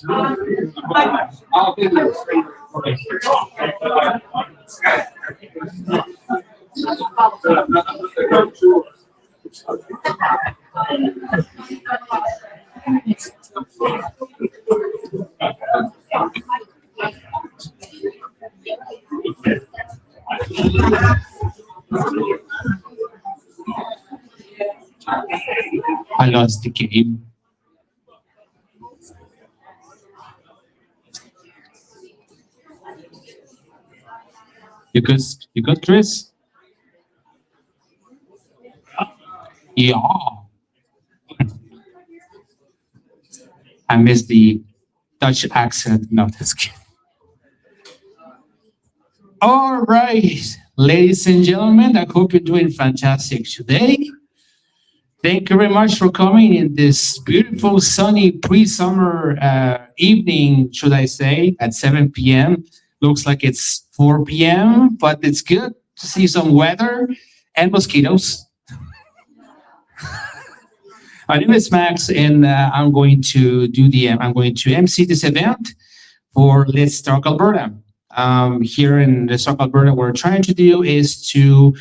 I lost the game. You good? You good, Chris? Yeah. I missed the Dutch accent. No, that's kidding. All right, ladies and gentlemen, I hope you're doing fantastic today. Thank you very much for coming in this beautiful, sunny pre-summer evening, should I say, at 7 p.m. Looks like it's 4 p.m., but it's good to see some weather and mosquitoes. My name is Max, and I'm going to MC this event for Let's Talk Alberta. Here in Let's Talk Alberta, what we're trying to do is to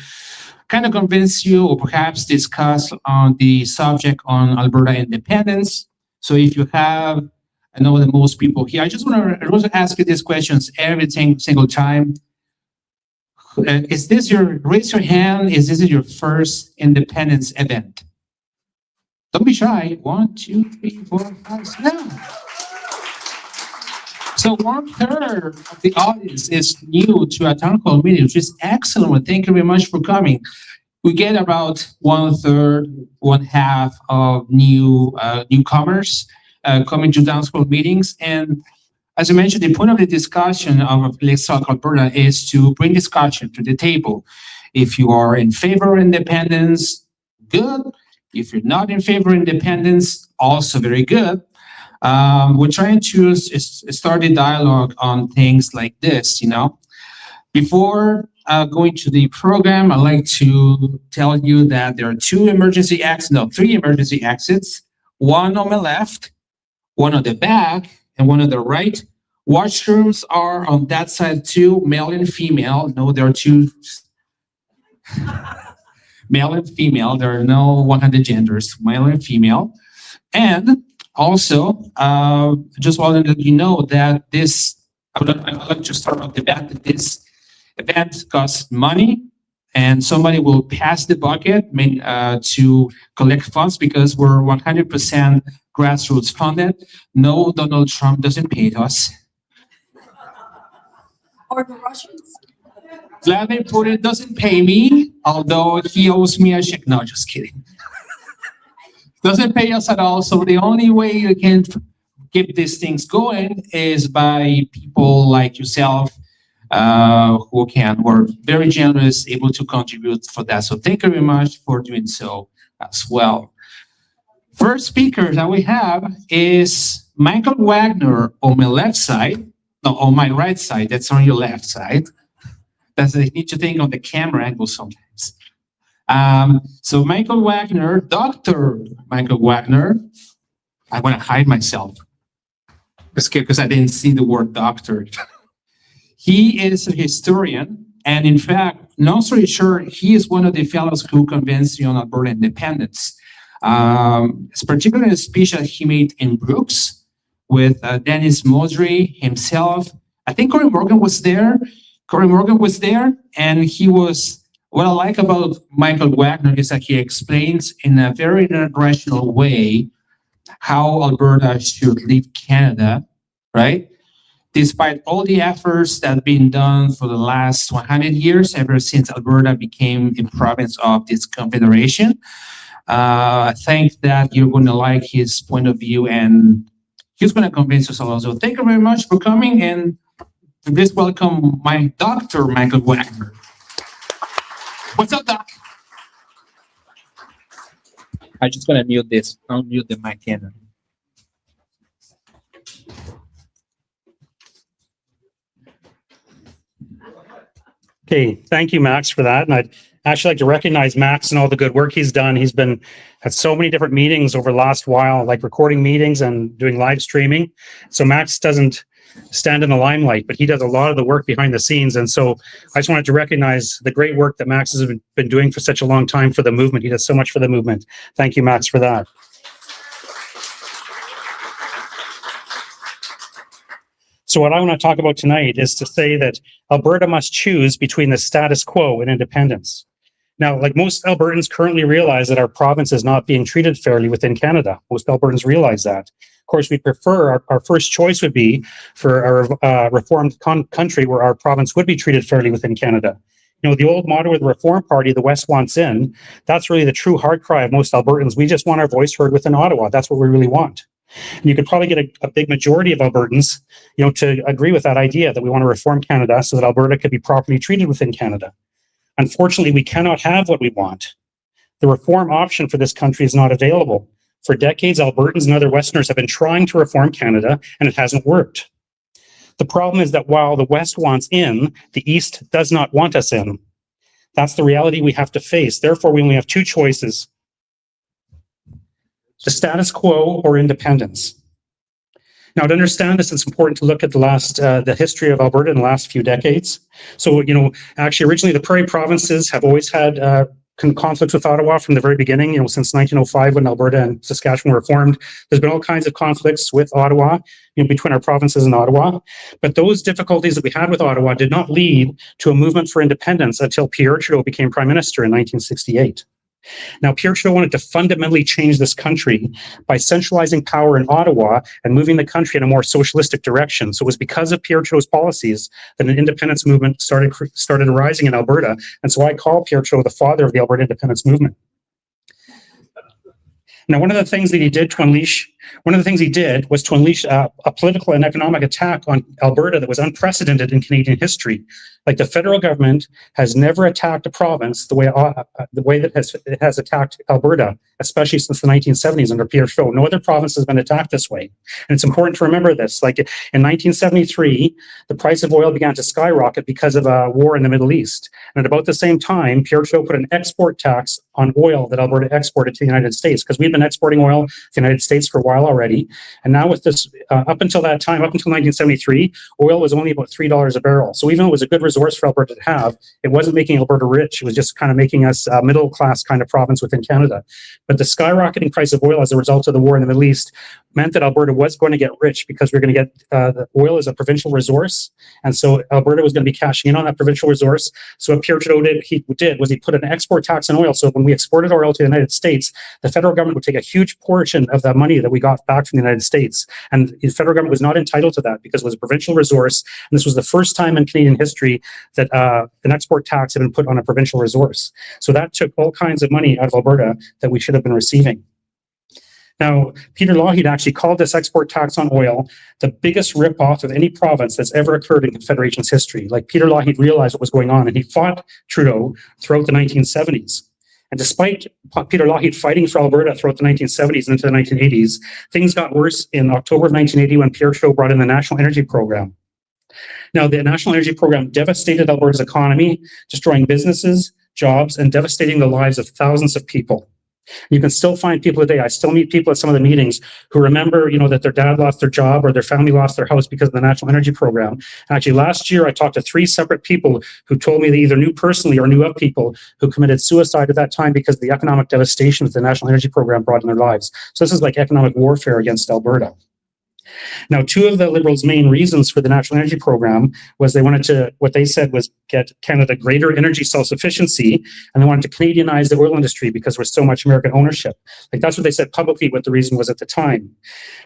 kind of convince you or perhaps discuss on the subject on Alberta independence. So if you have, I know that most people here, I want to ask you these questions every single time. Raise your hand, is this your first independence event? Don't be shy. 1, 2, 3, 4, 5, 6. So 1/3 of the audience is new to a town hall meeting, which is excellent. Thank you very much for coming. We get about 1/3, 1/2 of newcomers coming to town hall meetings. And as I mentioned, the point of the discussion of Let's Talk Alberta is to bring discussion to the table. If you are in favor of independence, good. If you're not in favor of independence, also very good. We're trying to start a dialogue on things like this, Before going to the program, I'd like to tell you that there are three emergency exits, one on the left, one on the back, and one on the right. Washrooms are on that side too, male and female. No, there are two. Male and female. There are no 100 genders, male and female. And also, just wanted to let you know that I'd like to start off the bat that this event costs money, and somebody will pass the bucket to collect funds because we're 100% grassroots funded. No, Donald Trump doesn't pay us. Or the Russians. Vladimir Putin doesn't pay me, although he owes me a check. No, just kidding. Doesn't pay us at all. So the only way you can keep these things going is by people like yourself who are very generous, able to contribute for that. So thank you very much for doing so as well. First speaker that we have is Michael Wagner on my left side. No, on my right side. That's on your left side. That's I need to think on the camera angle sometimes. So Michael Wagner, Dr. Michael Wagner, I want to hide myself because I didn't see the word doctor. He is a historian, and in fact, long story short, he is one of the fellows who convinced me on Alberta independence. It's particularly a speech that he made in Brooks with Dennis Mosry himself. I think Corey Morgan was there. And he was. What I like about Michael Wagner is that he explains in a very rational way how Alberta should leave Canada, right? Despite all the efforts that have been done for the last 100 years, ever since Alberta became a province of this confederation. I think that you're going to like his point of view and he's going to convince us all. So thank you very much for coming, and please welcome my Dr. Michael Wagner. What's up, Doc? I'm just going to mute this. I'll mute the mic here. Okay, thank you, Max, for that. And I'd actually like to recognize Max and all the good work he's done. He's been at so many different meetings over the last while, like recording meetings and doing live streaming. So Max doesn't stand in the limelight, but he does a lot of the work behind the scenes. And so I just wanted to recognize the great work that Max has been doing for such a long time for the movement. He does so much for the movement. Thank you, Max, for that. So what I want to talk about tonight is to say that Alberta must choose between the status quo and independence. Now, like most Albertans currently realize that our province is not being treated fairly within Canada. Most Albertans realize that. Of course, we prefer, our first choice would be for a reformed country where our province would be treated fairly within Canada. You know, the old motto of the Reform Party, the West wants in, that's really the true heart cry of most Albertans. We just want our voice heard within Ottawa. That's what we really want. And you could probably get a big majority of Albertans, you know, to agree with that idea that we want to reform Canada so that Alberta could be properly treated within Canada. Unfortunately, we cannot have what we want. The reform option for this country is not available. For decades, Albertans and other Westerners have been trying to reform Canada, and it hasn't worked. The problem is that while the West wants in, the East does not want us in. That's the reality we have to face. Therefore, we only have two choices: the status quo or independence. Now, to understand this, it's important to look at the history of Alberta in the last few decades. So, you know, actually, originally the Prairie provinces have always had conflicts with Ottawa from the very beginning. You know, since 1905, when Alberta and Saskatchewan were formed, there's been all kinds of conflicts with Ottawa, you know, between our provinces and Ottawa. But those difficulties that we had with Ottawa did not lead to a movement for independence until Pierre Trudeau became Prime Minister in 1968. Now, Pierre Trudeau wanted to fundamentally change this country by centralizing power in Ottawa and moving the country in a more socialistic direction. So it was because of Pierre Trudeau's policies that an independence movement started arising in Alberta. And so I call Pierre Trudeau the father of the Alberta independence movement. Now, one of the things he did was to unleash a political and economic attack on Alberta that was unprecedented in Canadian history. Like, the federal government has never attacked a province the way that it has attacked Alberta, especially since the 1970s under Pierre Trudeau. No other province has been attacked this way. And it's important to remember this. Like, in 1973, the price of oil began to skyrocket because of a war in the Middle East. And at about the same time, Pierre Trudeau put an export tax on oil that Alberta exported to the United States, because we'd been exporting oil to the United States for a while already. And now with this, up until that time, up until 1973, oil was only about $3 a barrel. So even though it was a good resource for Alberta to have, it wasn't making Alberta rich. It was just kind of making us a middle-class kind of province within Canada. But the skyrocketing price of oil as a result of the war in the Middle East meant that Alberta was going to get rich, because we we're going to get the oil as a provincial resource. And so Alberta was going to be cashing in on that provincial resource. So what Pierre Trudeau did was he put an export tax on oil. So when we exported oil to the United States, the federal government would take a huge portion of the money that we got back from the United States. And the federal government was not entitled to that because it was a provincial resource. And this was the first time in Canadian history that an export tax had been put on a provincial resource. So that took all kinds of money out of Alberta that we should have been receiving. Now, Peter Lougheed actually called this export tax on oil the biggest ripoff of any province that's ever occurred in Confederation's history. Like, Peter Lougheed realized what was going on, and he fought Trudeau throughout the 1970s. And despite Peter Lougheed fighting for Alberta throughout the 1970s and into the 1980s, things got worse in October of 1980 when Pierre Trudeau brought in the National Energy Program. Now, the National Energy Program devastated Alberta's economy, destroying businesses, jobs, and devastating the lives of thousands of people. You can still find people today. I still meet people at some of the meetings who remember, you know, that their dad lost their job or their family lost their house because of the National Energy Program. And actually, last year, I talked to 3 separate people who told me they either knew personally or knew of people who committed suicide at that time because of the economic devastation that the National Energy Program brought in their lives. So this is like economic warfare against Alberta. Now, 2 of the Liberals' main reasons for the National Energy Program was they wanted to, what they said was, get Canada greater energy self-sufficiency, and they wanted to Canadianize the oil industry because there was so much American ownership. Like, that's what they said publicly, what the reason was at the time.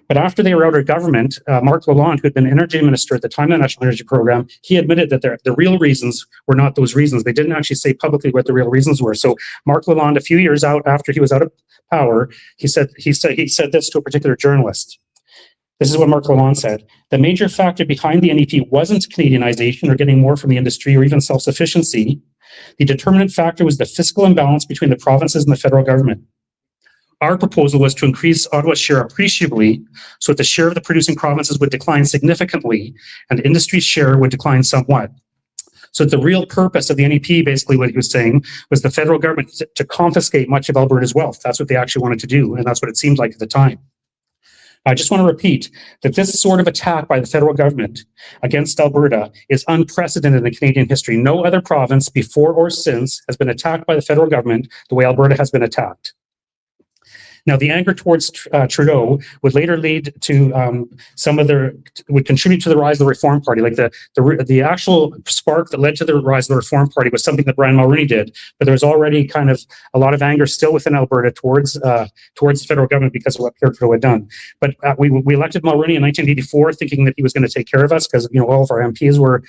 But after they were out of government, Marc Lalonde, who had been energy minister at the time of the National Energy Program, he admitted that the real reasons were not those reasons. They didn't actually say publicly what the real reasons were. So Marc Lalonde, a few years out after he was out of power, he said this to a particular journalist. This is what Marc Lalonde said. The major factor behind the NEP wasn't Canadianization or getting more from the industry or even self-sufficiency. The determinant factor was the fiscal imbalance between the provinces and the federal government. Our proposal was to increase Ottawa's share appreciably so that the share of the producing provinces would decline significantly and industry's share would decline somewhat. So the real purpose of the NEP, basically what he was saying, was the federal government to confiscate much of Alberta's wealth. That's what they actually wanted to do, and that's what it seemed like at the time. I just want to repeat that this sort of attack by the federal government against Alberta is unprecedented in Canadian history. No other province before or since has been attacked by the federal government the way Alberta has been attacked. Now, the anger towards Trudeau would later lead to would contribute to the rise of the Reform Party. Like the actual spark that led to the rise of the Reform Party was something that Brian Mulroney did, but there was already kind of a lot of anger still within Alberta towards the federal government because of what Pierre Trudeau had done. But we elected Mulroney in 1984, thinking that he was going to take care of us because all of our MPs were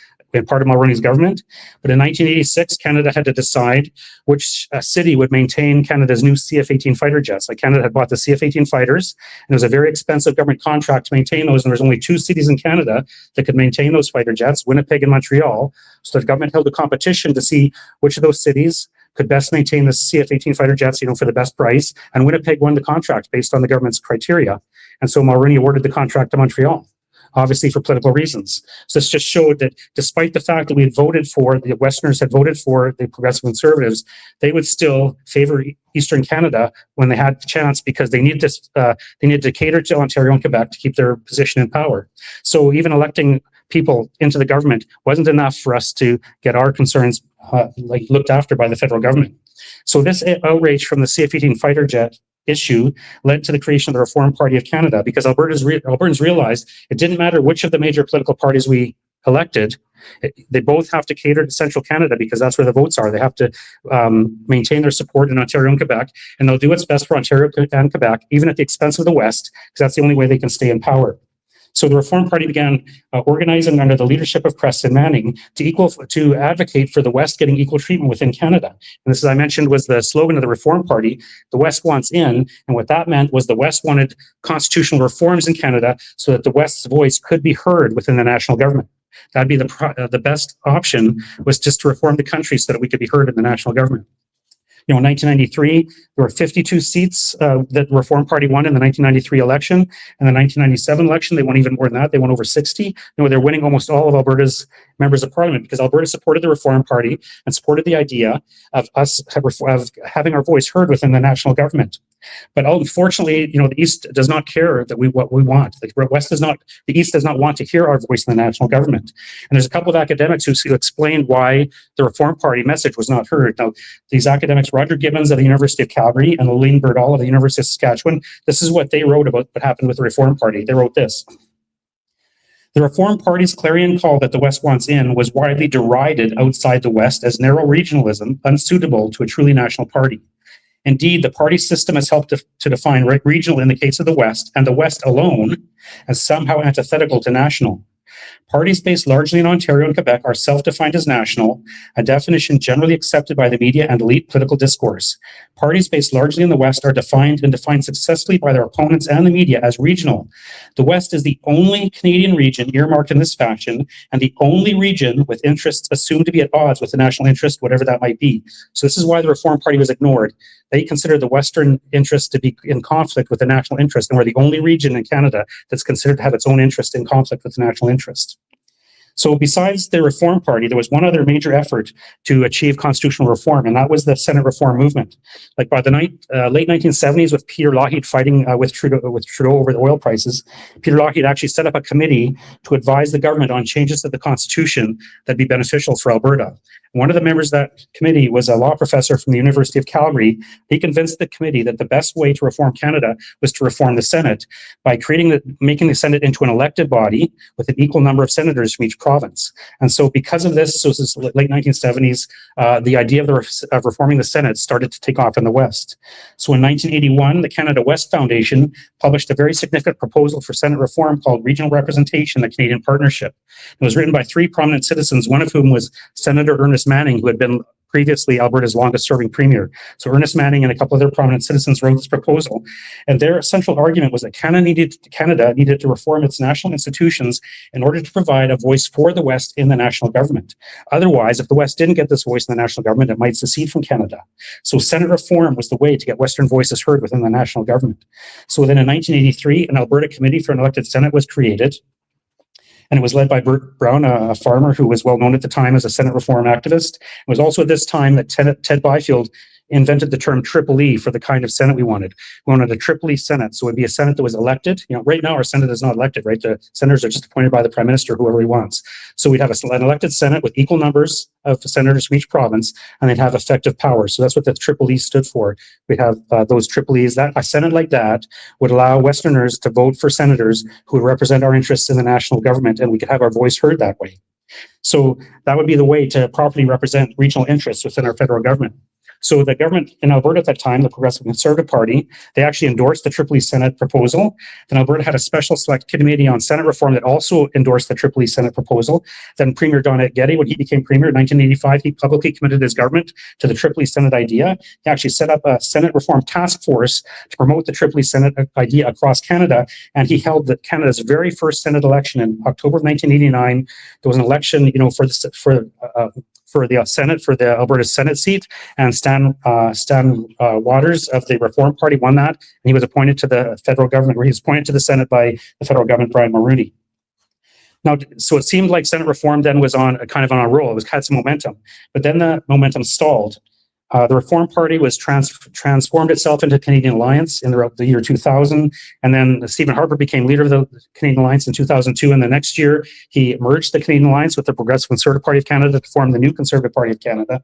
part of Mulroney's government. But in 1986, Canada had to decide which city would maintain Canada's new CF-18 fighter jets. Like Canada had bought the CF-18 fighters, and it was a very expensive government contract to maintain those, and there's only 2 cities in Canada that could maintain those fighter jets, Winnipeg and Montreal. So the government held a competition to see which of those cities could best maintain the CF-18 fighter jets, for the best price, and Winnipeg won the contract based on the government's criteria. And so Mulroney awarded the contract to Montreal, obviously for political reasons. So this just showed that despite the fact that the Westerners had voted for the Progressive Conservatives, they would still favor Eastern Canada when they had the chance because they needed to cater to Ontario and Quebec to keep their position in power. So even electing people into the government wasn't enough for us to get our concerns looked after by the federal government. So this outrage from the CF-18 fighter jet issue led to the creation of the Reform Party of Canada, because Albertans realized it didn't matter which of the major political parties we elected. They both have to cater to Central Canada because that's where the votes are. They have to maintain their support in Ontario and Quebec, and they'll do what's best for Ontario and Quebec, even at the expense of the West, because that's the only way they can stay in power. So the Reform Party began organizing under the leadership of Preston Manning to advocate for the West getting equal treatment within Canada. And this, as I mentioned, was the slogan of the Reform Party, the West wants in. And what that meant was the West wanted constitutional reforms in Canada so that the West's voice could be heard within the national government. That'd be the best option, was just to reform the country so that we could be heard in the national government. In 1993, there were 52 seats that the Reform Party won in the 1993 election. And the 1997 election, they won even more than that. They won over 60. They're winning almost all of Alberta's members of parliament because Alberta supported the Reform Party and supported the idea of us having our voice heard within the national government. But unfortunately, the East does not care what we want. The East does not want to hear our voice in the national government. And there's a couple of academics who explained why the Reform Party message was not heard. Now, these academics, Roger Gibbons of the University of Calgary and Lillian Birdall of the University of Saskatchewan, this is what they wrote about what happened with the Reform Party. They wrote this: the Reform Party's clarion call that the West wants in was widely derided outside the West as narrow regionalism, unsuitable to a truly national party. Indeed, the party system has helped to define regional in the case of the West, and the West alone, as somehow antithetical to national. Parties based largely in Ontario and Quebec are self-defined as national, a definition generally accepted by the media and elite political discourse. Parties based largely in the West are defined successfully by their opponents and the media as regional. The West is the only Canadian region earmarked in this fashion, and the only region with interests assumed to be at odds with the national interest, whatever that might be. So this is why the Reform Party was ignored. They consider the Western interest to be in conflict with the national interest, and we're the only region in Canada that's considered to have its own interest in conflict with the national interest. So besides the Reform Party, there was one other major effort to achieve constitutional reform, and that was the Senate reform movement. Like by the late 1970s, with Peter Lougheed fighting with Trudeau over the oil prices, Peter Lougheed actually set up a committee to advise the government on changes to the Constitution that'd be beneficial for Alberta. One of the members of that committee was a law professor from the University of Calgary. He convinced the committee that the best way to reform Canada was to reform the Senate by making the Senate into an elected body with an equal number of senators from each province. And so because of this, so this is late 1970s, the idea of reforming the Senate started to take off in the West. So in 1981, the Canada West Foundation published a very significant proposal for Senate reform called Regional Representation, the Canadian Partnership. It was written by 3 prominent citizens, one of whom was Senator Ernest Manning, who had been previously Alberta's longest-serving premier. So Ernest Manning and a couple other prominent citizens wrote this proposal, and their central argument was that Canada needed to reform its national institutions in order to provide a voice for the West in the national government. Otherwise, if the West didn't get this voice in the national government, it might secede from Canada. So Senate reform was the way to get Western voices heard within the national government. So then in 1983, an Alberta Committee for an Elected Senate was created. and it was led by Bert Brown, a farmer who was well known at the time as a Senate reform activist. It was also at this time that Ted Byfield invented the term triple E for the kind of Senate we wanted. We wanted a triple E Senate. So it would be a Senate that was elected. Right now our Senate is not elected, right? The senators are just appointed by the Prime Minister, whoever he wants. So we'd have an elected Senate with equal numbers of senators from each province, and they'd have effective powers. So that's what the triple E stood for. We'd have those triple E's. That a Senate like that would allow Westerners to vote for senators who would represent our interests in the national government, and we could have our voice heard that way. So that would be the way to properly represent regional interests within our federal government. So the government in Alberta at that time, the Progressive Conservative Party, they actually endorsed the Triple E Senate proposal. Then Alberta had a special select committee on Senate reform that also endorsed the Triple E Senate proposal. Then Premier Donette Getty, when he became Premier in 1985, he publicly committed his government to the Triple E Senate idea. He actually set up a Senate reform task force to promote the Triple E Senate idea across Canada, and he held Canada's very first Senate election in October of 1989. There was an election, for the Senate, for the Alberta Senate seat, and Stan Waters of the Reform Party won that, and he was appointed to the federal government, where he was appointed to the Senate by the federal government, Brian Mulroney. Now, so it seemed like Senate reform then was on a roll. It had some momentum, but then the momentum stalled. The Reform Party was transformed itself into Canadian Alliance in the year 2000, and then Stephen Harper became leader of the Canadian Alliance in 2002, and the next year he merged the Canadian Alliance with the Progressive Conservative Party of Canada to form the new Conservative Party of Canada.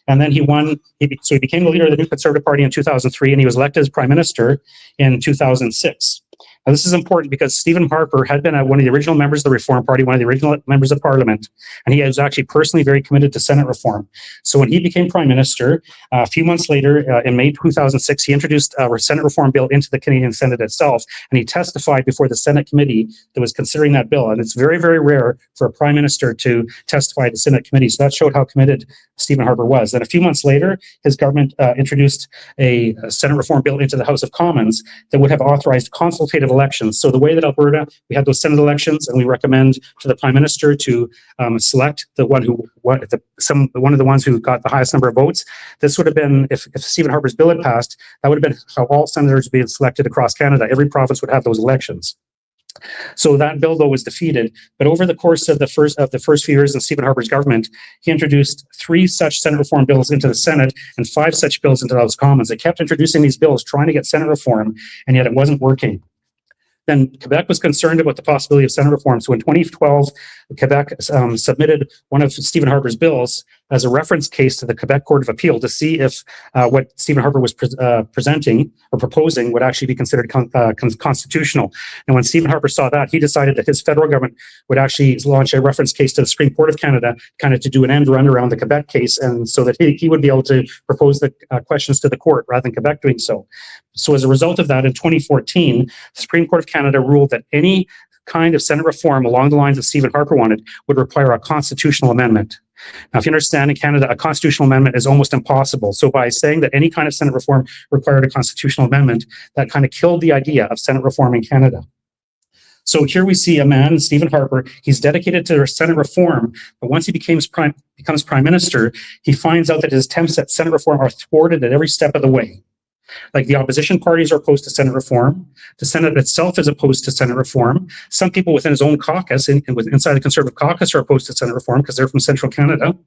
And then he won, so he became the leader of the new Conservative Party in 2003, and he was elected as Prime Minister in 2006. Now, this is important because Stephen Harper had been one of the original members of the Reform Party, one of the original members of Parliament, and he was actually personally very committed to Senate reform. So when he became Prime Minister, a few months later, in May 2006, he introduced a Senate reform bill into the Canadian Senate itself, and he testified before the Senate committee that was considering that bill. And it's very, very rare for a Prime Minister to testify to Senate committee. So that showed how committed Stephen Harper was. Then a few months later, his government introduced a Senate reform bill into the House of Commons that would have authorized consultative elections. So the way that Alberta, we had those Senate elections, and we recommend to the Prime Minister to select one of the ones who got the highest number of votes. This would have been, if Stephen Harper's bill had passed, that would have been how all senators would be selected across Canada. Every province would have those elections. So that bill, though, was defeated. But over the course of the first few years in Stephen Harper's government, he introduced 3 such Senate reform bills into the Senate and 5 such bills into the House of Commons. They kept introducing these bills, trying to get Senate reform, and yet it wasn't working. Then Quebec was concerned about the possibility of Senate reform. So in 2012, Quebec submitted one of Stephen Harper's bills as a reference case to the Quebec Court of Appeal to see if what Stephen Harper was presenting or proposing would actually be considered constitutional. And when Stephen Harper saw that, he decided that his federal government would actually launch a reference case to the Supreme Court of Canada, kind of to do an end run around the Quebec case, and so that he would be able to propose the questions to the court rather than Quebec doing so. So as a result of that, in 2014, the Supreme Court of Canada ruled that any kind of Senate reform along the lines that Stephen Harper wanted would require a constitutional amendment. Now, if you understand, in Canada, a constitutional amendment is almost impossible. So by saying that any kind of Senate reform required a constitutional amendment, that kind of killed the idea of Senate reform in Canada. So here we see a man, Stephen Harper, he's dedicated to Senate reform, but once he becomes Prime Minister, he finds out that his attempts at Senate reform are thwarted at every step of the way. Like the opposition parties are opposed to Senate reform. The Senate itself is opposed to Senate reform. Some people within his own caucus, inside the Conservative caucus, are opposed to Senate reform because they're from Central Canada.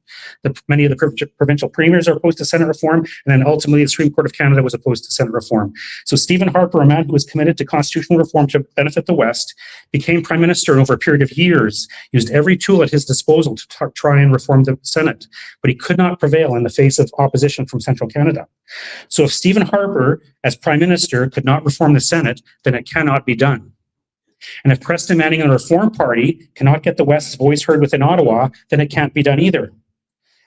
Many of the provincial premiers are opposed to Senate reform. And then ultimately, the Supreme Court of Canada was opposed to Senate reform. So Stephen Harper, a man who was committed to constitutional reform to benefit the West, became Prime Minister, and over a period of years used every tool at his disposal to try and reform the Senate. But he could not prevail in the face of opposition from Central Canada. So if Stephen Harper, as Prime Minister, could not reform the Senate, then it cannot be done. And if Preston Manning and the Reform Party cannot get the West's voice heard within Ottawa, then it can't be done either.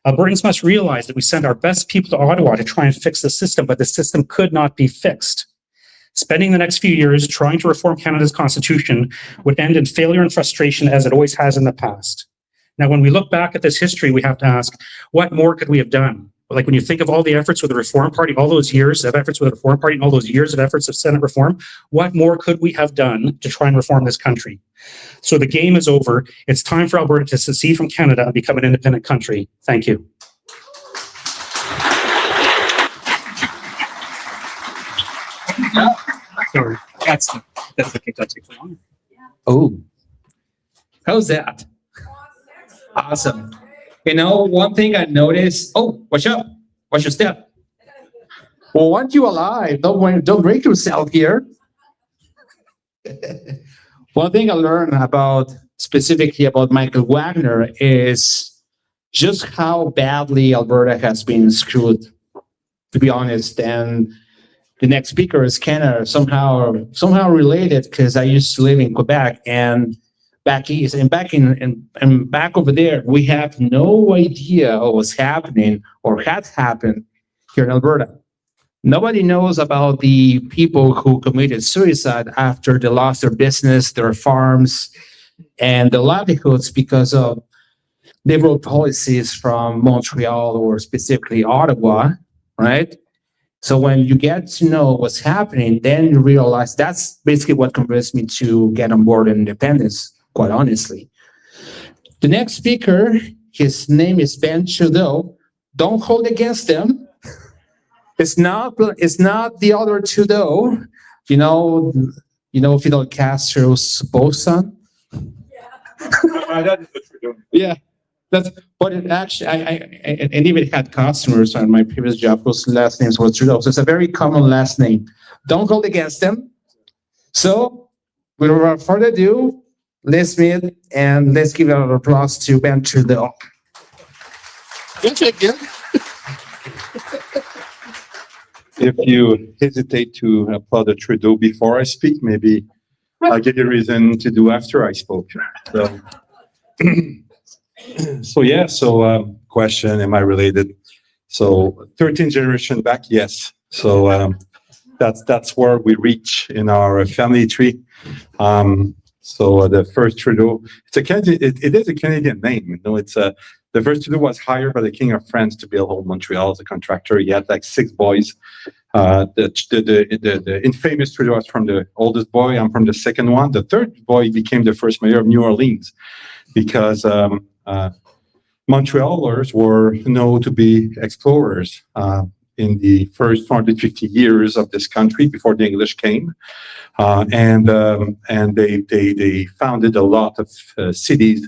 Albertans must realize that we send our best people to Ottawa to try and fix the system, but the system could not be fixed. Spending the next few years trying to reform Canada's constitution would end in failure and frustration, as it always has in the past. Now, when we look back at this history, we have to ask, what more could we have done? Like when you think of all the efforts with the Reform Party, all those years of efforts with the Reform Party and all those years of efforts of Senate reform, what more could we have done to try and reform this country? So the game is over. It's time for Alberta to secede from Canada and become an independent country. Thank you. Sorry. That's the case. That takes a long. Oh, How's that? Awesome. You know, one thing I noticed. Oh, watch out! Watch your step. Well, aren't you alive? Don't break yourself here. One thing I learned about specifically about Michael Wagner is just how badly Alberta has been screwed, to be honest. And the next speaker is kind of somehow related because I used to live in Quebec and back east and back over there, we have no idea what was happening or had happened here in Alberta. Nobody knows about the people who committed suicide after they lost their business, their farms, and their livelihoods because of liberal policies from Montreal or specifically Ottawa, right? So when you get to know what's happening, then you realize that's basically what convinced me to get on board in independence, quite honestly. The next speaker, his name is Ben Trudeau. Don't hold against him. It's not the other Trudeau, you know Fidel Castro's boss son. Yeah, but it actually I even had customers on my previous job whose last names were Trudeau. So it's a very common last name. Don't hold against them. So without further ado, let's meet and let's give a round of applause to Ben Trudeau. Thank you. If you hesitate to applaud the Trudeau before I speak, maybe I'll give you a reason to do after I spoke. So, question, am I related? So 13 generation back, yes. So that's where we reach in our family tree. So the first Trudeau, it is a Canadian name. You know, it's the first Trudeau was hired by the King of France to build old Montreal as a contractor. He had like 6 boys. The infamous Trudeau was from the oldest boy. I'm from the second one. The third boy became the first mayor of New Orleans because Montrealers were known to be explorers in the first 450 years of this country before the English came. And they founded a lot of cities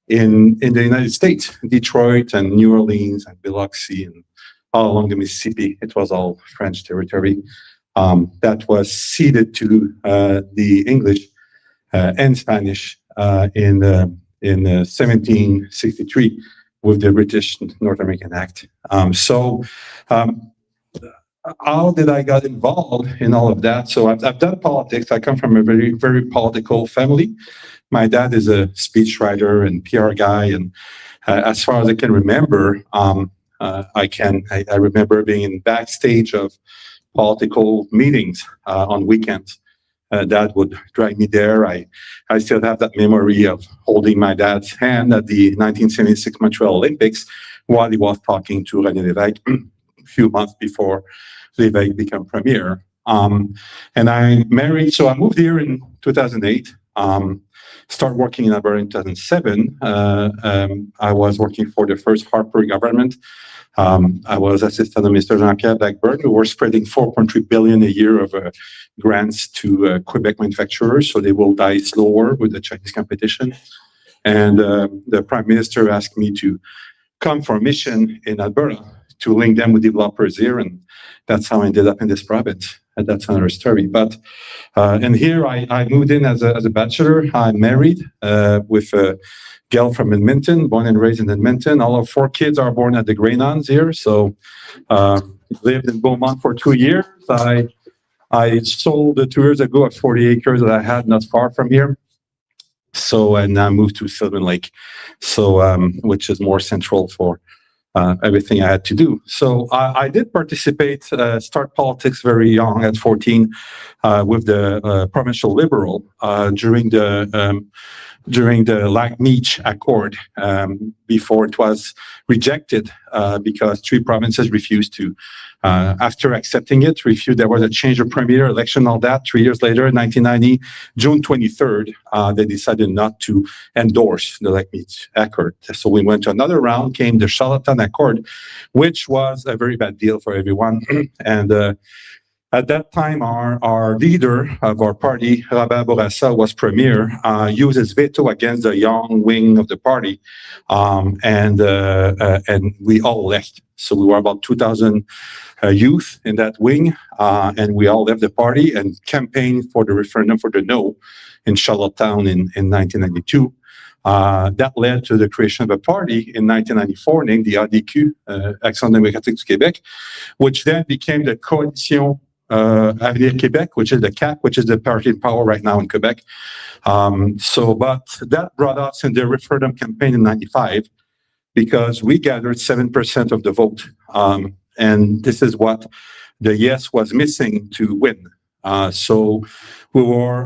in the United States, Detroit and New Orleans and Biloxi and all along the Mississippi. It was all French territory that was ceded to the English and Spanish in 1763 with the British North American Act. How did I get involved in all of that? So I've done politics. I come from a very, very political family. My dad is a speechwriter and PR guy, and as far as I can remember, I remember being in backstage of political meetings on weekends. Dad would drag me there. I still have that memory of holding my dad's hand at the 1976 Montreal Olympics while he was talking to René Lévesque a few months before Lévesque became premier. And I married, so I moved here in 2008. Started working in Alberta in 2007. I was working for the first Harper government. I was assistant to Mr. Jean-Pierre Blackburn. We were spreading $4.3 billion a year of grants to Quebec manufacturers, so they will die slower with the Chinese competition. And the Prime Minister asked me to come for a mission in Alberta to link them with developers here, and that's how I ended up in this province. And that's another story. But and here I moved in as a bachelor. I'm married with a girl from Edmonton, born and raised in Edmonton. All of 4 kids are born at the Grey Nuns here. So lived in Beaumont for 2 years. I sold 2 years ago a 40 acres that I had not far from here. So and I moved to Sylvan Lake, so which is more central for everything I had to do. So I did participate, start politics very young at 14 with the provincial Liberal during the Lac-Meech Accord before it was rejected because 3 provinces refused to, after accepting it, refused. There was a change of premier, election, all that. 3 years later, 1990, June 23rd, they decided not to endorse the Lac-Meech Accord. So we went to another round, came the Charlottetown Accord, which was a very bad deal for everyone. And At that time, our leader of our party, Robert Bourassa, was premier, used his veto against the young wing of the party, and we all left. So we were about 2,000 youth in that wing, and we all left the party and campaigned for the referendum for the no in Charlottetown in 1992. That led to the creation of a party in 1994 named the ADQ, Action démocratique du Québec, which then became the Coalition Avenir Québec, which is the CAQ, which is the party in power right now in Quebec. But that brought us in the referendum campaign in 95 because we gathered 7% of the vote. And this is what the yes was missing to win. So we were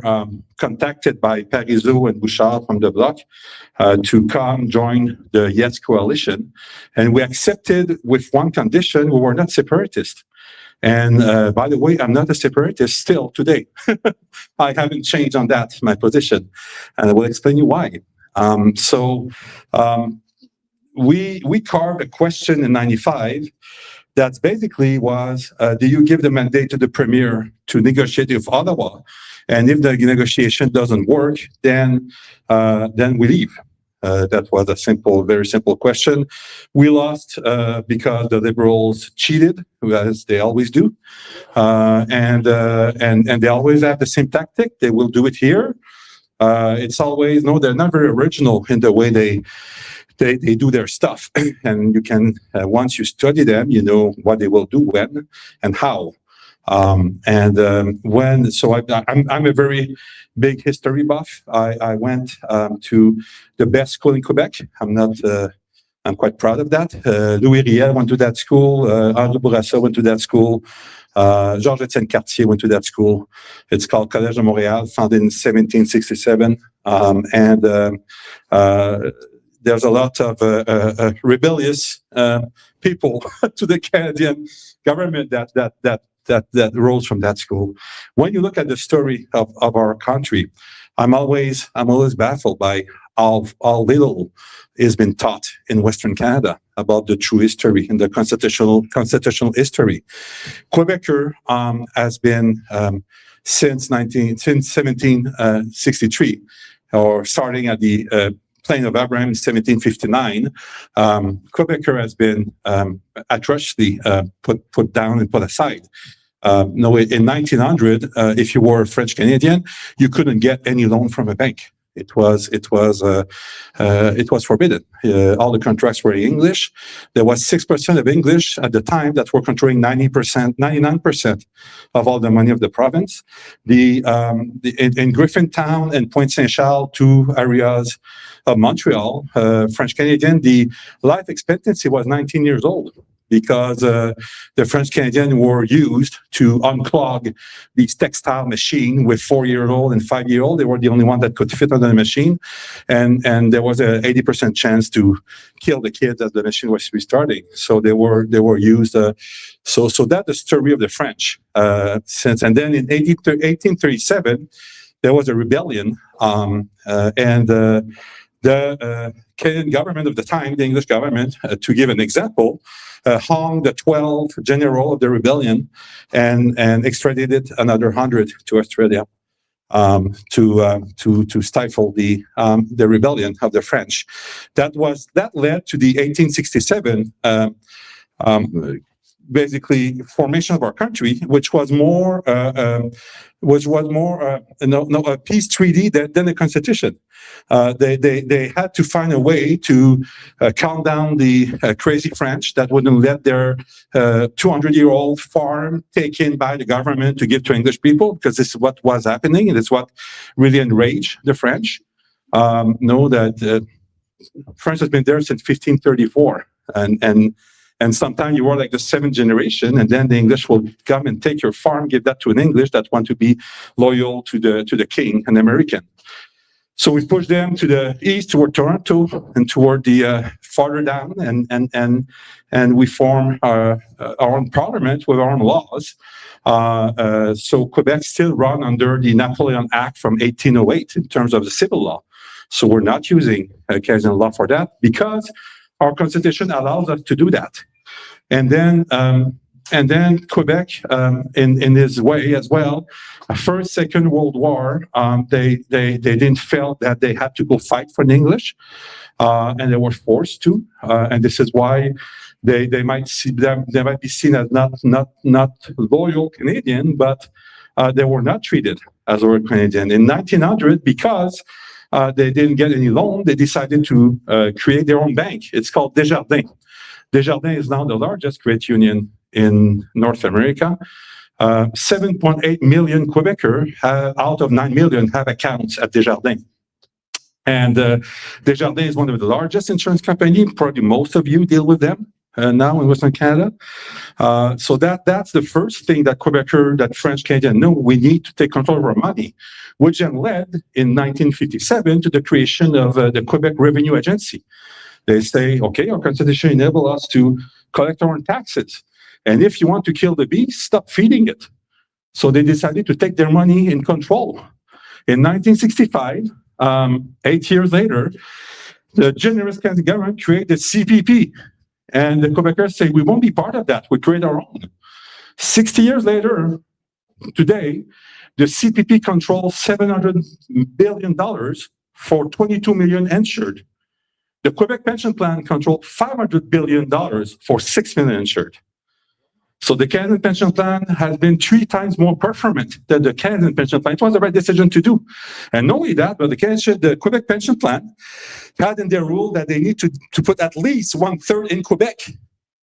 contacted by Parizeau and Bouchard from the Bloc to come join the Yes coalition. And we accepted with one condition: we were not separatists. And by the way, I'm not a separatist still today. I haven't changed on that, my position. And I will explain you why. We carved a question in 95 that basically was, do you give the mandate to the premier to negotiate with Ottawa? And if the negotiation doesn't work, then we leave. That was a simple, very simple question. We lost because the Liberals cheated, as they always do, and they always have the same tactic. They will do it here. It's always they're not very original in the way they do their stuff, and you can once you study them, you know what they will do when and how. I'm a very big history buff. I went to the best school in Quebec. I'm quite proud of that. Louis Riel went to that school. Henri Bourassa went to that school. Georges-Étienne Cartier went to that school. It's called Collège de Montréal, founded in 1767. There's a lot of rebellious people to the Canadian government that rose from that school. When you look at the story of our country, I'm always baffled by how little has been taught in Western Canada about the true history and the constitutional history. Quebecer has been since 1763, or starting at the Plain of Abraham in 1759, Quebecer has been atrociously put down and put aside. In 1900, if you were a French Canadian, you couldn't get any loan from a bank. It was forbidden. All the contracts were in English. There was 6% of English at the time that were controlling 99% of all the money of the province. In Griffintown and Pointe Saint Charles, two areas of Montreal, French Canadian, the life expectancy was 19 years old, because the French Canadians were used to unclog these textile machines with 4-year-old and 5-year-old. They were the only one that could fit on the machine. And there was a 80% chance to kill the kids as the machine was restarting. So they were used. So that's the story of the French. And then in 1837, there was a rebellion. The Canadian government of the time, the English government, to give an example, hung the 12 general of the rebellion and extradited another 100 to Australia to stifle the rebellion of the French. That led to the 1867 basically formation of our country, which was more a peace treaty than a constitution. They had to find a way to calm down the crazy French that wouldn't let their 200-year-old farm taken by the government to give to English people, because this is what was happening, and it's what really enraged the French. That France has been there since 1534, and sometimes you were like the 7th generation, and then the English will come and take your farm, give that to an English that want to be loyal to the king, an American. So we pushed them to the east toward Toronto and toward the farther down, and we formed our own parliament with our own laws. So Quebec still run under the Napoleon Act from 1808 in terms of the civil law. So we're not using Canadian law for that, because our constitution allows us to do that. And then and then Quebec, in his way as well. First, Second World War, they didn't feel that they had to go fight for the English, and they were forced to. And this is why they might be seen as not loyal Canadian, but they were not treated as loyal Canadian. In 1900, because they didn't get any loan, they decided to create their own bank. It's called Desjardins. Desjardins is now the largest credit union in North America. 7.8 million Quebecers out of 9 million have accounts at Desjardins. And Desjardins is one of the largest insurance companies. Probably most of you deal with them now in Western Canada. So that's the first thing that Quebecers, that French Canadians know, we need to take control of our money, which then led in 1957 to the creation of the Quebec Revenue Agency. They say, okay, our constitution enables us to collect our own taxes. And if you want to kill the beast, stop feeding it. So they decided to take their money in control. In 1965, 8 years later, the generous Canadian government created the CPP. And the Quebecers say, we won't be part of that. We create our own. 60 years later, today, the CPP controls $700 billion for 22 million insured. The Quebec Pension Plan controls $500 billion for 6 million insured. So the Canadian Pension Plan has been 3 times more performant than the Canadian Pension Plan. It was the right decision to do. And not only that, but the Quebec Pension Plan had in their rule that they need to put at least 1/3 in Quebec,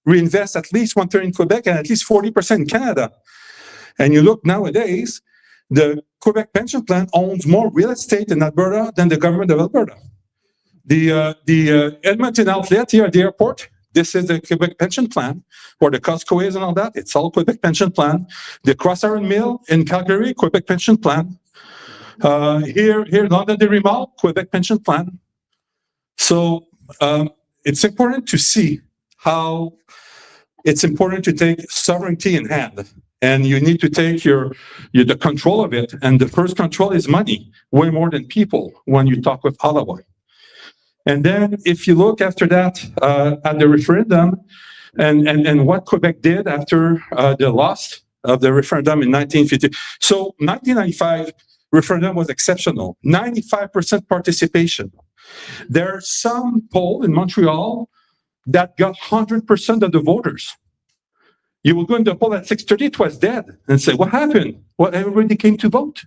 reinvest at least 1/3 in Quebec and at least 40% in Canada. And you look nowadays, the Quebec Pension Plan owns more real estate in Alberta than the government of Alberta. The Edmonton outlet here at the airport, this is the Quebec Pension Plan, where the Costco is and all that. It's all Quebec Pension Plan. The Cross Iron Mill in Calgary, Quebec Pension Plan. Here London Dairy Mall, Quebec Pension Plan. So it's important to see how it's important to take sovereignty in hand. And you need to take the control of it. And the first control is money, way more than people when you talk with Ottawa. And then if you look after that at the referendum and what Quebec did after the loss of the referendum in 1950. So 1995 referendum was exceptional, 95% participation. There are some polls in Montreal that got 100% of the voters. You will go in the poll at 6:30, it was dead, and say, what happened? Well, everybody came to vote.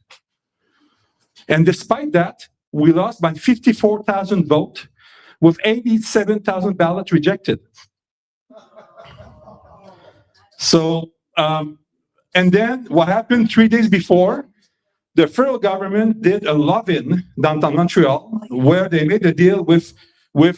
And despite that, we lost by 54,000 votes with 87,000 ballots rejected. So, and then what happened 3 days before? The federal government did a love-in downtown Montreal where they made a deal with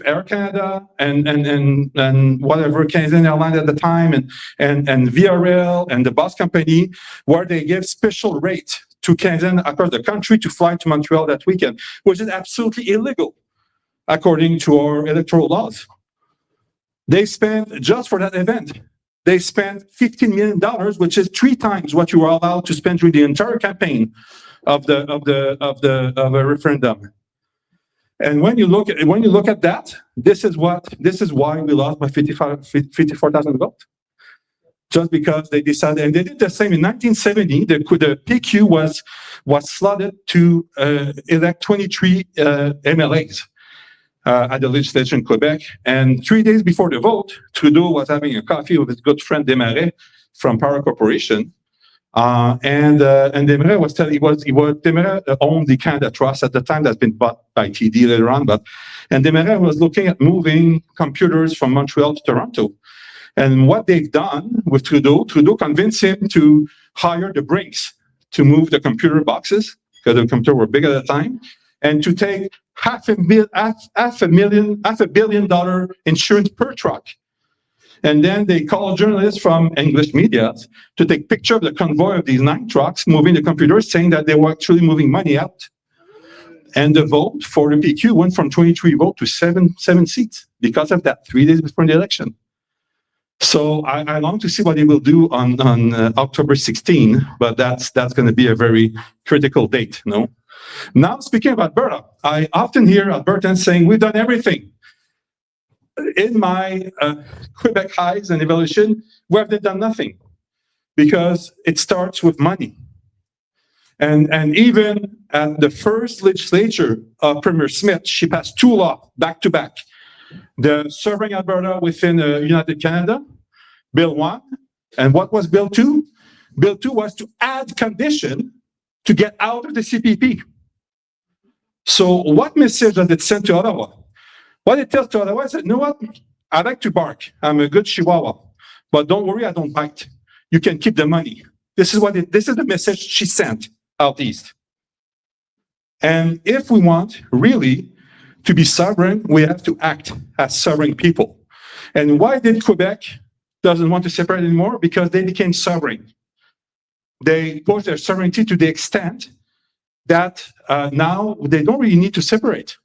Air Canada and whatever, Canadian Airlines at the time, and VRL and the bus company, where they give special rates to Canadians across the country to fly to Montreal that weekend, which is absolutely illegal according to our electoral laws. They spent, just for that event, they spent $15 million, which is 3 times what you were allowed to spend through the entire campaign of a referendum. And when you look at that, this is why we lost by 54,000 votes. Just because they decided, and they did the same in 1970. The PQ was slotted to elect 23 MLAs at the legislature in Quebec. And 3 days before the vote, Trudeau was having a coffee with his good friend Desmarais from Power Corporation. And Desmarais was telling, Desmarais owned the Canada Trust at the time, that's been bought by TD later on. And Desmarais was looking at moving computers from Montreal to Toronto. And what they've done with Trudeau convinced him to hire the Brinks to move the computer boxes, because the computers were big at the time, and to take $500 million insurance per truck. And then they called journalists from English media to take picture of the convoy of these 9 trucks moving the computers, saying that they were actually moving money out. And the vote for the PQ went from 23 votes to 7 seats because of that, 3 days before the election. So I long to see what they will do on October 16, but that's going to be a very critical date. No. Now, speaking of Alberta, I often hear Albertans saying, we've done everything. In my Quebec highs and evaluation, where have they done nothing? because it starts with money. And even at the first legislature of Premier Smith, she passed 2 laws back to back. The Serving Alberta within United Canada, Bill 1. And what was Bill 2? Bill 2 was to add condition to get out of the CPP. So what message does it send to Ottawa? What it tells to Ottawa is that, you know what? I like to bark. I'm a good Chihuahua. But don't worry, I don't bite. You can keep the money. This is the message she sent out east. And if we want really to be sovereign, we have to act as sovereign people. And why did Quebec doesn't want to separate anymore? Because they became sovereign. They pushed their sovereignty to the extent that now they don't really need to separate.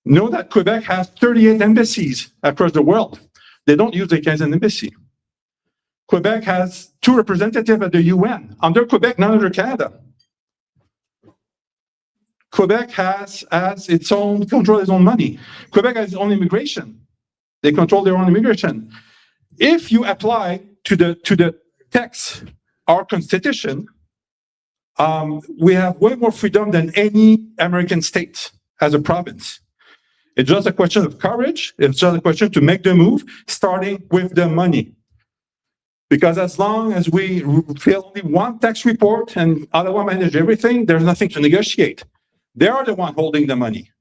Know that Quebec has 38 embassies across the world. They don't use the Canadian embassy. Quebec has 2 representatives at the UN. Under Quebec, not under Canada. Quebec has its own, control its own money. Quebec has its own immigration. They control their own immigration. If you apply to the text, our constitution, we have way more freedom than any American state as a province. It's just a question of courage. It's just a question to make the move, starting with the money. Because as long as we fill only one tax report and Ottawa manage everything, there's nothing to negotiate. They are the one holding the money.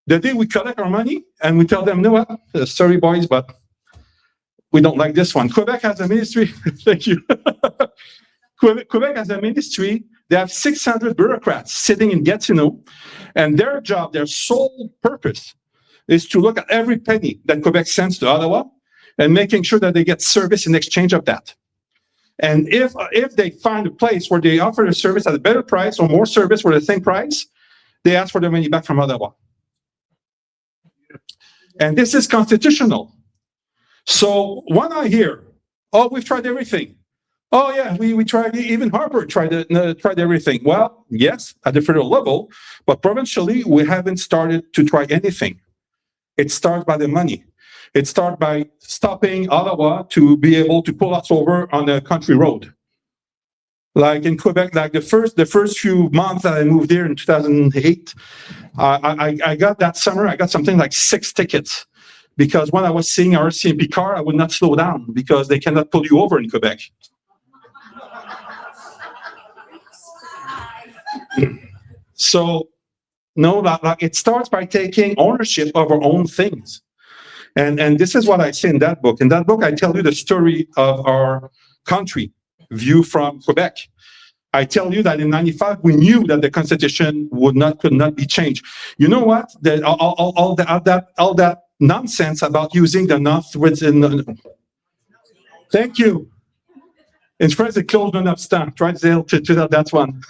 The day we collect our money and we tell them, no, what? Sorry, boys, but we don't like this one. Quebec has a ministry. Thank you. Quebec has a ministry. They have 600 bureaucrats sitting in Gatineau, and their job, their sole purpose, is to look at every penny that Quebec sends to Ottawa and making sure that they get service in exchange of that. And if they find a place where they offer the service at a better price or more service for the same price, they ask for their money back from Ottawa. And this is constitutional. So when I hear, oh, we've tried everything. Oh yeah, we tried, even Harper tried everything. Well, yes, at the federal level, but provincially, we haven't started to try anything. It starts by the money. It starts by stopping Ottawa to be able to pull us over on a country road. Like in Quebec, like the first few months that I moved here in 2008, I got that summer, I got something like 6 tickets. Because when I was seeing our RCMP car, I would not slow down because they cannot pull you over in Quebec. So, no, like it starts by taking ownership of our own things. And this is what I say in that book. In that book, I tell you the story of our country, view from Quebec. I tell you that in '95, we knew that the Constitution could not be changed. You know what? All that nonsense about using the North within. Thank you. In France, they closed non-obstant. Try to tell that one.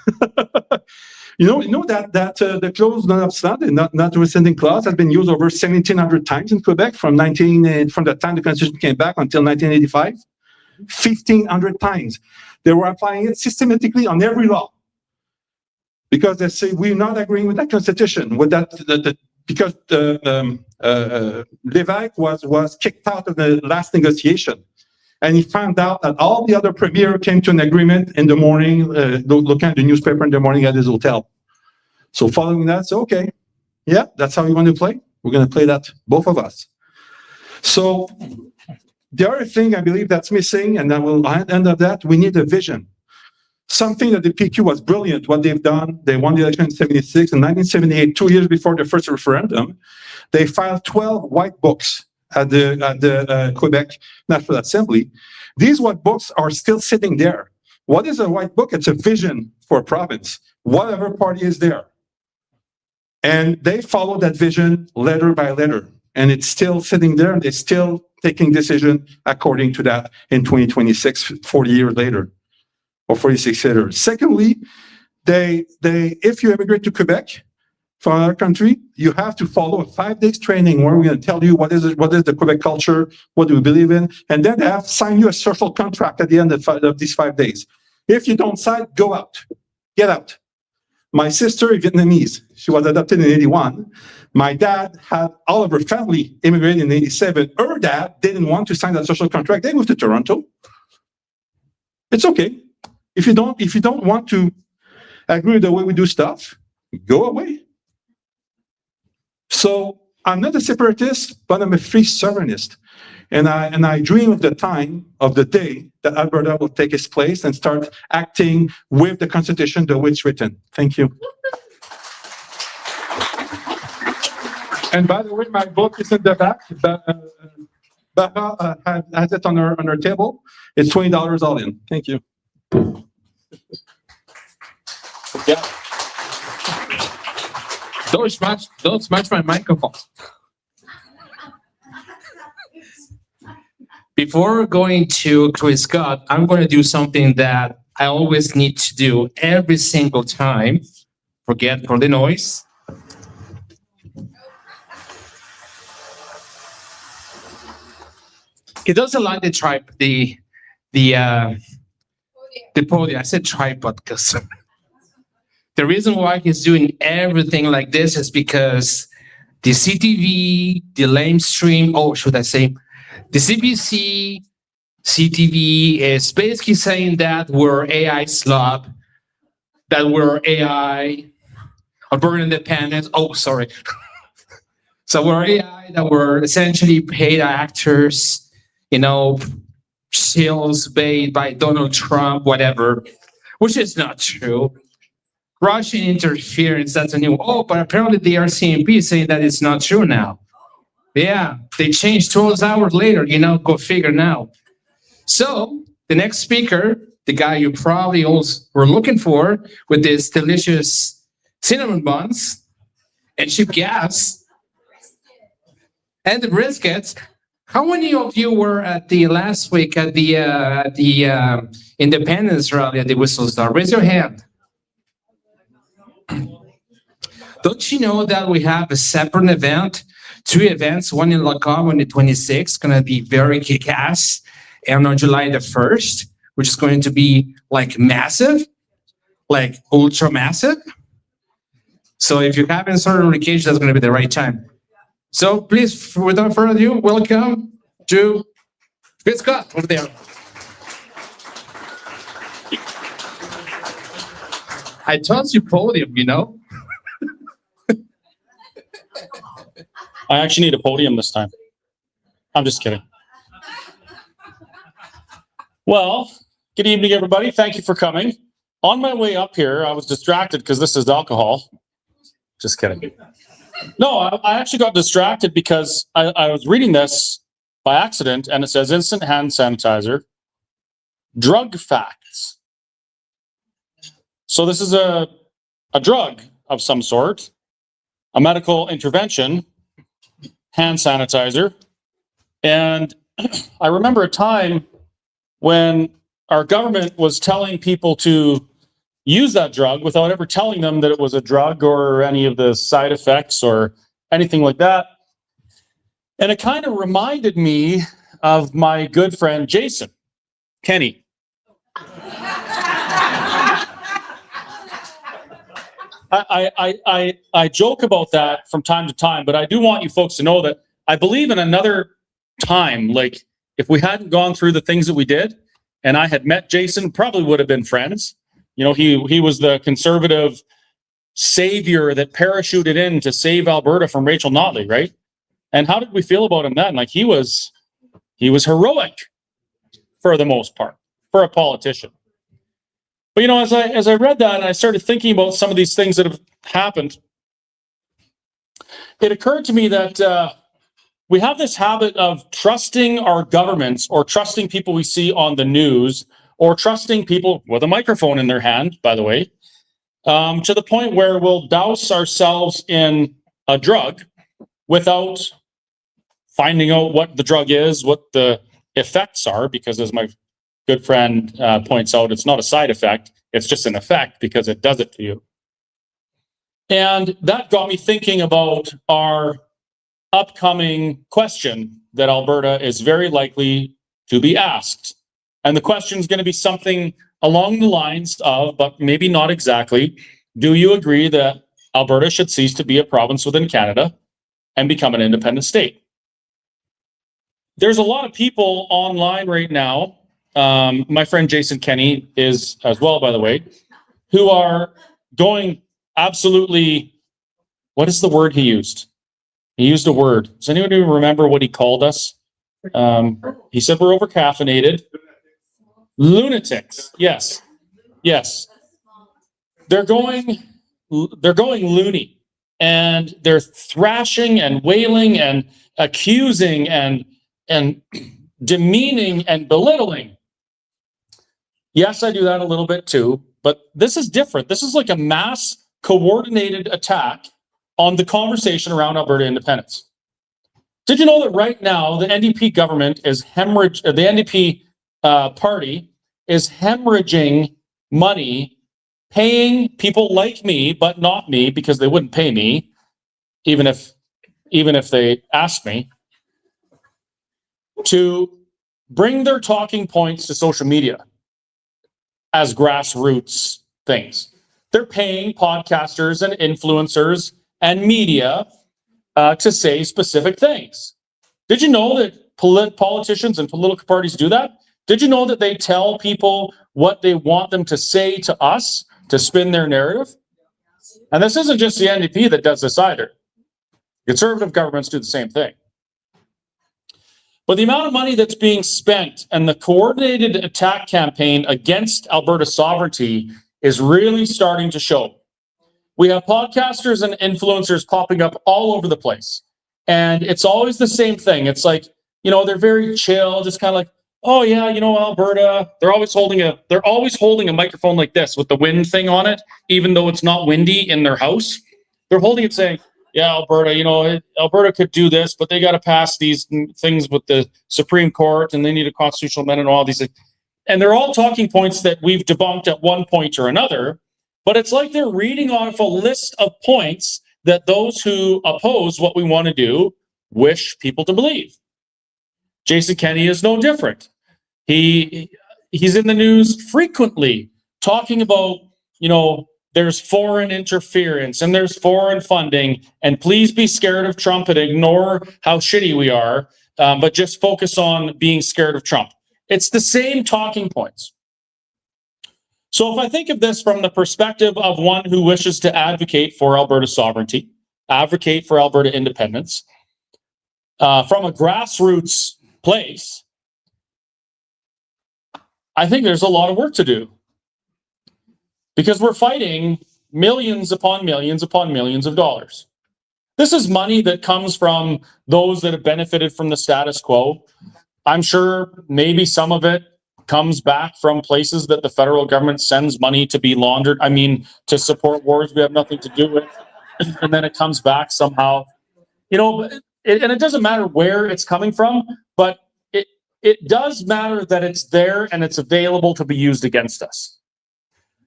You know that the clause non-obstant and notwithstanding clause has been used over 1,700 times in Quebec from the time the Constitution came back until 1985. 1,500 times. They were applying it systematically on every law because they say we're not agreeing with that Constitution, with that because Lévesque was kicked out of the last negotiation. And he found out that all the other premiers came to an agreement in the morning, looking at the newspaper in the morning at his hotel. So following that, so okay, yeah, that's how you want to play? We're going to play that, both of us. So the other thing I believe that's missing, and I will end of that, we need a vision. Something that the PQ was brilliant, what they've done. They won the election in '76. In 1978, 2 years before the first referendum, they filed 12 white books at the Quebec National Assembly. These white books are still sitting there. What is a white book? It's a vision for a province, whatever party is there. And they follow that vision letter by letter. And it's still sitting there, and they're still taking decision according to that in 2026, 40 years later, or 46 years later. Secondly, if you immigrate to Quebec from another country, you have to follow a 5 days training where we're going to tell you what is the Quebec culture, what do we believe in, and then they have to sign you a social contract at the end of these 5 days. If you don't sign, go out, get out. My sister is Vietnamese. She was adopted in '81. My dad had all of her family immigrated in '87. Her dad didn't want to sign that social contract. They moved to Toronto. It's okay. If you don't want to agree with the way we do stuff, go away. So I'm not a separatist, but I'm a free sovereignist. And I dream of the time of the day that Alberta will take its place and start acting with the Constitution the way it's written. Thank you. And by the way, my book is in the back. Barbara has it on her table. It's $20 all in. Thank you. Yeah. Don't smash my microphone. Before going to Chris Scott, I'm going to do something that I always need to do every single time. Forget for the noise. He doesn't like the podium. I said tripod because the reason why he's doing everything like this is because the CTV, the lamestream, or should I say, the CBC, CTV is basically saying that we're AI slob, that we're AI, Alberta independence. Oh, sorry. So we're AI, that we're essentially paid actors, sales paid by Donald Trump, whatever, which is not true. Russian interference, that's a new, but apparently the RCMP is saying that it's not true now. Yeah, they changed 12 hours later, go figure now. So the next speaker, the guy you probably also were looking for with this delicious cinnamon buns and cheap gas and the briskets. How many of you were at the last week at the Independence rally at the Whistle Stop? Raise your hand. Don't you know that we have a separate event, 2 events, one in Looma on the 26th, going to be very kick-ass, and on July the 1st, which is going to be like massive, like ultra massive. So if you haven't started on vacation, that's going to be the right time. So please, without further ado, welcome to Chris Scott over there. I told you podium, I actually need a podium this time. I'm just kidding. Well, good evening, everybody. Thank you for coming. On my way up here, I was distracted because this is alcohol. Just kidding. No, I actually got distracted because I was reading this by accident, and it says instant hand sanitizer, drug facts. So this is a drug of some sort, a medical intervention, hand sanitizer. And I remember a time when our government was telling people to use that drug without ever telling them that it was a drug or any of the side effects or anything like that. And it kind of reminded me of my good friend Jason Kenny. I joke about that from time to time, but I do want you folks to know that I believe in another time, like if we hadn't gone through the things that we did and I had met Jason, probably would have been friends. He was the conservative savior that parachuted in to save Alberta from Rachel Notley, right? And how did we feel about him then? Like he was heroic for the most part, for a politician. But as I read that and I started thinking about some of these things that have happened, it occurred to me that we have this habit of trusting our governments or trusting people we see on the news or trusting people with a microphone in their hand, by the way, to the point where we'll douse ourselves in a drug without finding out what the drug is, what the effects are, because as my good friend points out, it's not a side effect, it's just an effect because it does it to you. And that got me thinking about our upcoming question that Alberta is very likely to be asked. And the question is going to be something along the lines of, but maybe not exactly, do you agree that Alberta should cease to be a province within Canada and become an independent state? There's a lot of people online right now my friend Jason Kenney is as well, by the way, who are going absolutely, what is the word he used? He used a word. Does anybody remember what he called us? He said we're over caffeinated. Lunatics. Yes. Yes. They're going loony, and they're thrashing and wailing and accusing and demeaning and belittling. Yes, I do that a little bit too, but this is different. This is like a mass coordinated attack on the conversation around Alberta independence. Did you know that right now the NDP government is the NDP party is hemorrhaging money, paying people like me, but not me, because they wouldn't pay me, even if they asked me, to bring their talking points to social media as grassroots things. They're paying podcasters and influencers and media to say specific things. Did you know that politicians and political parties do that? Did you know that they tell people what they want them to say to us to spin their narrative? And this isn't just the NDP that does this either. Conservative governments do the same thing. But the amount of money that's being spent and the coordinated attack campaign against Alberta sovereignty is really starting to show. We have podcasters and influencers popping up all over the place. And it's always the same thing. It's like, you know, they're very chill, just kind of like, oh yeah, you know, Alberta, they're always holding a microphone like this with the wind thing on it, even though it's not windy in their house. They're holding it saying, yeah, Alberta, you know, Alberta could do this, but they got to pass these things with the Supreme Court, and they need a constitutional amendment and all these things. And they're all talking points that we've debunked at one point or another, but it's like they're reading off a list of points that those who oppose what we want to do wish people to believe. Jason Kenney is no different. He's in the news frequently talking about, you know, there's foreign interference and there's foreign funding, and please be scared of Trump and ignore how shitty we are, but just focus on being scared of Trump. It's the same talking points. So if I think of this from the perspective of one who wishes to advocate for Alberta sovereignty, advocate for Alberta independence, from a grassroots place, I think there's a lot of work to do. Because we're fighting millions upon millions upon millions of dollars. This is money that comes from those that have benefited from the status quo. I'm sure maybe some of it comes back from places that the federal government sends money to be laundered. I mean, to support wars we have nothing to do with. And then it comes back somehow. You know, and it doesn't matter where it's coming from, but it does matter that it's there and it's available to be used against us.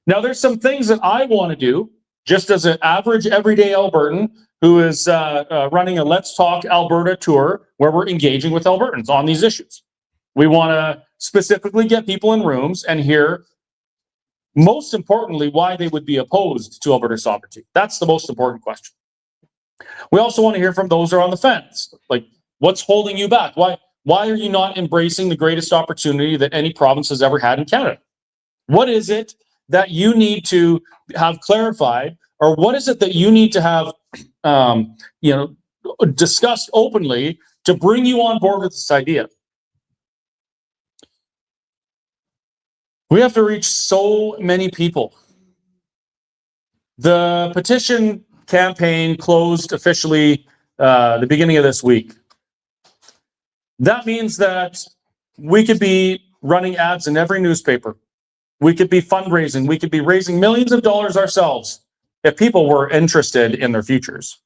Now, there's some things that I want to do, just as an average everyday Albertan who is running a Let's Talk Alberta tour where we're engaging with Albertans on these issues. We want to specifically get people in rooms and hear, most importantly, why they would be opposed to Alberta sovereignty. That's the most important question. We also want to hear from those who are on the fence. Like, what's holding you back? Why are you not embracing the greatest opportunity that any province has ever had in Canada? What is it that you need to have clarified, or what is it that you need to have, discussed openly to bring you on board with this idea? We have to reach so many people. The petition campaign closed officially the beginning of this week. That means that we could be running ads in every newspaper. We could be fundraising. We could be raising millions of dollars ourselves if people were interested in their futures.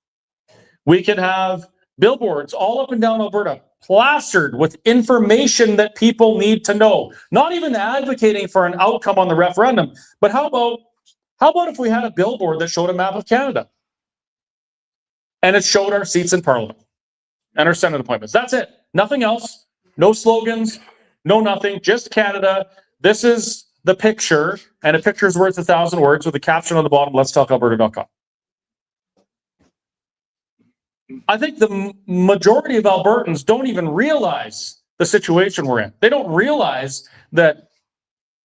We could have billboards all up and down Alberta plastered with information that people need to know. Not even advocating for an outcome on the referendum, but how about if we had a billboard that showed a map of Canada? And it showed our seats in Parliament and our Senate appointments. That's it. Nothing else. No slogans. No nothing. Just Canada. This is the picture, and a picture is worth 1,000 words with a caption on the bottom, letstalkalberta.com. I think the majority of Albertans don't even realize the situation we're in. They don't realize that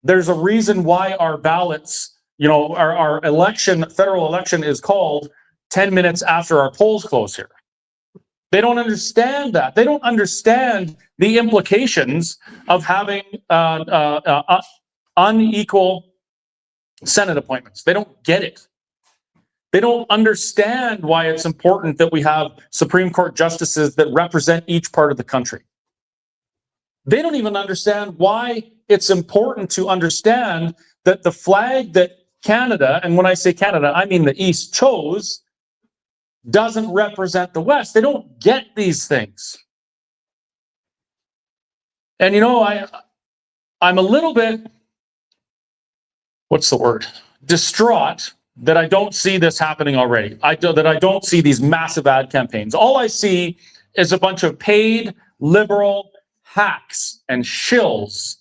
there's a reason why our ballots, our federal election is called 10 minutes after our polls close here. They don't understand that. They don't understand the implications of having unequal Senate appointments. They don't get it. They don't understand why it's important that we have Supreme Court justices that represent each part of the country. They don't even understand why it's important to understand that the flag that Canada, and when I say Canada, I mean the East, chose, doesn't represent the West. They don't get these things. And I'm a little bit, what's the word? Distraught that I don't see this happening already. That I don't see these massive ad campaigns. All I see is a bunch of paid liberal hacks and shills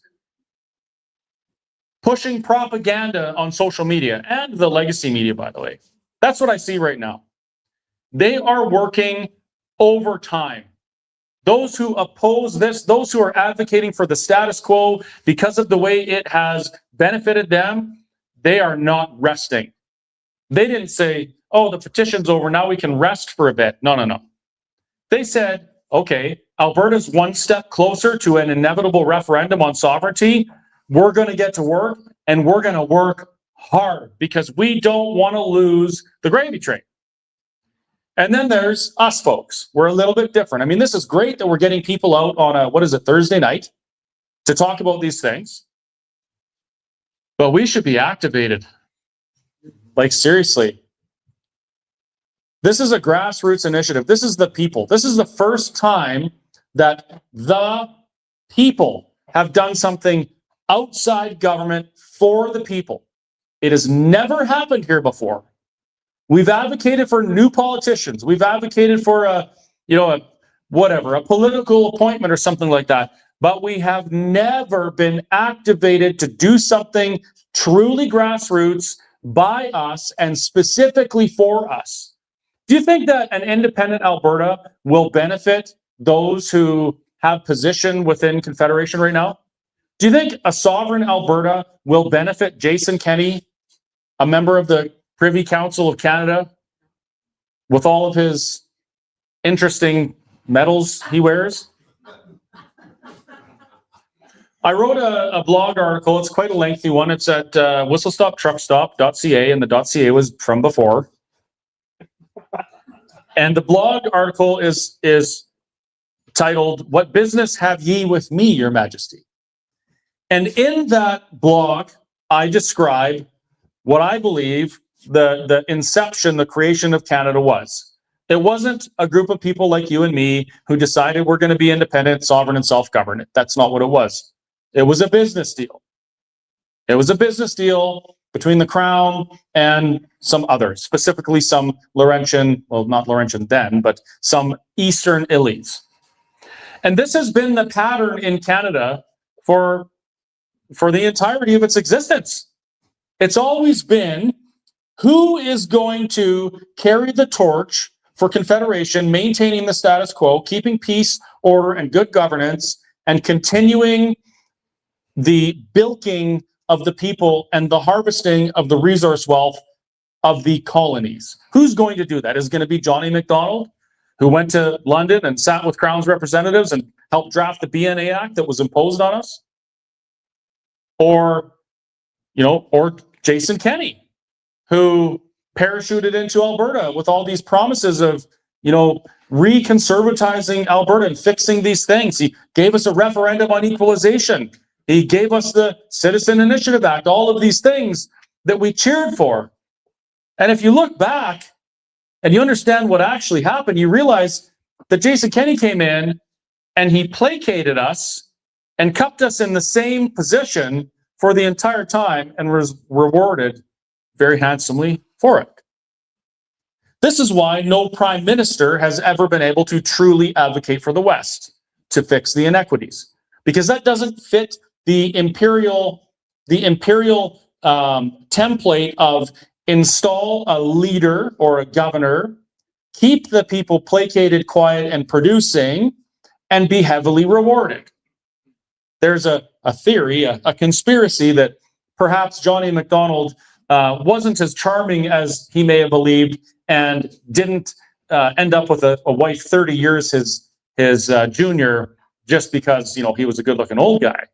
pushing propaganda on social media and the legacy media, by the way. That's what I see right now. They are working overtime. Those who oppose this, those who are advocating for the status quo because of the way it has benefited them, they are not resting. They didn't say, oh, the petition's over, now we can rest for a bit. No. They said, okay, Alberta's one step closer to an inevitable referendum on sovereignty. We're going to get to work, and we're going to work hard because we don't want to lose the gravy train. And then there's us folks. We're a little bit different. I mean, this is great that we're getting people out on Thursday night to talk about these things. But we should be activated. Like, seriously. This is a grassroots initiative. This is the people. This is the first time that the people have done something outside government for the people. It has never happened here before. We've advocated for new politicians. We've advocated for a political appointment or something like that. But we have never been activated to do something truly grassroots by us and specifically for us. Do you think that an independent Alberta will benefit those who have position within Confederation right now? Do you think a sovereign Alberta will benefit Jason Kenney, a member of the Privy Council of Canada, with all of his interesting medals he wears? I wrote a blog article. It's quite a lengthy one. It's at whistlestoptruckstop.ca, and the .ca was from before. And the blog article is titled, "What Business Have Ye with Me, Your Majesty?" And in that blog, I describe what I believe the inception, the creation of Canada was. It wasn't a group of people like you and me who decided we're going to be independent, sovereign, and self-governed. That's not what it was. It was a business deal. It was a business deal between the Crown and some others, specifically some Laurentian, well, not Laurentian then, but some Eastern elites. And this has been the pattern in Canada for the entirety of its existence. It's always been, who is going to carry the torch for Confederation, maintaining the status quo, keeping peace, order, and good governance, and continuing the bilking of the people and the harvesting of the resource wealth of the colonies. Who's going to do that? Is it going to be Johnny MacDonald, who went to London and sat with Crown's representatives and helped draft the BNA Act that was imposed on us? Or Jason Kenney, who parachuted into Alberta with all these promises of, reconservatizing Alberta and fixing these things. He gave us a referendum on equalization. He gave us the Citizen Initiative Act, all of these things that we cheered for. And if you look back and you understand what actually happened, you realize that Jason Kenney came in and he placated us and kept us in the same position for the entire time and was rewarded very handsomely for it. This is why no prime minister has ever been able to truly advocate for the West to fix the inequities, because that doesn't fit the imperial template of install a leader or a governor, keep the people placated, quiet, and producing, and be heavily rewarded. there's a theory, a conspiracy that perhaps Johnny MacDonald wasn't as charming as he may have believed and didn't end up with a wife 30 years his junior just because, you know, he was a good-looking old guy.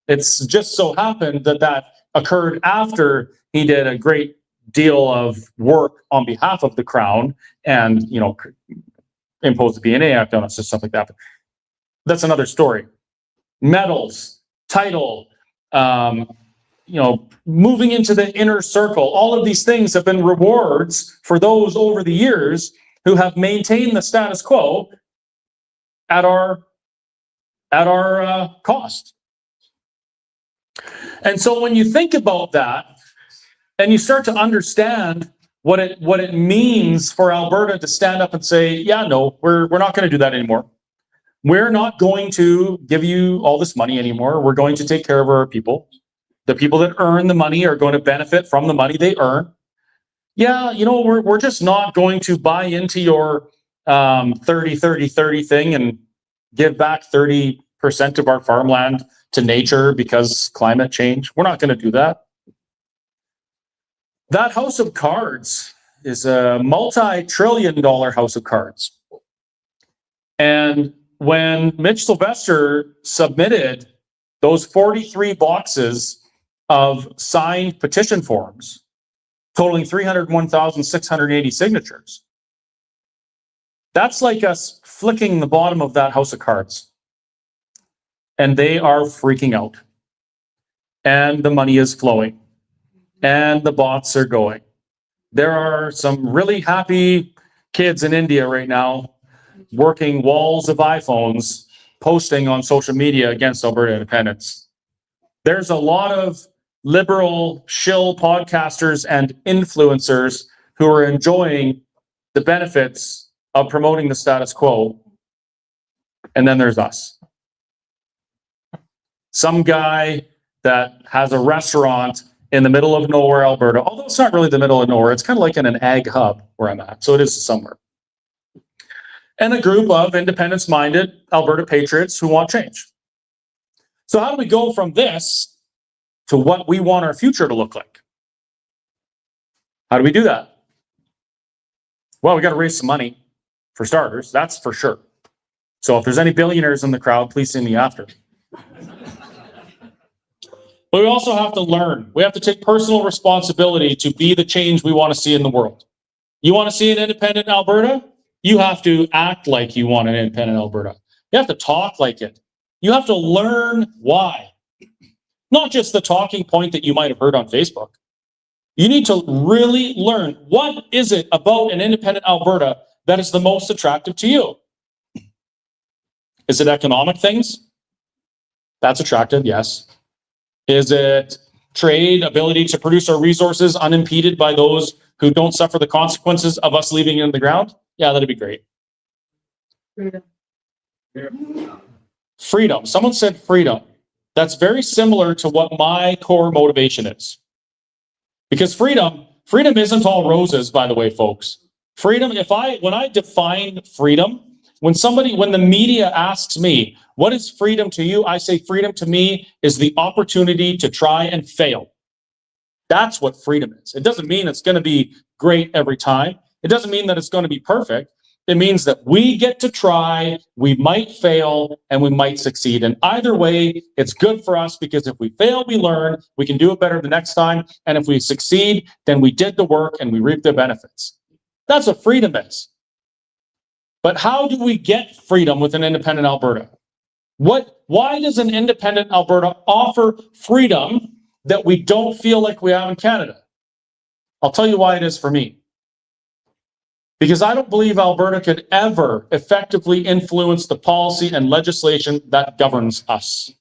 It's just so happened that occurred after he did a great deal of work on behalf of the crown and, you know, imposed the BNA Act on us and stuff like that. But that's another story. Medals, title, you know, moving into the inner circle, all of these things have been rewards for those over the years who have maintained the status quo at our cost. And so when you think about that and you start to understand what it means for Alberta to stand up and say, yeah, no, we're not going to do that anymore. We're not going to give you all this money anymore. We're going to take care of our people. The people that earn the money are going to benefit from the money they earn. Yeah, you know, we're just not going to buy into your 30-30-30 thing and give back 30% of our farmland to nature because climate change. We're not going to do that. That house of cards is a multi-trillion-dollar house of cards. And when Mitch Sylvester submitted those 43 boxes of signed petition forms, totaling 301,680 signatures, that's like us flicking the bottom of that house of cards. And they are freaking out. And the money is flowing. And the bots are going. There are some really happy kids in India right now working walls of iPhones, posting on social media against Alberta independence. There's a lot of liberal shill podcasters and influencers who are enjoying the benefits of promoting the status quo. And then there's us. Some guy that has a restaurant in the middle of nowhere, Alberta, although it's not really the middle of nowhere, it's kind of like in an ag hub where I'm at, so it is somewhere. And a group of independence-minded Alberta patriots who want change. So how do we go from this to what we want our future to look like? How do we do that? Well, we got to raise some money, for starters, that's for sure. So if there's any billionaires in the crowd, please see me after. But we also have to learn. We have to take personal responsibility to be the change we want to see in the world. You want to see an independent Alberta? You have to act like you want an independent Alberta. You have to talk like it. You have to learn why. Not just the talking point that you might have heard on Facebook. You need to really learn, what is it about an independent Alberta that is the most attractive to you? Is it economic things? That's attractive, yes. Is it trade, ability to produce our resources unimpeded by those who don't suffer the consequences of us leaving it in the ground? Yeah, that'd be great. Freedom. Freedom. Someone said freedom. That's very similar to what my core motivation is. Because freedom isn't all roses, by the way, folks. Freedom, when I define freedom, when the media asks me, what is freedom to you? I say freedom to me is the opportunity to try and fail. That's what freedom is. It doesn't mean it's going to be great every time. It doesn't mean that it's going to be perfect. It means that we get to try, we might fail, and we might succeed. And either way, it's good for us because if we fail, we learn, we can do it better the next time. And if we succeed, then we did the work and we reap the benefits. That's what freedom is. But how do we get freedom with an independent Alberta? Why does an independent Alberta offer freedom that we don't feel like we have in Canada? I'll tell you why it is for me. Because I don't believe Alberta could ever effectively influence the policy and legislation that governs us.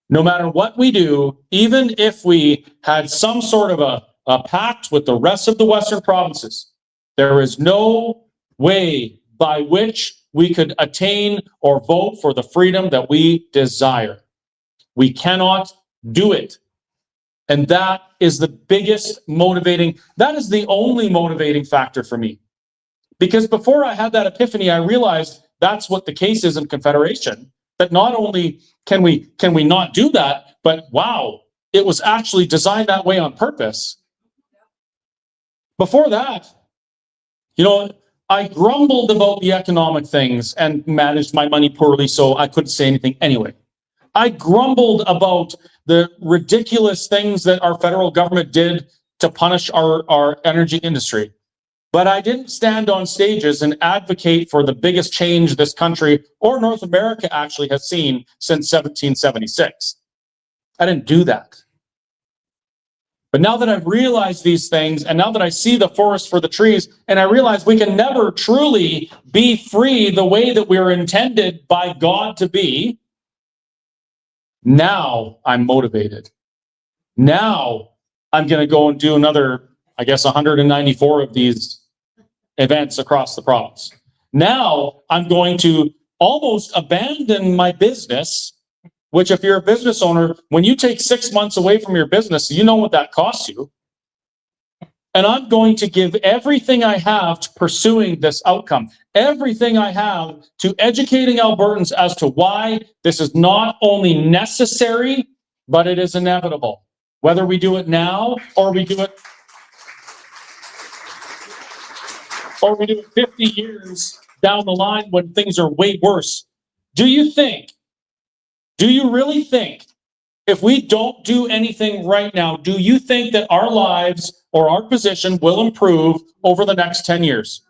No matter what we do, even if we had some sort of a pact with the rest of the Western provinces, there is no way by which we could attain or vote for the freedom that we desire. We cannot do it. And that is the biggest motivating, that is the only motivating factor for me. Because before I had that epiphany, I realized that's what the case is in Confederation. that not only can we not do that, but wow, it was actually designed that way on purpose. Before that, I grumbled about the economic things and managed my money poorly, so I couldn't say anything anyway. I grumbled about the ridiculous things that our federal government did to punish our energy industry. But I didn't stand on stages and advocate for the biggest change this country or North America actually has seen since 1776. I didn't do that. But now that I've realized these things, and now that I see the forest for the trees, and I realize we can never truly be free the way that we're intended by God to be, now I'm motivated. Now I'm going to go and do another, 194 of these events across the province. Now I'm going to almost abandon my business, which if you're a business owner, when you take 6 months away from your business, you know what that costs you. And I'm going to give everything I have to pursuing this outcome, everything I have to educating Albertans as to why this is not only necessary, but it is inevitable. Whether we do it now or we do it 50 years down the line when things are way worse. Do you really think, if we don't do anything right now, do you think that our lives or our position will improve over the next 10 years?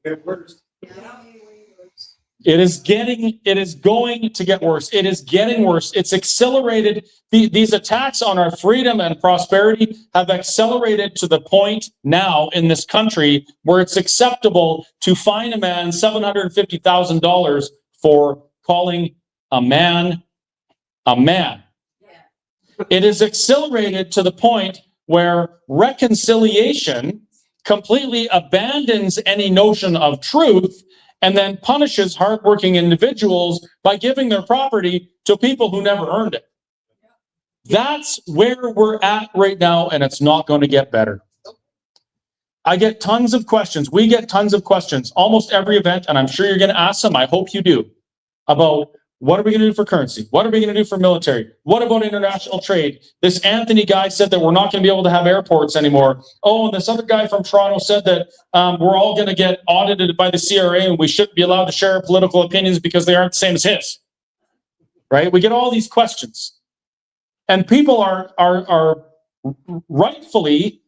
It is going to get worse. It is getting worse. It's accelerated. These attacks on our freedom and prosperity have accelerated to the point now in this country where it's acceptable to fine a man $750,000 for calling a man a man. It is accelerated to the point where reconciliation completely abandons any notion of truth and then punishes hardworking individuals by giving their property to people who never earned it. That's where we're at right now, and it's not going to get better. I get tons of questions. We get tons of questions almost every event, and I'm sure you're going to ask them. I hope you do. About what are we going to do for currency? What are we going to do for military? What about international trade? This Anthony guy said that we're not going to be able to have airports anymore. Oh, and this other guy from Toronto said that we're all going to get audited by the CRA and we shouldn't be allowed to share our political opinions because they aren't the same as his. Right? We get all these questions. And people are rightfully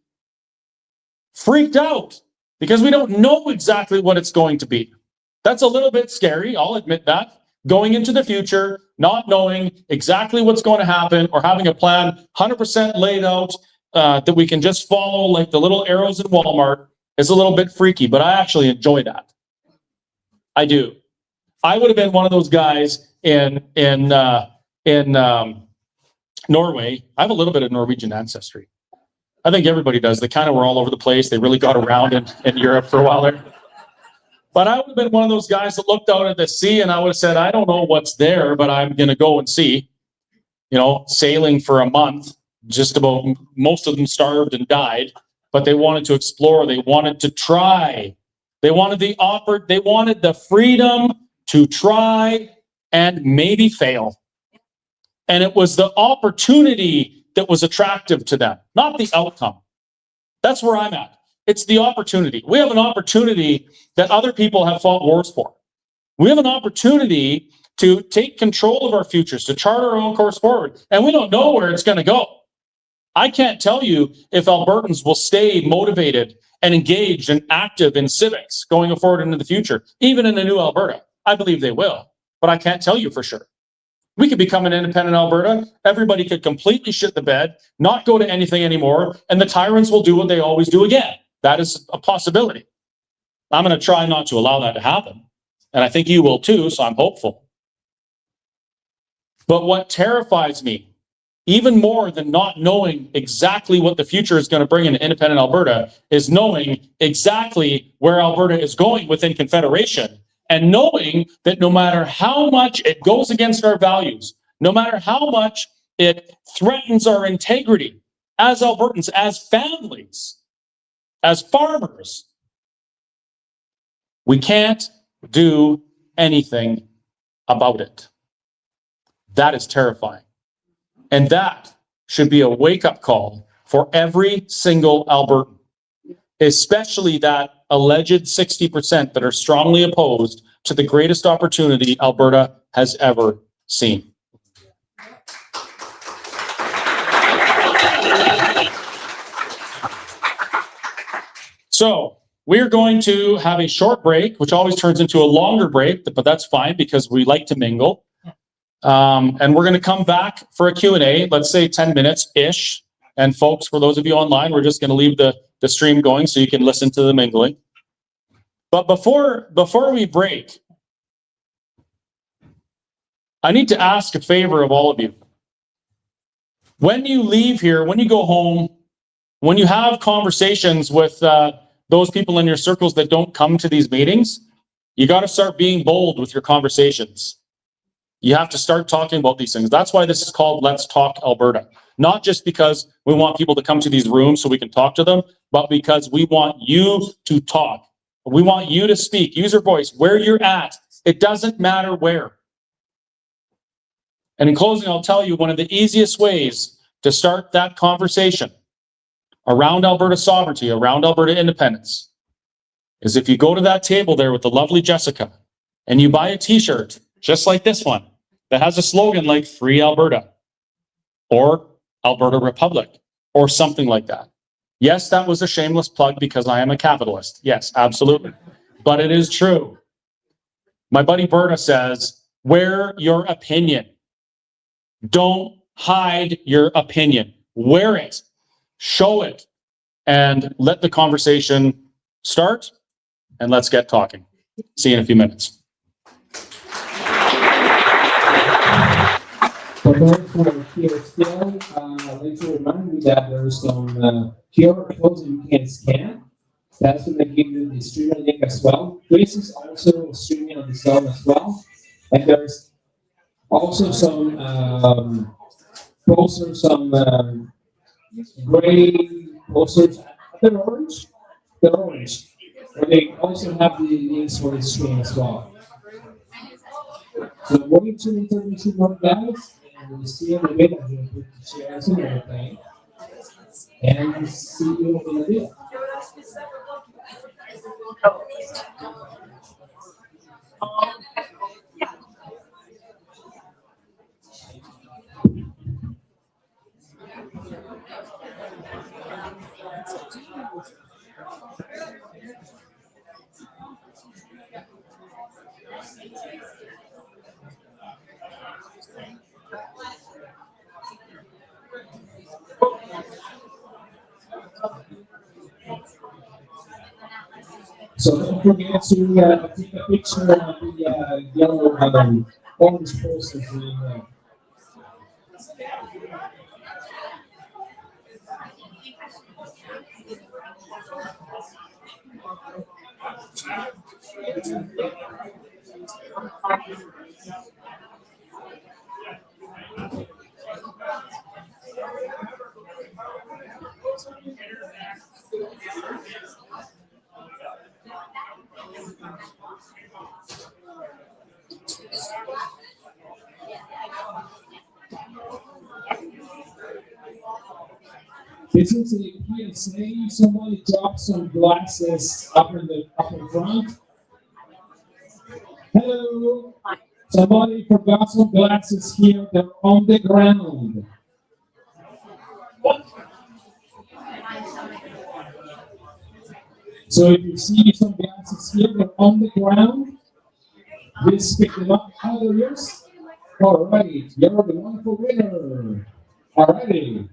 freaked out because we don't know exactly what it's going to be. That's a little bit scary, I'll admit that. Going into the future, not knowing exactly what's going to happen or having a plan 100% laid out that we can just follow like the little arrows in Walmart is a little bit freaky, but I actually enjoy that. I do. I would have been one of those guys in Norway. I have a little bit of Norwegian ancestry. I think everybody does. They kind of were all over the place. They really got around in Europe for a while there. But I would have been one of those guys that looked out at the sea and I would have said, I don't know what's there, but I'm going to go and see. Sailing for a month, just about most of them starved and died, but they wanted to explore. They wanted to try. They wanted the freedom to try and maybe fail. And it was the opportunity that was attractive to them, not the outcome. That's where I'm at. It's the opportunity. We have an opportunity that other people have fought wars for. We have an opportunity to take control of our futures, to chart our own course forward. And we don't know where it's going to go. I can't tell you if Albertans will stay motivated and engaged and active in civics going forward into the future, even in a new Alberta. I believe they will, but I can't tell you for sure. We could become an independent Alberta. Everybody could completely shit the bed, not go to anything anymore, and the tyrants will do what they always do again. That is a possibility. I'm going to try not to allow that to happen. And I think you will too, so I'm hopeful. But what terrifies me, even more than not knowing exactly what the future is going to bring in independent Alberta, is knowing exactly where Alberta is going within Confederation. And knowing that no matter how much it goes against our values, no matter how much it threatens our integrity as Albertans, as families, as farmers, we can't do anything about it. That is terrifying. And that should be a wake-up call for every single Albertan, especially that alleged 60% that are strongly opposed to the greatest opportunity Alberta has ever seen. So we're going to have a short break, which always turns into a longer break, but that's fine because we like to mingle. And we're going to come back for a Q&A, let's say 10 minutes-ish. And folks, for those of you online, we're just going to leave the stream going so you can listen to the mingling. But before we break, I need to ask a favor of all of you. When you leave here, when you go home, when you have conversations with those people in your circles that don't come to these meetings, you got to start being bold with your conversations. You have to start talking about these things. That's why this is called Let's Talk Alberta. Not just because we want people to come to these rooms so we can talk to them, but because we want you to talk. We want you to speak. Use your voice where you're at. It doesn't matter where. And in closing, I'll tell you one of the easiest ways to start that conversation around Alberta sovereignty, around Alberta independence, is if you go to that table there with the lovely Jessica and you buy a t-shirt just like this one that has a slogan like Free Alberta or Alberta Republic or something like that. Yes, that was a shameless plug because I am a capitalist. Yes, absolutely. But it is true. My buddy Berta says, wear your opinion. Don't hide your opinion. Wear it. Show it. And let the conversation start. And let's get talking. See you in a few minutes. For those who are here still, I'd like to remind you that there's some QR codes that you can scan. That's going to give you the streaming link as well. Chris is also streaming on the zone as well. And there's also some posters, some gray posters. They're orange. They're orange. But they also have the links for the stream as well. So going to intermission more guys, and we'll see you in a bit. I'm going to put the chairs and everything. And see you in a bit. So don't forget to take a picture of the yellow orange posters in there. This is a PSA. Somebody dropped some glasses up in front. Hello. Somebody forgot some glasses here. They're on the ground. So if you see some glasses here, they're on the ground. Please pick them up. How are yours? All right, you're the wonderful winner. All righty.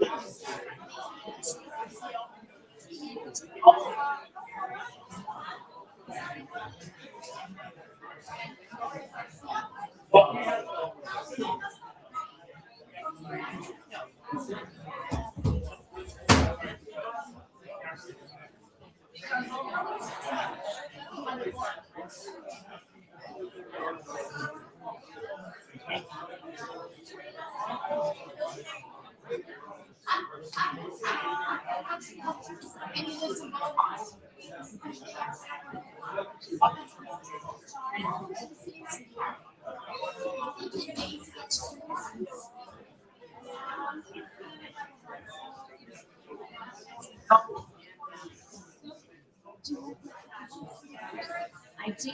I do.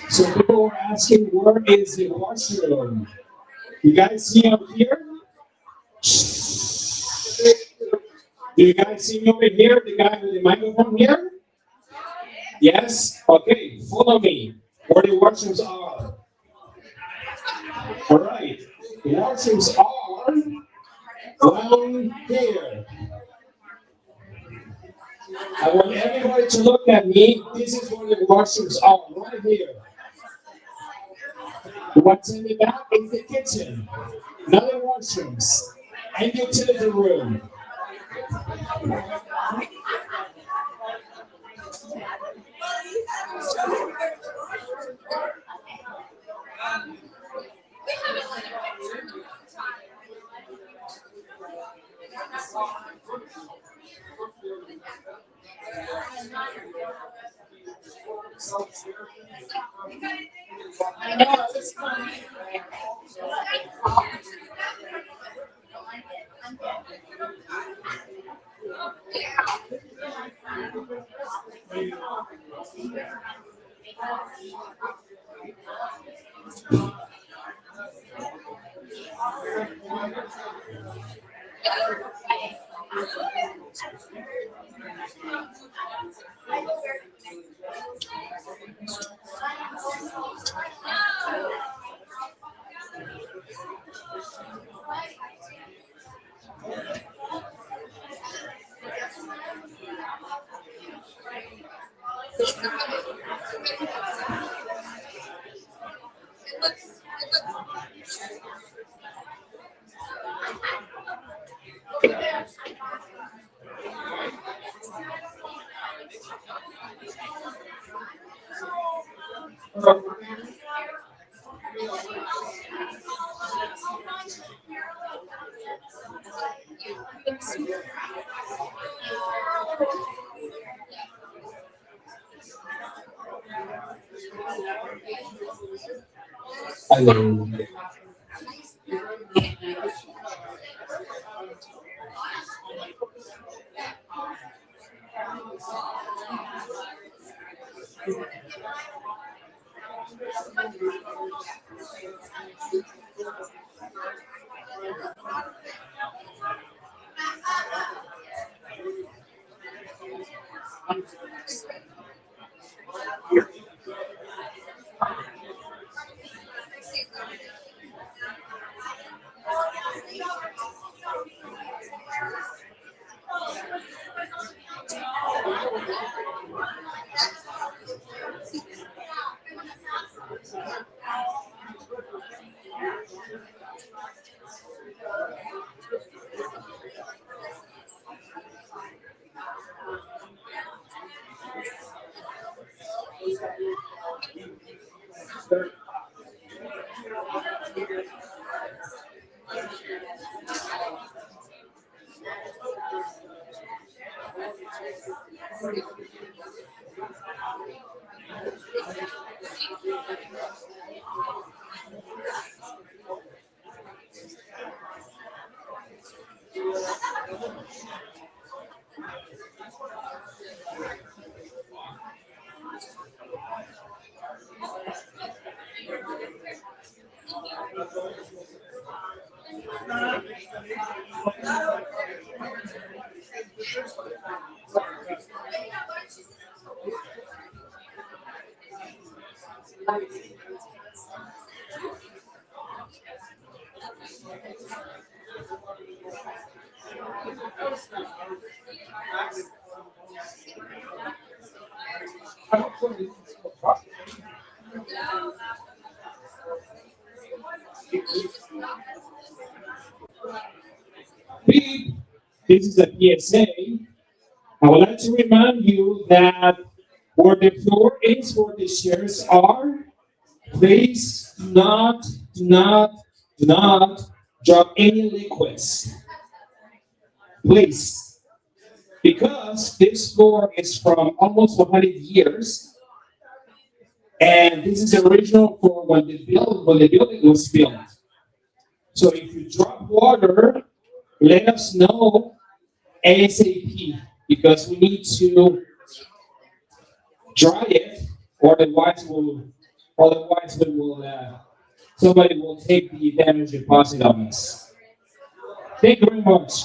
So people were asking, where is the washroom? You guys see up here? Do you guys see me over here? The guy with the microphone here? Yes? Okay, follow me. Where the washrooms are. All right. The washrooms are down here. I want everybody to look at me. This is where the washrooms are, right here. What's in the back is the kitchen, not the washrooms, and utility room. I know it's coming. Hello. Beep. This is a PSA. I would like to remind you that where the floor is, where the chairs are, please do not drop any liquids. Please. Because this floor is from almost 100 years, and this is the original floor when the building was built. So if you drop water, let us know ASAP because we need to dry it, or otherwise we will somebody will take the damage deposit on us. Thank you very much.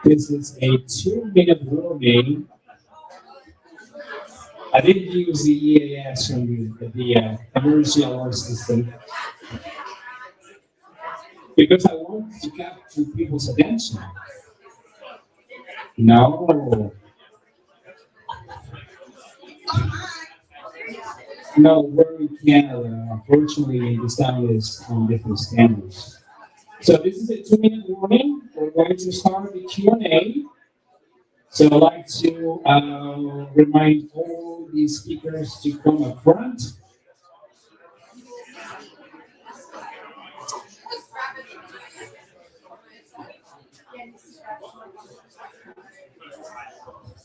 This is a 2-minute warning. I didn't use the EAS from the emergency alarm system because I want to capture people's attention. No. No, we're in Canada. Unfortunately, the sound is on different standards. So this is a 2-minute warning. We're going to start the Q&A. So I'd like to remind all the speakers to come up front.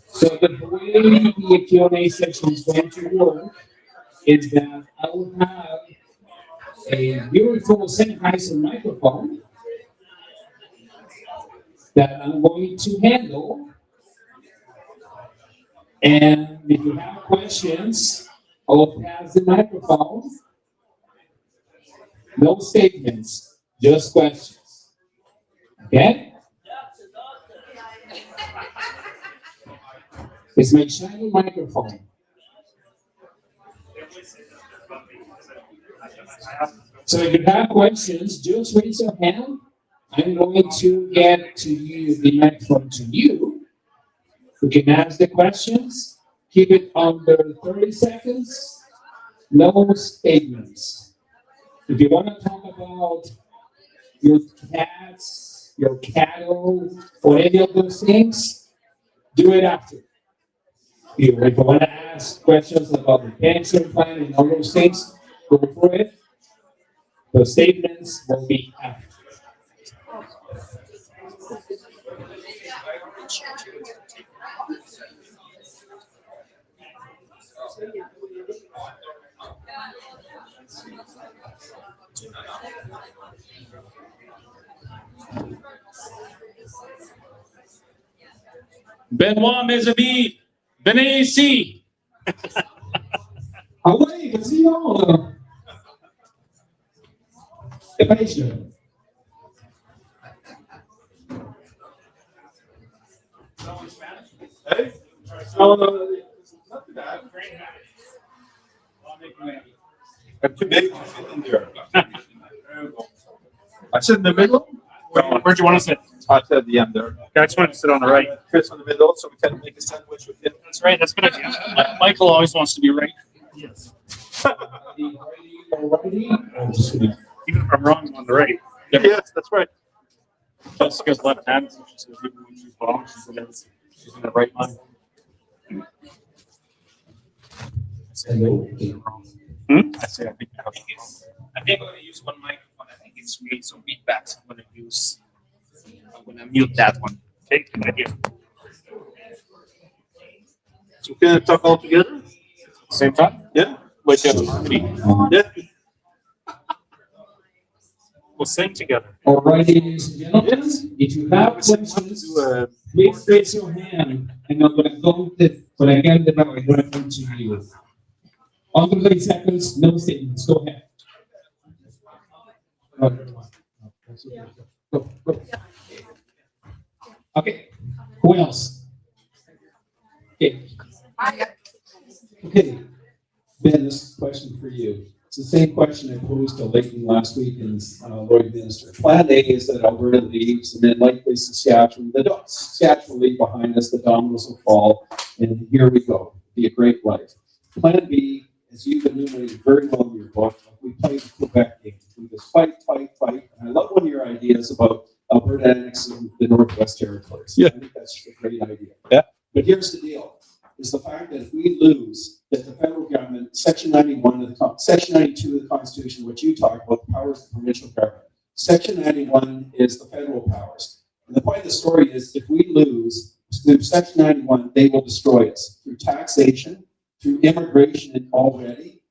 So the way the Q&A section is going to work is that I will have a beautiful Sennheiser microphone that I'm going to handle. And if you have questions, I'll pass the microphone. No statements, just questions. Okay? It's my shiny microphone. So if you have questions, just raise your hand. I'm going to get to you the microphone to you. You can ask the questions. Keep it under 30 seconds. No statements. If you want to talk about your cats, your cattle, or any of those things, do it after. If you want to ask questions about the pension plan and all those things, go for it. The statements will be after. Benoit, mes amis, venez ici. Ah oui, vas-y, non. Dépêche-le. Hey? No, not too bad. I'm too big to fit in there. I sit in the middle. Where'd you want to sit? I said at the end there. I just wanted to sit on the right. Chris in the middle, so we can make a sandwich with him. That's right. That's a good idea. Michael always wants to be right. Yes. Already? I'm just kidding. Even if I'm wrong, I'm on the right. Yes, that's right. Jessica's left hand, so she says even when she's wrong, she's in the right line. I say I think I'm going to use one microphone. I think it's weird, so feedback. So I'm going to mute that one. Okay, good idea. So we can talk all together? Same time? Yeah? Like harmony. Yeah. We'll sing together. All right, ladies and gentlemen, if you have questions, please raise your hand, and I'm going to go to, when I get the microphone to you. Under 30 seconds, no statements. Go ahead. Go. Okay. Who else? Okay. Okay. Ben, this question for you. It's the same question I posed to Leighton last week and Lloyd Minister. Plan A is that Alberta leaves, and then likely Saskatchewan. Saskatchewan will leave behind us. The dominoes will fall, and here we go. Be a great life. Plan B, as you've enumerated very well in your book, we played the Quebec game. We just fight. And I love one of your ideas about Alberta annexing the Northwest Territories. Yeah. I think that's a great idea. Yeah. But here's the deal, is the fact that if we lose, that the federal government, Section 91 of the Section 92 of the Constitution, which you talk about, the powers of the provincial government. Section 91 is the federal powers. And the point of the story is, if we lose through Section 91, they will destroy us through taxation, through immigration already,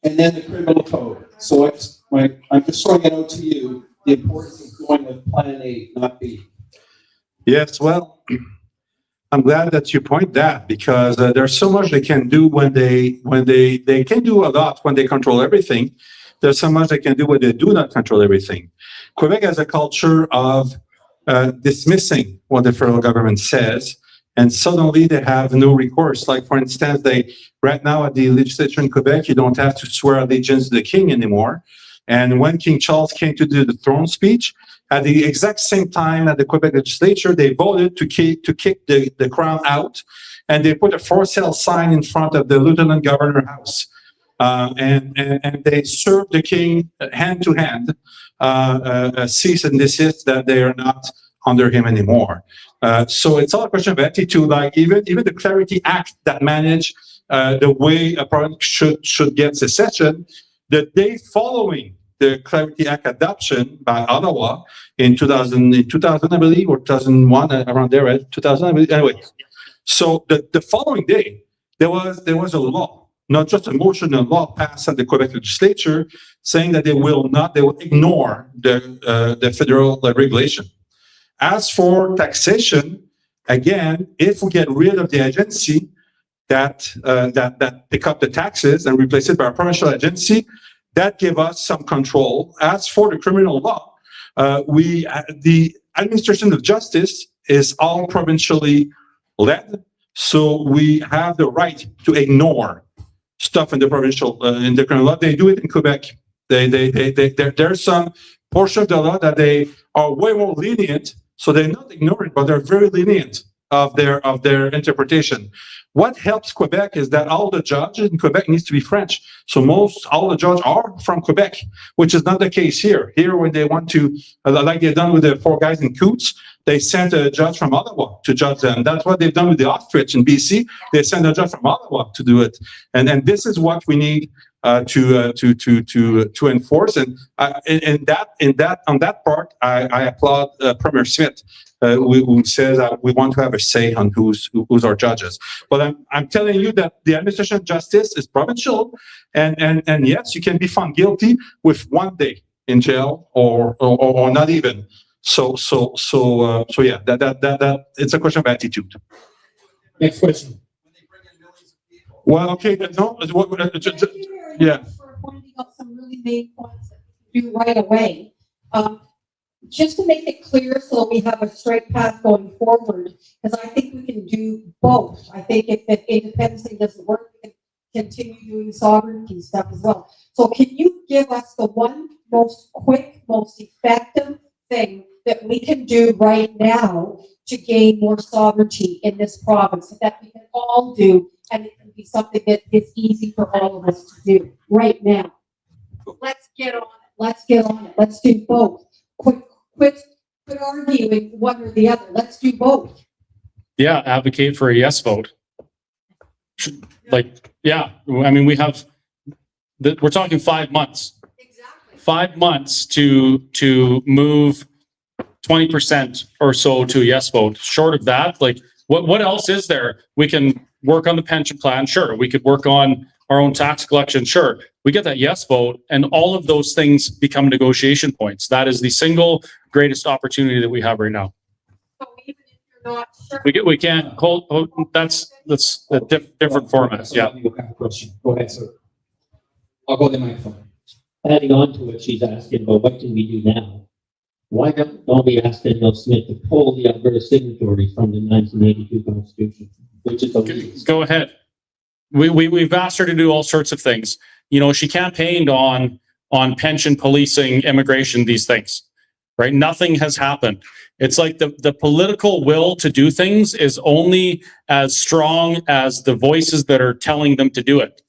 and then the criminal code. So I'm just throwing it out to you, the importance of going with Plan A, not B. Yes, well, I'm glad that you point that, because there's so much they can do when they can do a lot when they control everything. There's so much they can do when they do not control everything. Quebec has a culture of dismissing what the federal government says, and suddenly they have no recourse. Like, for instance, right now at the legislature in Quebec, you don't have to swear allegiance to the king anymore. And when King Charles came to do the throne speech, at the exact same time at the Quebec legislature, they voted to kick the crown out, and they put a for sale sign in front of the lieutenant governor house. And they served the king hand to hand, cease and desist that they are not under him anymore. So it's all a question of attitude. Like even the Clarity Act that managed the way a parliament should get secession, the day following the Clarity Act adoption by Ottawa in 2000, I believe, or 2001, around there, right? 2000, I believe. Anyway, so the following day, there was a law, not just a motion, a law passed at the Quebec legislature saying that they will ignore the federal regulation. As for taxation, again, if we get rid of the agency, that pick up the taxes and replace it by a provincial agency that give us some control. As for the criminal law, the administration of justice is all provincially led, so we have the right to ignore stuff in the provincial in the criminal law. They do it in Quebec. There's some portion of the law that they are way more lenient, so they're not ignoring, but they're very lenient of their interpretation. What helps Quebec is that all the judges in Quebec needs to be French. So all the judges are from Quebec, which is not the case here. Here, when they want to, like they've done with the 4 guys in Coots, they sent a judge from Ottawa to judge them. That's what they've done with the ostrich in BC. They sent a judge from Ottawa to do it. And this is what we need to enforce. And on that part, I applaud Premier Smith, who says that we want to have a say on who's our judges. But I'm telling you that the administration of justice is provincial, and yes, you can be found guilty with 1 day in jail or not even. So yeah, that it's a question of attitude. Next question. Well, okay, no, yeah. For pointing out some really main points that we can do right away. Just to make it clear so we have a straight path going forward, because I think we can do both. I think if the independence thing doesn't work, we can continue doing sovereignty stuff as well. So can you give us the one most quick, most effective thing that we can do right now to gain more sovereignty in this province that we can all do, and it can be something that is easy for all of us to do right now? Let's get on it. Let's get on it. Let's do both. Quit arguing one or the other. Let's do both. Yeah, advocate for a yes vote. Yeah, I mean, we have, we're talking 5 months. Exactly. 5 months to move 20% or so to a yes vote. Short of that, what else is there? We can work on the pension plan, sure. We could work on our own tax collection, sure. We get that yes vote, and all of those things become negotiation points. That is the single greatest opportunity that we have right now. So even if you're not sure. We can't hold that's a different format. Yeah. You have a question. Go ahead, sir. I'll go to the microphone. Adding on to what she's asking about, what can we do now? Why don't we ask Danielle Smith to pull the Alberta signatories from the 1982 Constitution, which is a Go ahead. We've asked her to do all sorts of things. You know, she campaigned on pension, policing, immigration, these things, right? Nothing has happened. It's like the political will to do things is only as strong as the voices that are telling them to do it.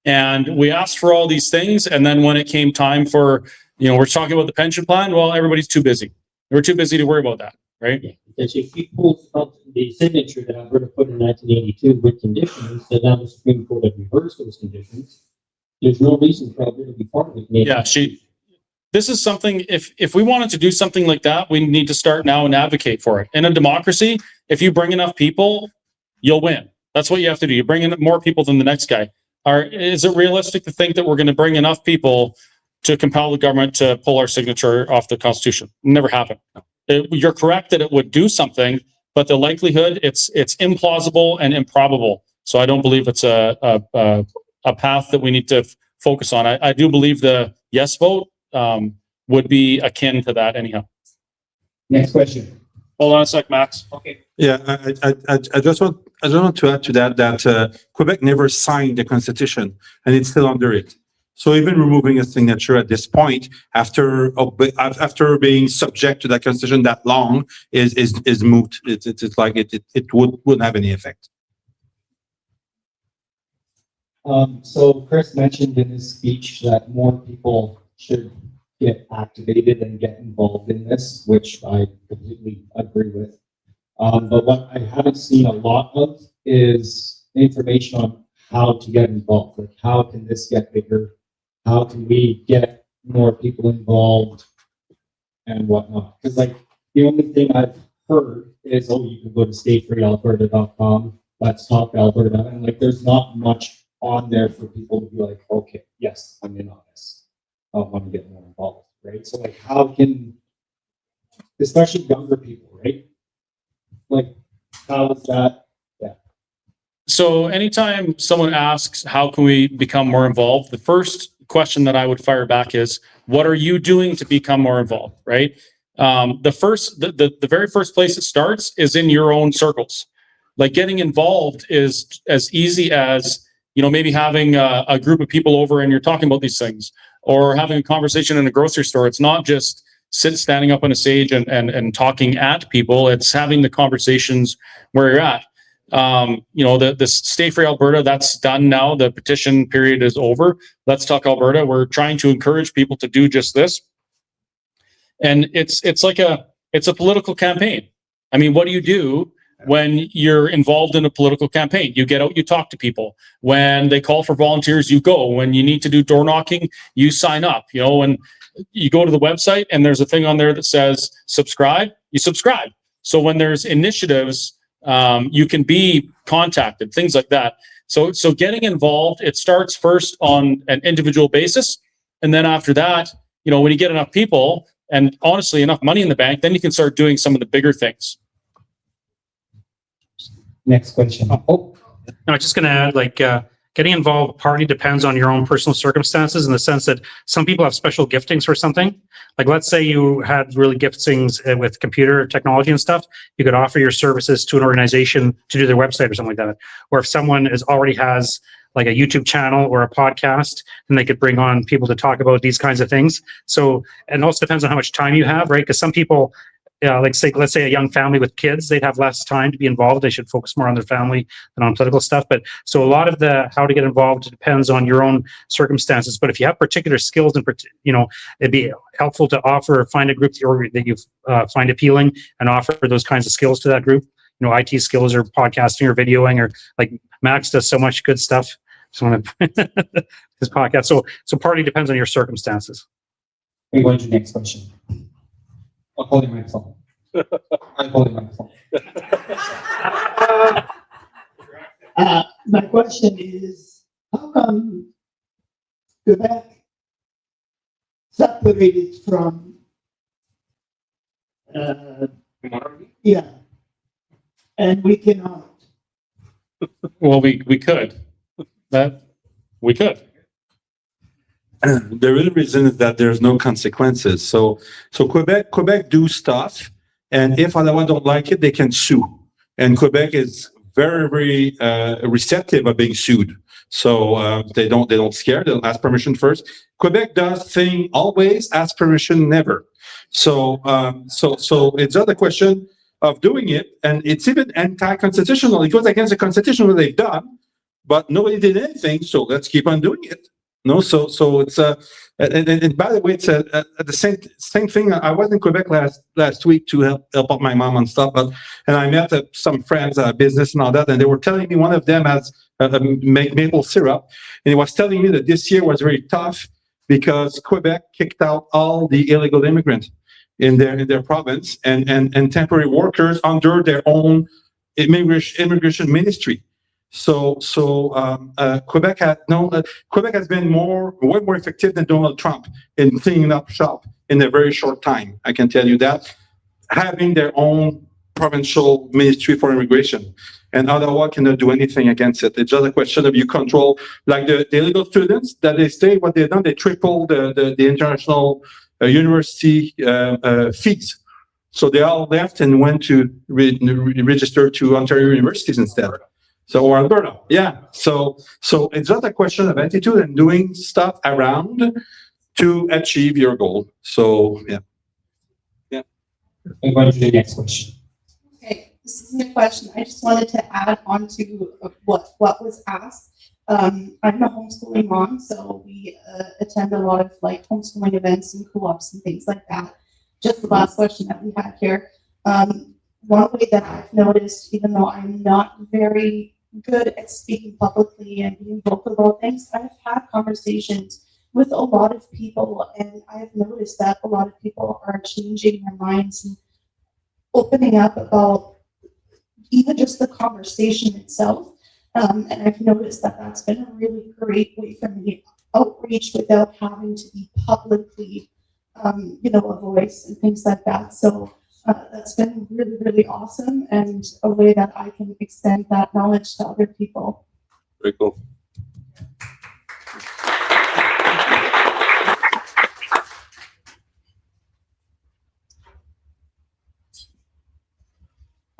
And we asked for all these things, and then when it came time for, we're talking about the pension plan, well, everybody's too busy. We're too busy to worry about that, right? Yeah, because if you pull out the signature that Alberta put in 1982 with conditions, then now the Supreme Court had reversed those conditions. There's no reason for Alberta to be part of it. Yeah, this is something, if we wanted to do something like that, we need to start now and advocate for it. In a democracy, if you bring enough people, you'll win. That's what you have to do. You bring in more people than the next guy. Is it realistic to think that we're going to bring enough people to compel the government to pull our signature off the Constitution? Never happened. You're correct that it would do something, but the likelihood, it's implausible and improbable. So I don't believe it's a path that we need to focus on. I do believe the yes vote would be akin to that anyhow. Next question. Hold on a sec, Max. Okay. Yeah, I just want to add to that Quebec never signed the Constitution, and it's still under it. So even removing a signature at this point, after being subject to that Constitution that long, is moot. It's like it wouldn't have any effect. So Chris mentioned in his speech that more people should get activated and get involved in this, which I completely agree with. But what I haven't seen a lot of is information on how to get involved. Like, how can this get bigger? How can we get more people involved and whatnot? Because the only thing I've heard is, you can go to statefreealberta.com, let's talk Alberta, and there's not much on there for people to be like, okay, yes, I'm in on this. I want to get more involved, right? So how can, especially younger people, right? How is that? Yeah. So anytime someone asks, how can we become more involved? The first question that I would fire back is, what are you doing to become more involved, right? The very first place it starts is in your own circles. Like getting involved is as easy as, maybe having a group of people over and you're talking about these things, or having a conversation in a grocery store. It's not just standing up on a stage and talking at people. It's having the conversations where you're at. The Stay Free Alberta, that's done now. The petition period is over. Let's Talk Alberta. We're trying to encourage people to do just this. And it's a political campaign. I mean, what do you do when you're involved in a political campaign? You get out, you talk to people. When they call for volunteers, you go. When you need to do door knocking, you sign up. When you go to the website and there's a thing on there that says subscribe, you subscribe. So when there's initiatives, you can be contacted, things like that. So getting involved, it starts first on an individual basis. And then after that, when you get enough people and honestly enough money in the bank, then you can start doing some of the bigger things. Next question. Oh, No, I'm just going to add, getting involved partly depends on your own personal circumstances, in the sense that some people have special giftings for something. Like, let's say you had really giftings with computer technology and stuff, you could offer your services to an organization to do their website or something like that. Or if someone already has like a YouTube channel or a podcast, and they could bring on people to talk about these kinds of things. So, and also depends on how much time you have, right? Because some people, let's say a young family with kids, they'd have less time to be involved. They should focus more on their family than on political stuff. But so a lot of how to get involved depends on your own circumstances. But if you have particular skills, and it'd be helpful to find a group that you find appealing and offer those kinds of skills to that group. IT skills or podcasting or videoing, or like Max does so much good stuff. So his podcast. So partly depends on your circumstances. we're going to the next question. I'll call you my phone. I'll call you my phone. My question is, how come Quebec separated from, yeah, and we cannot? Well, we could. We could. The real reason is that there's no consequences. So Quebec do stuff, and if Ottawa don't like it, they can sue. And Quebec is very, very receptive of being sued. So they don't scare. They'll ask permission first. Quebec does thing always, ask permission never. So it's not a question of doing it, and it's even anti-constitutional. It goes against the Constitution what they've done, but nobody did anything. So let's keep on doing it. No, so it's and by the way, it's the same thing. I was in Quebec last week to help out my mom and stuff, and I met some friends, business and all that, and they were telling me one of them has maple syrup, and he was telling me that this year was very tough because Quebec kicked out all the illegal immigrants in their province and temporary workers under their own immigration ministry. So Quebec has been way more effective than Donald Trump in cleaning up shop in a very short time. I can tell you that, having their own provincial ministry for immigration, and Ottawa cannot do anything against it. It's just a question of you control, like the illegal students that they stay. What they've done, they tripled the international university fees. So they all left and went to register to Ontario universities instead. So, or Alberta, yeah. So it's just a question of attitude and doing stuff around to achieve your goal. So, yeah. I'm going to the next question. Okay, this isn't a question. I just wanted to add on to what was asked. I'm a homeschooling mom, so we attend a lot of like homeschooling events and co-ops and things like that. Just the last question that we had here. One way that I've noticed, even though I'm not very good at speaking publicly and being vocal about things, I've had conversations with a lot of people, and I've noticed that a lot of people are changing their minds and opening up about even just the conversation itself. And I've noticed that that's been a really great way for me outreach without having to be publicly, a voice and things like that. So that's been really, really awesome, and a way that I can extend that knowledge to other people. Very cool.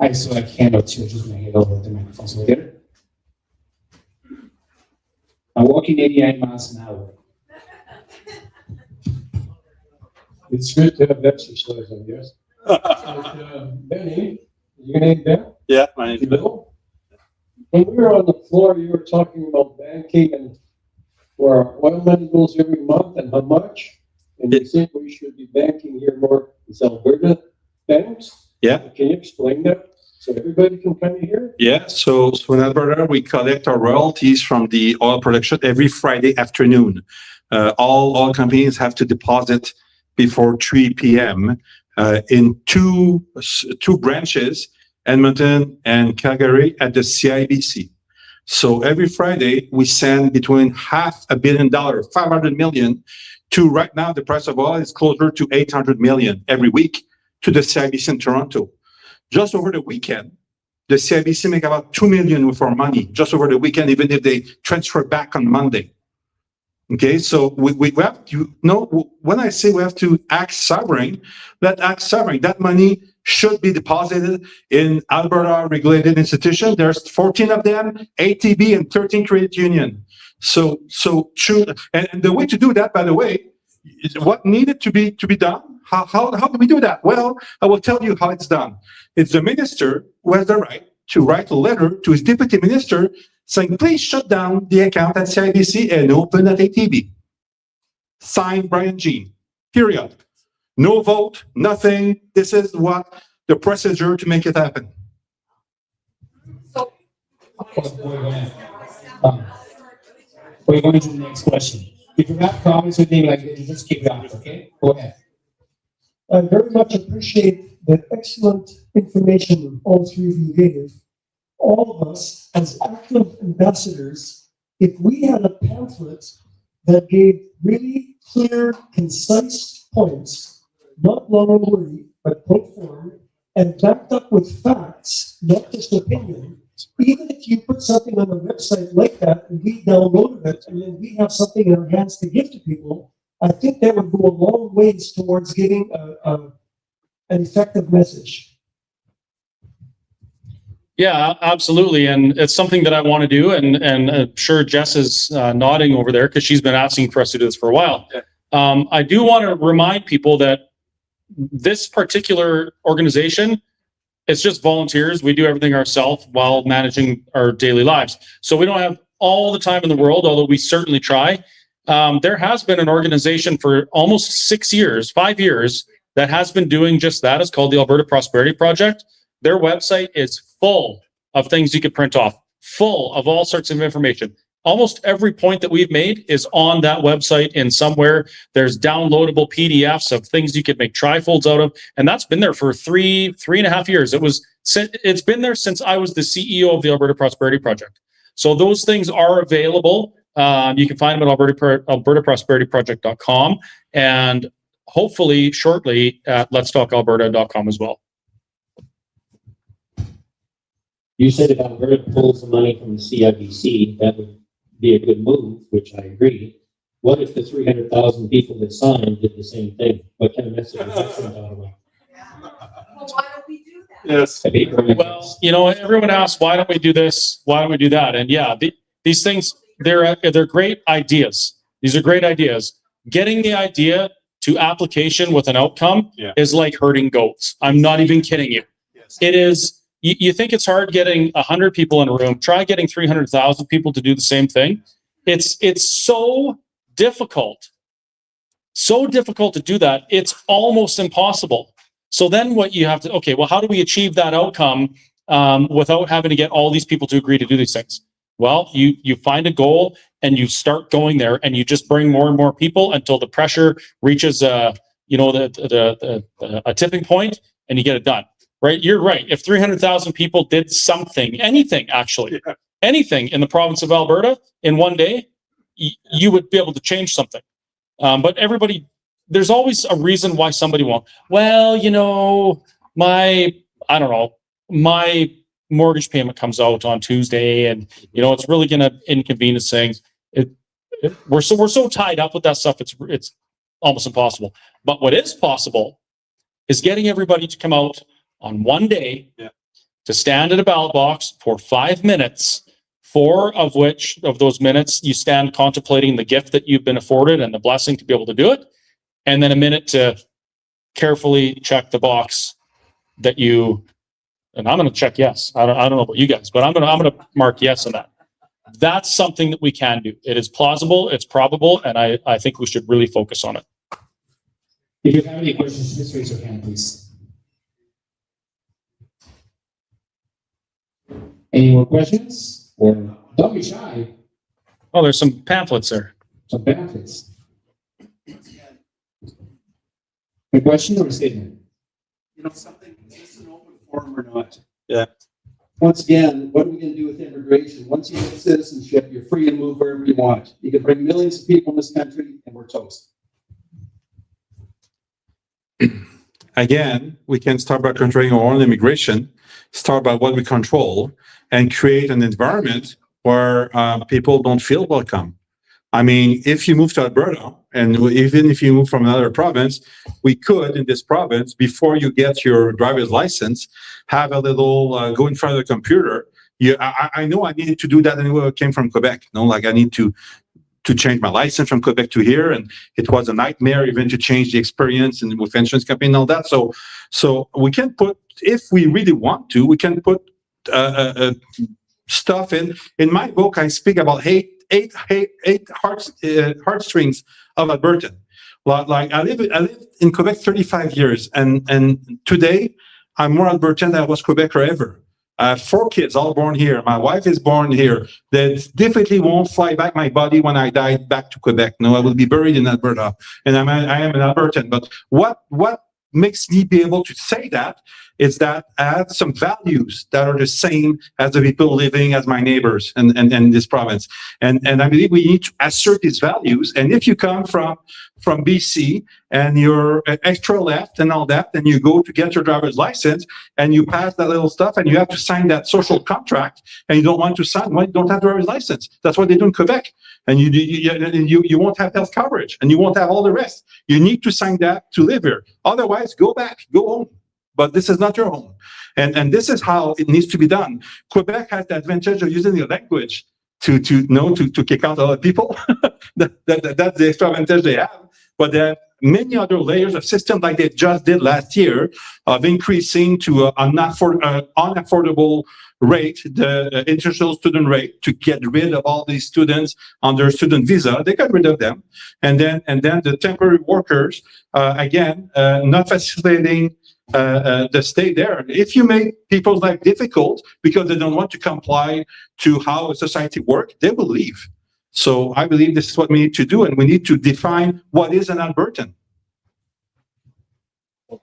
I still have handouts here, just gonna hand over the microphone so we get it. I'm walking 89 miles an hour. It's good to have exercise, I guess. Benny, your name Ben? Yeah, my name is Bill? When we were on the floor, you were talking about banking and where our oil money goes every month and how much. And you think we should be banking here more as Alberta banks? Yeah. Can you explain that so everybody can kind of hear? Yeah, so in Alberta, we collect our royalties from the oil production every Friday afternoon. All oil companies have to deposit before 3 p.m. In two branches, Edmonton and Calgary, at the CIBC. So every Friday, we send between $500 million, 500 million, to right now, the price of oil is closer to 800 million every week to the CIBC in Toronto. Just over the weekend, the CIBC make about 2 million with our money just over the weekend, even if they transfer back on Monday. Okay, so we have to know, when I say we have to act sovereign, let's act sovereign. That money should be deposited in Alberta regulated institutions. There's 14 of them, ATB and 13 credit union. So true. And the way to do that, by the way, is what needed to be done. How do we do that? Well, I will tell you how it's done. It's the minister who has the right to write a letter to his deputy minister saying, please shut down the account at CIBC and open at ATB. Signed, Brian Jean. Period. No vote, nothing. This is what the procedure to make it happen. We're going to the next question. If you have comments or anything like that, just keep it up, okay? Go ahead. I very much appreciate the excellent information all three of you gave. All of us, as active ambassadors, if we had a pamphlet that gave really clear, concise points, not long and wordy, but point form, and backed up with facts, not just opinion, even if you put something on the website like that and we downloaded it and then we have something in our hands to give to people, I think that would go a long ways towards giving an effective message. Yeah, absolutely. And it's something that I want to do. And I'm sure Jess is nodding over there because she's been asking for us to do this for a while. I do want to remind people that this particular organization, it's just volunteers. We do everything ourselves while managing our daily lives. So we don't have all the time in the world, although we certainly try. There has been an organization for almost 5 years, that has been doing just that. It's called the Alberta Prosperity Project. Their website is full of things you could print off, full of all sorts of information. Almost every point that we've made is on that website in somewhere. There's downloadable PDFs of things you could make trifolds out of. And that's been there for three and a half years. It's been there since I was the CEO of the Alberta Prosperity Project. So those things are available. You can find them at albertaprosperityproject.com and hopefully shortly at letstalkalberta.com as well. You said if Alberta pulls the money from the CIBC, that would be a good move, which I agree. What if the 300,000 people that signed did the same thing? What kind of message would that send out? Well, why don't we do that? Yes. Well, everyone asks, why don't we do this? Why don't we do that? And yeah, these things, they're great ideas. These are great ideas. Getting the idea to application with an outcome is like herding goats. I'm not even kidding you. Yes. It is. You think it's hard getting 100 people in a room. Try getting 300,000 people to do the same thing. It's so difficult. So difficult to do that. It's almost impossible. So then what you have to, okay, well, how do we achieve that outcome without having to get all these people to agree to do these things? Well, you find a goal and you start going there and you just bring more and more people until the pressure reaches a tipping point and you get it done. Right? You're right. If 300,000 people did something, anything in the province of Alberta in one day, you would be able to change something. But there's always a reason why somebody won't. Well, I don't know, my mortgage payment comes out on Tuesday, and it's really going to inconvenience things. We're so tied up with that stuff. It's almost impossible. But what is possible is getting everybody to come out on one day to stand at a ballot box for 5 minutes. 4 of those minutes you stand contemplating the gift that you've been afforded and the blessing to be able to do it, and then a minute to carefully check the box that you. And I'm going to check yes. I don't know about you guys, but I'm going to mark yes on that. That's something that we can do. It is plausible, it's probable, and I think we should really focus on it. If you have any questions, just raise your hand, please. Any more questions? Or don't be shy. Oh, there's some pamphlets there. Some benefits. A question or a statement? Something, is this an open forum or not? Yeah. Once again, what are we going to do with immigration? Once you get citizenship, you're free to move wherever you want. You can bring millions of people in this country and we're toast. Again, we can start by controlling our own immigration, start by what we control, and create an environment where people don't feel welcome. I mean, if you move to Alberta, and even if you move from another province, we could, in this province, before you get your driver's license, have a little, go in front of the computer. I know I needed to do that anyway. I came from Quebec. I need to change my license from Quebec to here, and it was a nightmare even to change the experience and with insurance company and all that. So we can put, if we really want to, we can put stuff in. In my book, I speak about eight heartstrings of Alberta. Like I lived in Quebec 35 years, and today I'm more Albertan than I was Quebecer ever. I have 4 kids, all born here. My wife is born here. That definitely won't fly back my body when I die back to Quebec. No, I will be buried in Alberta, and I am an Albertan. But what makes me be able to say that is that I have some values that are the same as the people living as my neighbors in this province. And I believe we need to assert these values. And if you come from BC and you're extra left and all that, then you go to get your driver's license and you pass that little stuff and you have to sign that social contract, and you don't want to sign, well, you don't have driver's license. That's what they do in Quebec. And you won't have health coverage, and you won't have all the rest. You need to sign that to live here. Otherwise, go back, go home. But this is not your home. And this is how it needs to be done. Quebec has the advantage of using the language to kick out other people. That's the extra advantage they have. But there are many other layers of system, like they just did last year, of increasing to an unaffordable rate, the international student rate, to get rid of all these students on their student visa. They got rid of them. And then the temporary workers, again, not facilitating the stay there. If you make people's life difficult because they don't want to comply to how a society works, they will leave. So I believe this is what we need to do, and we need to define what is an Albertan. So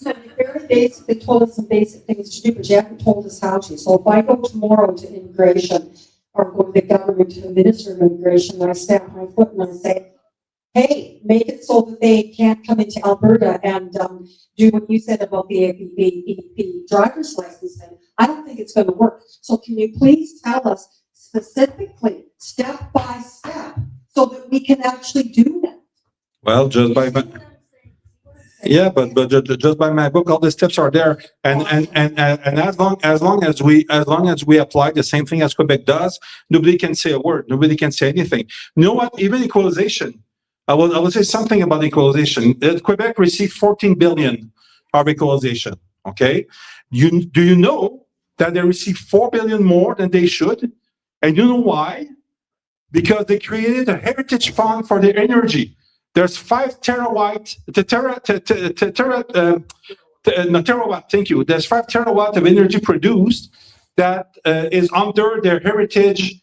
you very basically told us some basic things to do, but you haven't told us how to. So if I go tomorrow to immigration or go to the government, to the Minister of Immigration, and I stamp my foot and I say, hey, make it so that they can't come into Alberta and do what you said about the driver's license thing, I don't think it's going to work. So can you please tell us specifically, step by step, so that we can actually do that? Well, just by my book, all the steps are there, and as long as we apply the same thing as Quebec does, nobody can say a word. Nobody can say anything. You know what? Even equalization. I will say something about equalization. Quebec received 14 billion of equalization. Okay, do you know that they received 4 billion more than they should? And you know why? Because they created a heritage fund for their energy. There's 5 terawatt. Thank you. There's 5 terawatt of energy produced that is under their heritage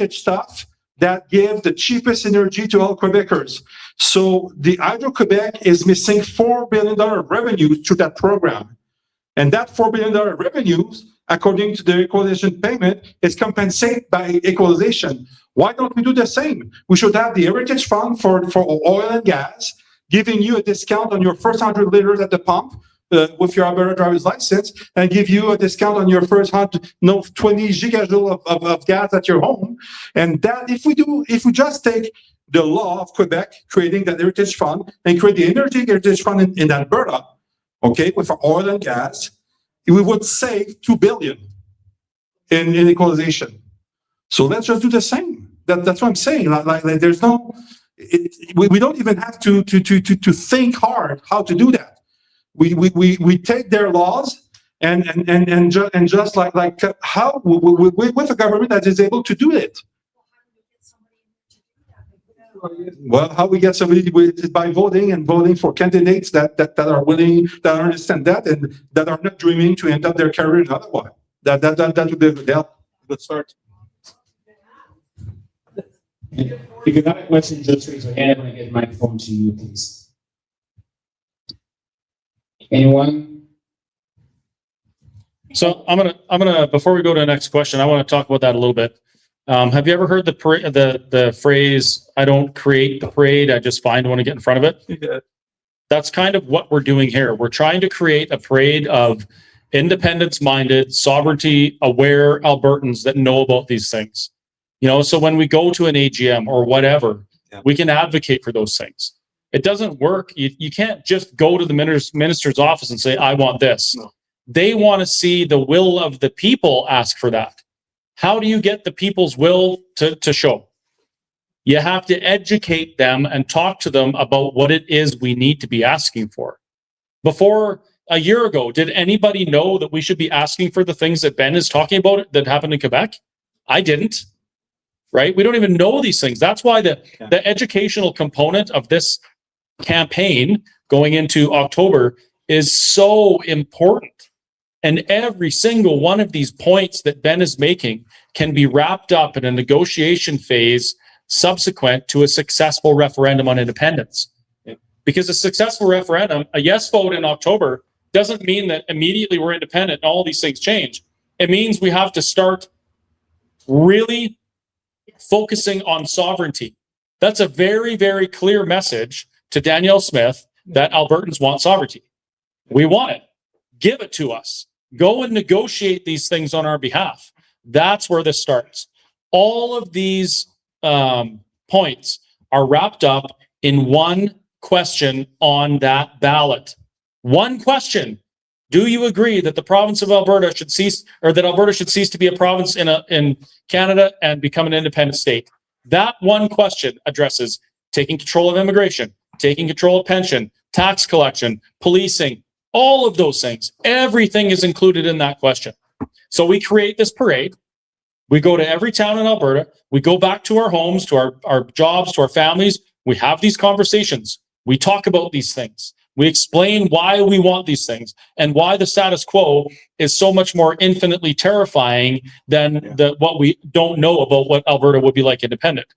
stuff, that give the cheapest energy to all Quebecers. So the Hydro-Quebec is missing $4 billion revenue through that program. And that $4 billion revenues, according to the equalization payment, is compensated by equalization. Why don't we do the same? We should have the Heritage Fund for oil and gas, giving you a discount on your first 100 liters at the pump with your Alberta driver's license, and give you a discount on your first 20 gigajoule of gas at your home. And that, if we just take the law of Quebec, creating that heritage fund, and create the energy heritage fund in Alberta, okay, with oil and gas, we would save $2 billion in equalization. So let's just do the same. That's what I'm saying. Like there's no, we don't even have to think hard how to do that. We take their laws and just like how with a government that is able to do it. Well, how we get somebody is by voting for candidates that are willing, that understand that, and that are not dreaming to end up their career in another one. That would be a good start. If you have a question, just raise your hand when I get the microphone to you, please. Anyone? So I'm gonna before we go to the next question, I want to talk about that a little bit. Have you ever heard the phrase, "I don't create the parade, I just find one to get in front of it"? Yeah. That's kind of what we're doing here. We're trying to create a parade of independence-minded, sovereignty-aware Albertans that know about these things. You know, so when we go to an AGM or whatever, we can advocate for those things. It doesn't work. You can't just go to the minister's office and say, "I want this." No. They want to see the will of the people ask for that. How do you get the people's will to show? You have to educate them and talk to them about what it is we need to be asking for. Before a year ago, did anybody know that we should be asking for the things that Ben is talking about that happened in Quebec? I didn't, right? We don't even know these things. That's why the educational component of this campaign going into October is so important. And every single one of these points that Ben is making can be wrapped up in a negotiation phase subsequent to a successful referendum on independence. Because a successful referendum, a yes vote in October, doesn't mean that immediately we're independent and all these things change. It means we have to start really focusing on sovereignty. That's a very, very clear message to Danielle Smith that Albertans want sovereignty. We want it. Give it to us. Go and negotiate these things on our behalf. That's where this starts. All of these points are wrapped up in one question on that ballot. One question. Do you agree that the province of Alberta should cease, or that Alberta should cease to be a province in Canada and become an independent state? That one question addresses taking control of immigration, taking control of pension, tax collection, policing, all of those things. Everything is included in that question. So we create this parade. We go to every town in Alberta. We go back to our homes, to our jobs, to our families. We have these conversations. We talk about these things. We explain why we want these things and why the status quo is so much more infinitely terrifying than what we don't know about what Alberta would be like independent.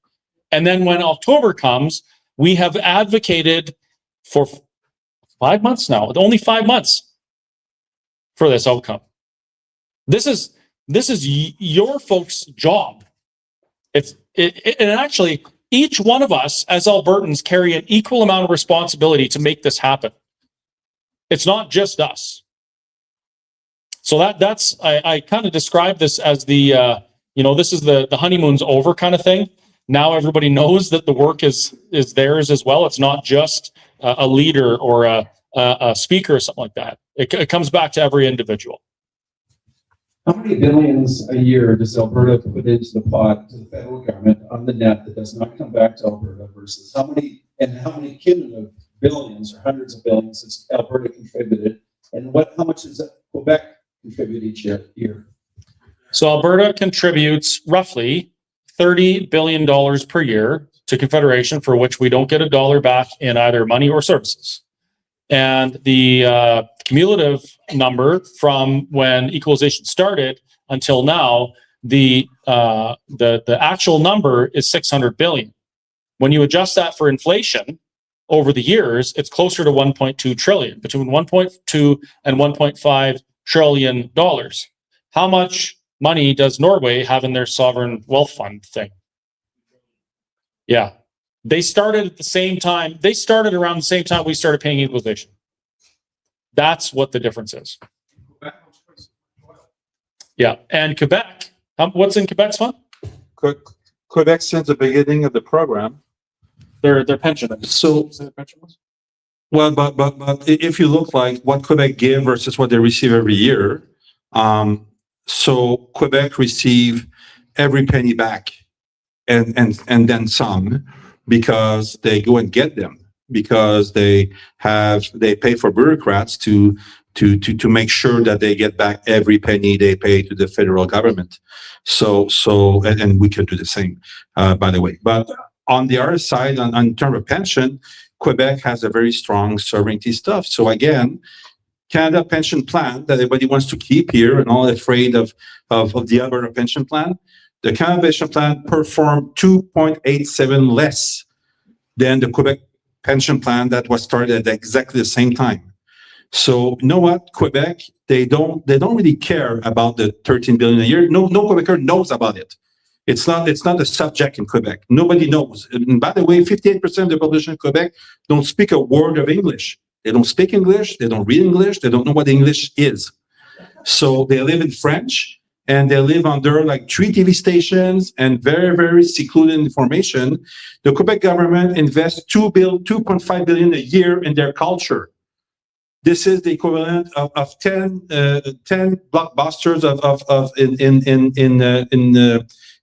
And then when October comes, we have advocated for 5 months now, only 5 months for this outcome. This is your folks' job. And actually, each one of us as Albertans carry an equal amount of responsibility to make this happen. It's not just us. So that's I kind of describe this as the this is the honeymoon's over kind of thing. Now everybody knows that the work is theirs as well. It's not just a leader or a speaker or something like that. It comes back to every individual. How many billions a year does Alberta put into the pot to the federal government on the net that does not come back to Alberta versus how many cumulative billions or hundreds of billions has Alberta contributed, and how much does Quebec contribute each year? So Alberta contributes roughly $30 billion per year to Confederation, for which we don't get a dollar back in either money or services. And the cumulative number from when equalization started until now, the actual number is 600 billion. When you adjust that for inflation over the years, it's closer to 1.2 trillion, between 1.2 and 1.5 trillion dollars. How much money does Norway have in their sovereign wealth fund thing? Yeah. They started at the same time. They started around the same time we started paying equalization. That's what the difference is. Yeah, and Quebec, what's in Quebec's fund? Quebec since the beginning of the program. Their pension. So, well, but if you look like what Quebec give versus what they receive every year, so Quebec receive every penny back and then some, because they go and get them, because they pay for bureaucrats to make sure that they get back every penny they pay to the federal government. So and we can do the same, by the way. But on the other side, on terms of pension, Quebec has a very strong sovereignty stuff. So again, Canada pension plan that everybody wants to keep here and all afraid of the Alberta pension plan. The Canada pension plan performed 2.87 less than the Quebec pension plan that was started at exactly the same time. So you know what, Quebec, they don't really care about the 13 billion a year. No Quebecer knows about it. It's not a subject in Quebec. Nobody knows. And by the way, 58% of the population in Quebec don't speak a word of English. They don't speak English. They don't read English. They don't know what English is. So they live in French, and they live under like 3 TV stations and very, very secluded information. The Quebec government invests $2.5 billion a year in their culture. This is the equivalent of 10 blockbusters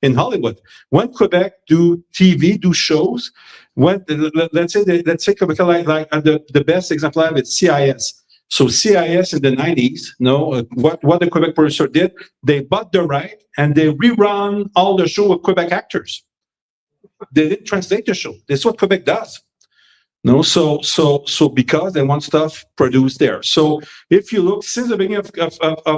in Hollywood. When Quebec do TV, do shows, let's say Quebec like the best example I have is CIS. So CIS in the 90s, what the Quebec producer did, they bought the right and they rerun all the show with Quebec actors. They didn't translate the show. This is what Quebec does. So because they want stuff produced there. So if you look since the beginning of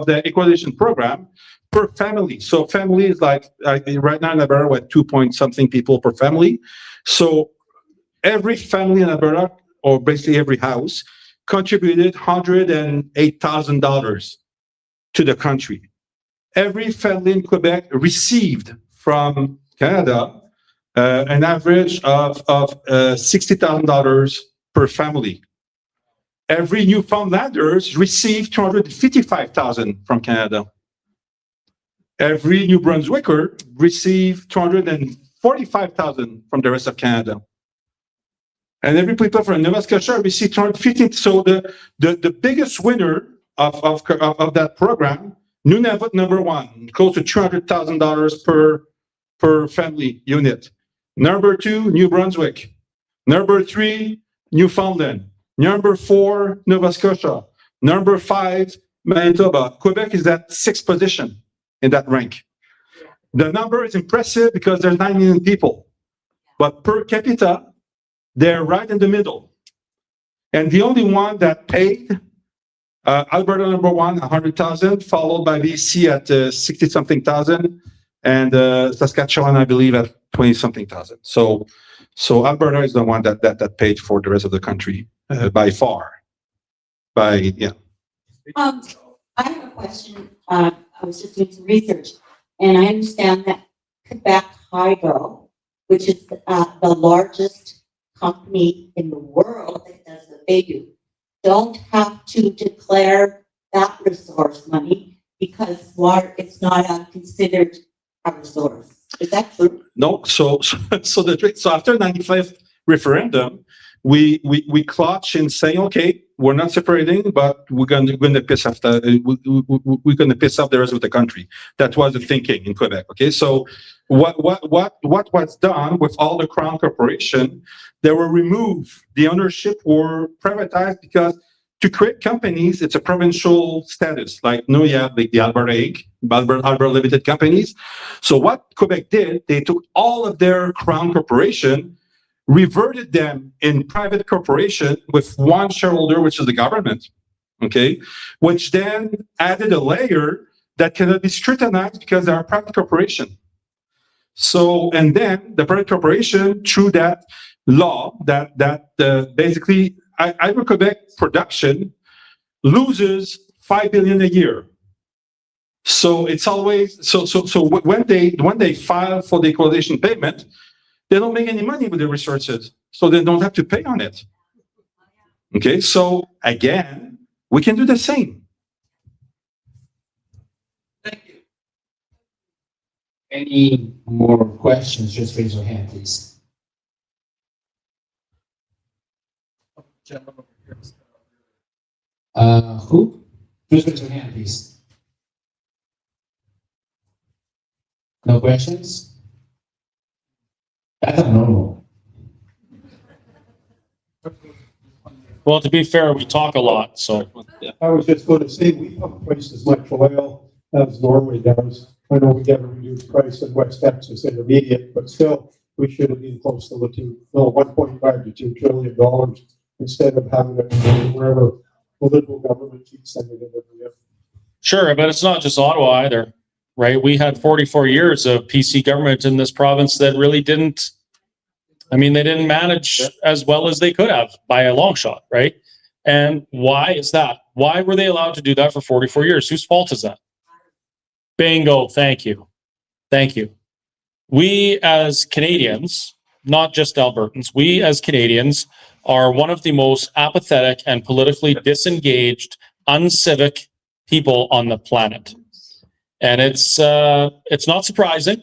the equalization program, per family. So family is like right now in Alberta with 2-point-something people per family. So every family in Alberta, or basically every house, contributed $108,000 to the country. Every family in Quebec received from Canada an average of $60,000 per family. Every Newfoundlanders received $255,000 from Canada. Every New Brunswicker received $245,000 from the rest of Canada. And every people from Nova Scotia received $250,000. So the biggest winner of that program, Nunavut number 1, close to $200,000 per family unit. Number 2, New Brunswick. Number 3, Newfoundland. Number 4, Nova Scotia. Number 5, Manitoba. Quebec is at 6th position in that rank. The number is impressive because there's 9 million people. But per capita, they're right in the middle. And the only one that paid, Alberta number 1, 100,000, followed by BC at 60-something thousand, and Saskatchewan, I believe, at 20-something thousand. So Alberta is the one that paid for the rest of the country by far. I have a question. I was just doing some research, and I understand that Quebec Hydro, which is the largest company in the world that does what they do, don't have to declare that resource money because water is not considered a resource. Is that true? No. So after 95 referendum, we clutch in saying, okay, we're not separating, but we're going to piss off we're going to piss off the rest of the country. That was the thinking in Quebec. Okay, so what was done with all the Crown Corporation? They were removed. The ownership were privatized because to create companies, it's a provincial status. Like the Alberta Inc., Alberta Limited Companies. So what Quebec did, they took all of their Crown Corporation, reverted them in private corporation with one shareholder, which is the government, okay, which then added a layer that cannot be scrutinized because they are a private corporation. So, and then the private corporation, through that law, that basically Hydro-Quebec production loses $5 billion a year. So it's always so when they file for the equalization payment, They don't make any money with the resources, so they don't have to pay on it. Okay, so again, we can do the same. Any more questions? Just raise your hand, please. Who? Just raise your hand, please. No questions? That's abnormal. Well, to be fair, we talk a lot, so. I was just going to say, we pump twice as much oil as Norway does. I know we get a reduced price in West Texas Intermediate, but still, we should have been close to the 1.5 to $2 trillion instead of having it wherever the Liberal government keeps sending it every year. Sure, but it's not just Ottawa either, right? We had 44 years of PC government in this province that really didn't, I mean, they didn't manage as well as they could have by a long shot, right? And why is that? Why were they allowed to do that for 44 years? Whose fault is that? Bingo, thank you. Thank you. We as Canadians, not just Albertans, we as Canadians are one of the most apathetic and politically disengaged, uncivic people on the planet. And it's not surprising.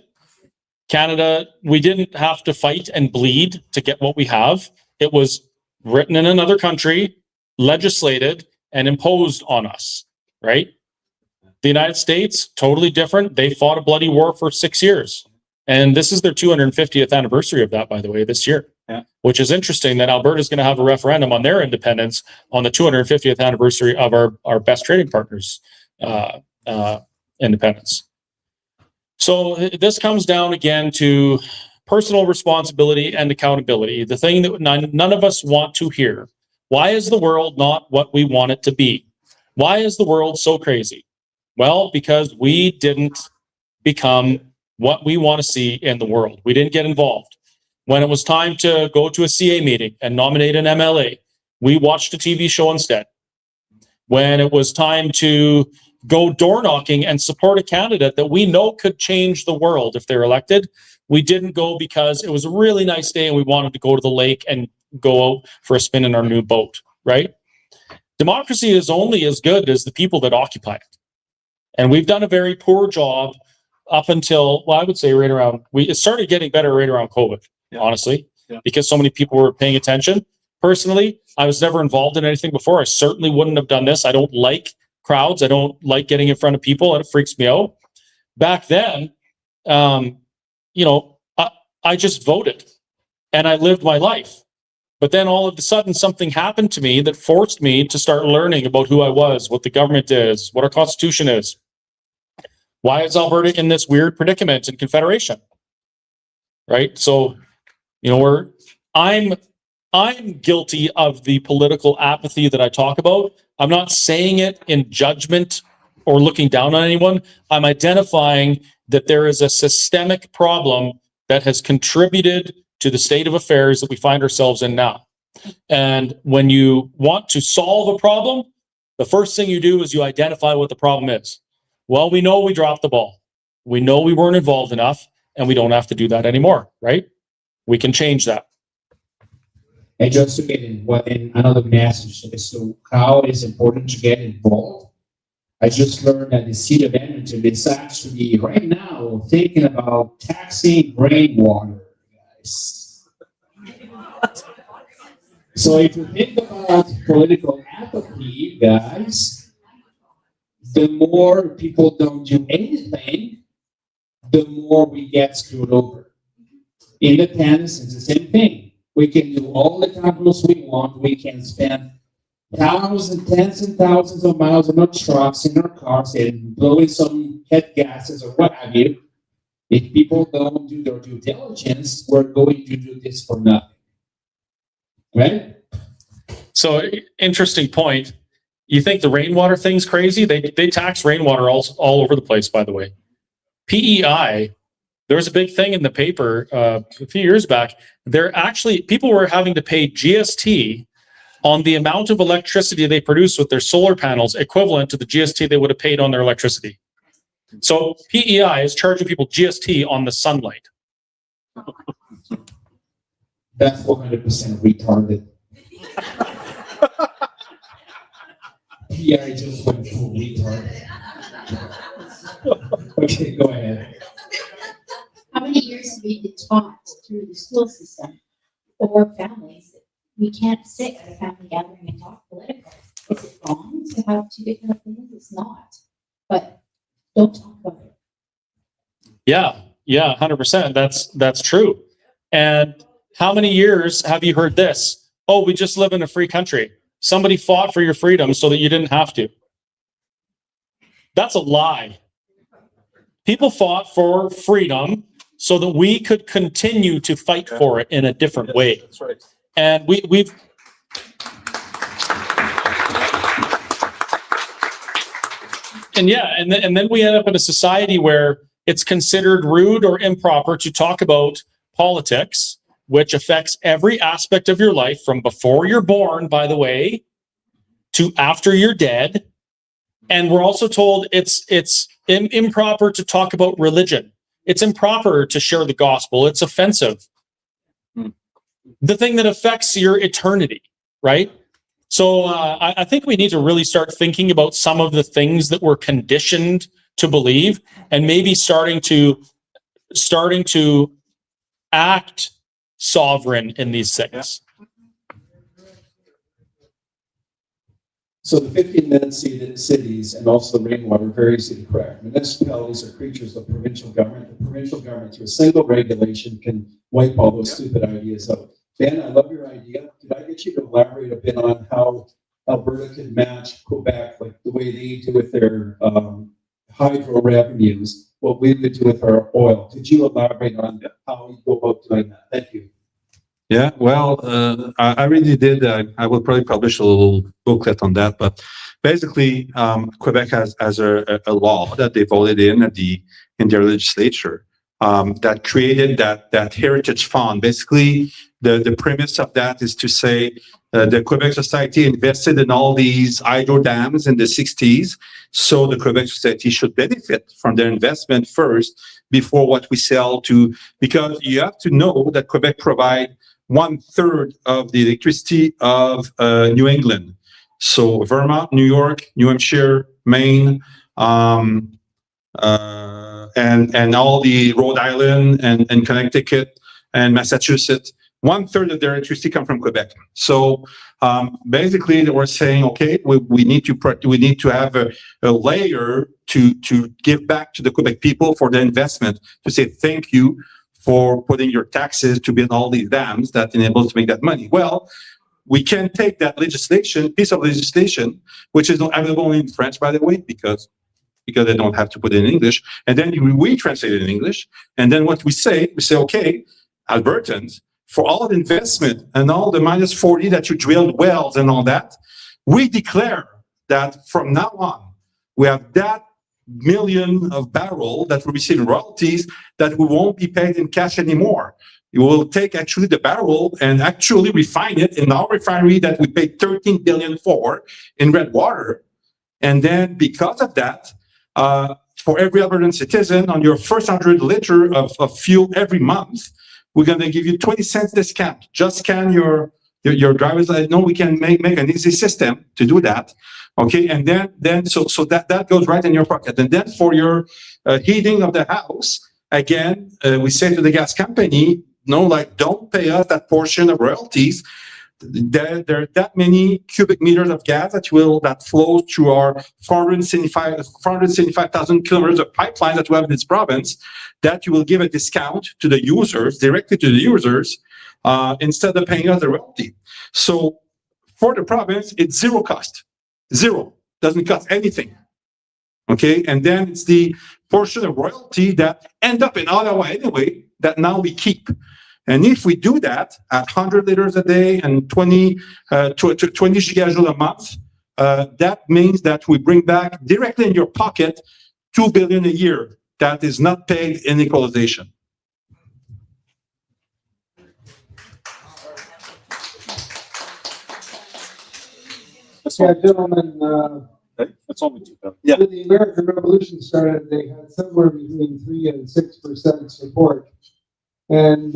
Canada, we didn't have to fight and bleed to get what we have. It was written in another country, legislated, and imposed on us, right? The United States, totally different. They fought a bloody war for 6 years. And this is their 250th anniversary of that, by the way, this year. Yeah. Which is interesting that Alberta is going to have a referendum on their independence on the 250th anniversary of our best trading partners' independence. So this comes down again to personal responsibility and accountability, the thing that none of us want to hear. Why is the world not what we want it to be? Why is the world so crazy? Well, because we didn't become what we want to see in the world. We didn't get involved. When it was time to go to a CA meeting and nominate an MLA, we watched a TV show instead. When it was time to go door knocking and support a candidate that we know could change the world if they're elected, we didn't go because it was a really nice day and we wanted to go to the lake and go out for a spin in our new boat, right? Democracy is only as good as the people that occupy it. And we've done a very poor job up until, well, I would say right around, it started getting better right around COVID, honestly, because so many people were paying attention. Personally, I was never involved in anything before. I certainly wouldn't have done this. I don't like crowds. I don't like getting in front of people. It freaks me out. Back then, you know, I just voted and I lived my life. But then all of a sudden something happened to me that forced me to start learning about who I was, what the government is, what our constitution is. Why is Alberta in this weird predicament in Confederation? Right? So, you know, I'm guilty of the political apathy that I talk about. I'm not saying it in judgment or looking down on anyone. I'm identifying that there is a systemic problem that has contributed to the state of affairs that we find ourselves in now. And when you want to solve a problem, the first thing you do is you identify what the problem is. Well, we know we dropped the ball. We know we weren't involved enough, and we don't have to do that anymore, right? We can change that. And just to get in another message as to how it is important to get involved, I just learned that the city of Edmonton is actually right now thinking about taxing rainwater, guys. So if you think about political apathy, guys, the more people don't do anything, the more we get screwed over. Independence is the same thing. We can do all the capital we want. We can spend thousands, tens and thousands of miles in our trucks, in our cars, and blowing some head gases or what have you. If people don't do their due diligence, we're going to do this for nothing. Right? So, interesting point. You think the rainwater thing's crazy? They tax rainwater all over the place, by the way. PEI, there was a big thing in the paper a few years back. People were having to pay GST on the amount of electricity they produce with their solar panels, equivalent to the GST they would have paid on their electricity. So PEI is charging people GST on the sunlight. That's 100% retarded. Pierre just went full retard. Okay, go ahead. How many years have we been taught through the school system or families that we can't sit at a family gathering and talk political? Is it wrong to have two different opinions? It's not. But don't talk about it. Yeah, 100%. That's true. And how many years have you heard this? Oh, we just live in a free country. Somebody fought for your freedom so that you didn't have to. That's a lie. People fought for freedom so that we could continue to fight for it in a different way. That's right. And we've and yeah, and then we end up in a society where it's considered rude or improper to talk about politics, which affects every aspect of your life from before you're born, by the way, to after you're dead. And we're also told it's improper to talk about religion. It's improper to share the gospel. It's offensive. The thing that affects your eternity, right? So I think we need to really start thinking about some of the things that we're conditioned to believe, and maybe starting to act sovereign in these things. So the 15-minute cities and also the rainwater are very easy to correct. Municipalities are creatures of provincial government. The provincial government, through a single regulation, can wipe all those stupid ideas out. Ben, I love your idea. Could I get you to elaborate a bit on how Alberta can match Quebec, like the way they do with their hydro revenues, what we would do with our oil? Could you elaborate on how we go about doing that? Thank you. Yeah, well, I really did. I will probably publish a little booklet on that. But basically, Quebec has a law that they voted in their legislature that created that heritage fund. Basically, the premise of that is to say the Quebec society invested in all these hydro dams in the 60s, so the Quebec society should benefit from their investment first before what we sell to. Because you have to know that Quebec provide 1/3 of the electricity of New England. So Vermont, New York, New Hampshire, Maine, and all the Rhode Island and Connecticut and Massachusetts, 1/3 of their electricity come from Quebec. So basically, they were saying, okay, we need to have a layer to give back to the Quebec people for the investment, to say thank you for putting your taxes to build all these dams that enables to make that money. Well, we can take that piece of legislation, which is not available in French, by the way, because they don't have to put it in English, and then we translate it in English. And then what we say, okay, Albertans, for all the investment and all the -40 that you drilled wells and all that, we declare that from now on, we have that million of barrel that we receive in royalties that we won't be paid in cash anymore. We will take actually the barrel and actually refine it in our refinery that we paid 13 billion for in Redwater. And then because of that, for every Albertan citizen on your first 100 liter of fuel every month, we're going to give you 20 cents discount. Just scan your driver's license. No, we can make an easy system to do that. Okay, and then so that goes right in your pocket. And then for your heating of the house, again, we say to the gas company, no, like, don't pay us that portion of royalties. There are that many cubic meters of gas that flows through our 475,000 kilometers of pipelines that we have in this province, that you will give a discount to the users, directly to the users, instead of paying us the royalty. So for the province, it's zero cost. Zero. Doesn't cost anything. Okay, and then it's the portion of royalty that end up in Ottawa anyway, that now we keep. And if we do that at 100 liters a day and 20 gigajoules a month, that means that we bring back directly in your pocket $2 billion a year that is not paid in equalization. Yeah, gentlemen, That's only 2 billion. Yeah. when the American Revolution started, they had somewhere between 3% and 6% support. And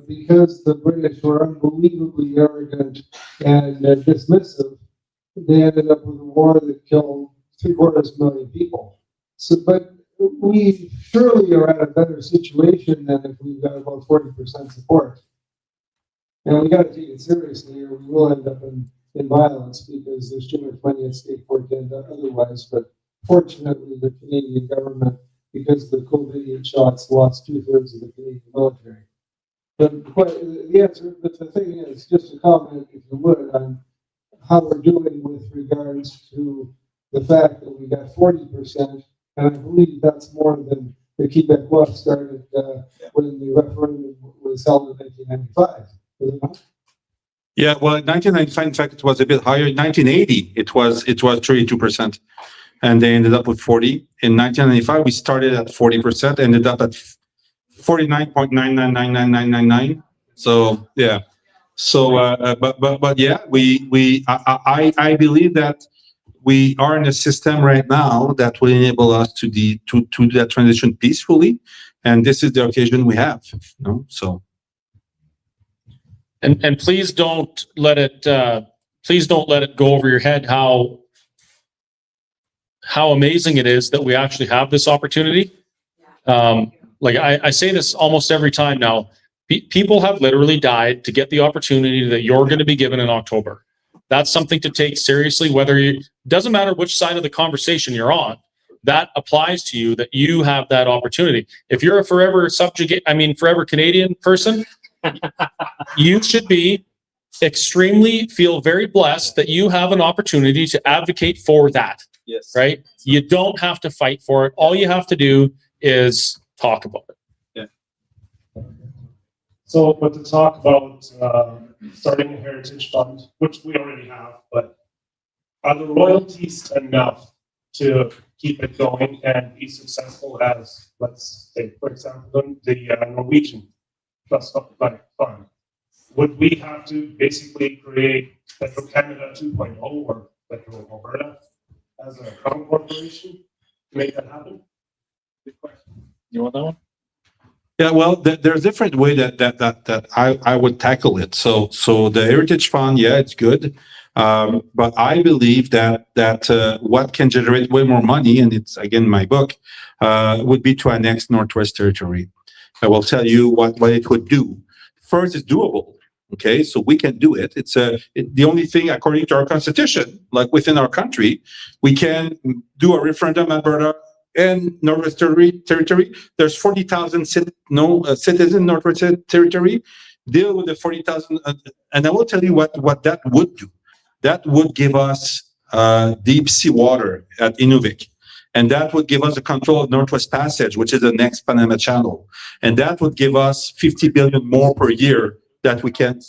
because the British were unbelievably arrogant and dismissive, they ended up with a war that killed 750,000 people. So, but we surely are at a better situation than if we've got about 40% support. And we got to take it seriously, or we will end up in violence because there's too much money at stake for it to end up otherwise. But fortunately, the Canadian government, because the COVID shots, lost 2/3 of the Canadian military. But the answer, but the thing is, just a comment, if you would, on how we're doing with regards to the fact that we got 40%, and I believe that's more than the Quebecois started when the referendum was held in 1995. Is it not? Yeah, well, in 1995, in fact, it was a bit higher. In 1980, it was 32%, and they ended up with 40. In 1995, we started at 40%, ended up at 49.9999999. So yeah, so but yeah, I believe that we are in a system right now that will enable us to do that transition peacefully, and this is the occasion we have. You know, so. And please don't let it go over your head how amazing it is that we actually have this opportunity. Like I say this almost every time now, people have literally died to get the opportunity that you're going to be given in October. That's something to take seriously, doesn't matter which side of the conversation you're on. That applies to you, that you have that opportunity. If you're a forever Canadian person, you should feel very blessed that you have an opportunity to advocate for that. Yes. Right? You don't have to fight for it. All you have to do is talk about it. Yeah. So, but to talk about starting a heritage fund, which we already have, but are the royalties enough to keep it going and be successful as, let's say, for example, the Norwegian Trust Fund? Would we have to basically create Petro Canada 2.0 or Petro Alberta as a crown corporation to make that happen? Good question. You want that one? Yeah, well, there's different way that I would tackle it. So the Heritage Fund, yeah, it's good, but I believe that what can generate way more money, and it's again my book, would be to annex Northwest Territory. I will tell you what it would do. First, it's doable. Okay, so we can do it. It's the only thing, according to our constitution, like within our country, we can do a referendum, Alberta and Northwest Territory. There's 40,000 citizens in Northwest Territory. Deal with the 40,000, and I will tell you what that would do. That would give us deep sea water at Inuvik. And that would give us the control of Northwest Passage, which is the next Panama Channel. And that would give us 50 billion more per year that we can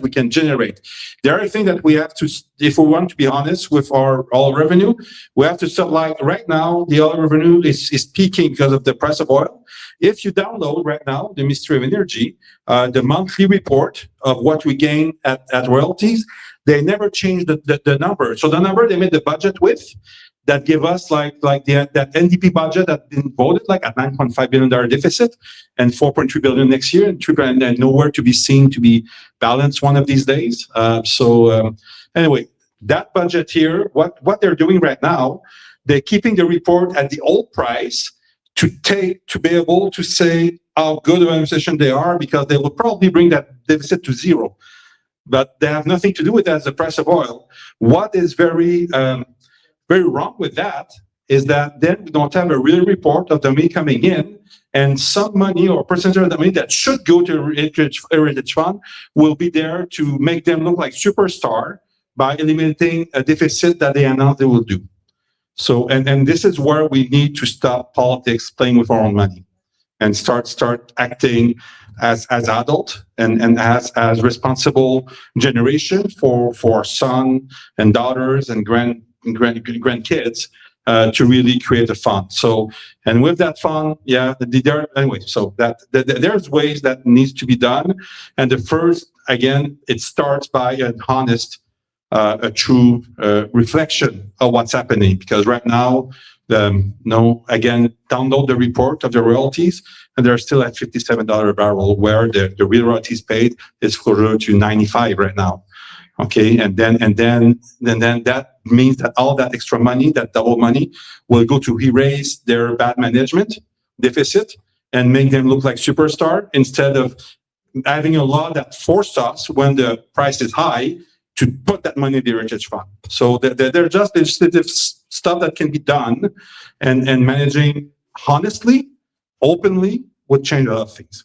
we can generate. The other thing that we have to, if we want to be honest with our oil revenue, we have to start, like right now, the oil revenue is peaking because of the price of oil. If you download right now the Ministry of Energy, the monthly report of what we gain at royalties, they never changed the number. So the number they made the budget with, that give us like that NDP budget that been voted like at $9.5 billion deficit and 4.3 billion next year, and nowhere to be seen to be balanced one of these days. Anyway, that budget here, what they're doing right now, they're keeping the report at the old price to be able to say how good of an administration they are, because they will probably bring that deficit to zero. But they have nothing to do with that as the price of oil. What is very wrong with that is that then we don't have a real report of the money coming in, and some money or percentage of the money that should go to Heritage Fund will be there to make them look like superstar by eliminating a deficit that they announced they will do. So, and this is where we need to stop politics playing with our own money and start acting as adult and as responsible generation for our son and daughters and grandkids to really create a fund. So, and with that fund, yeah, anyway, so that there's ways that needs to be done. And the first, again, it starts by an honest, a true reflection of what's happening, because right now No, again, download the report of the royalties, and they're still at $57 a barrel, where the real royalties paid is closer to 95 right now. Okay, and then that means that all that extra money, that double money, will go to erase their bad management deficit and make them look like superstar, instead of having a law that forced us, when the price is high, to put that money in the heritage fund. So they're just legislative stuff that can be done, and managing honestly, openly, would change a lot of things.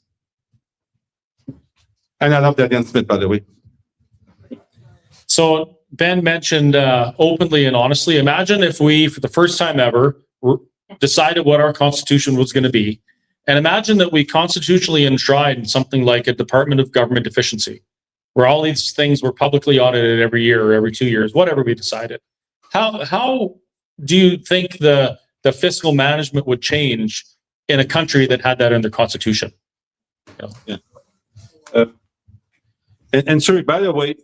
And I love that Ian Smith, by the way. So Ben mentioned openly and honestly. Imagine if we, for the first time ever, decided what our constitution was going to be, and imagine that we constitutionally enshrined something like a Department of Government Efficiency, where all these things were publicly audited every year or every 2 years, whatever we decided. How do you think the fiscal management would change in a country that had that in their constitution? Yeah. And sorry, by the way,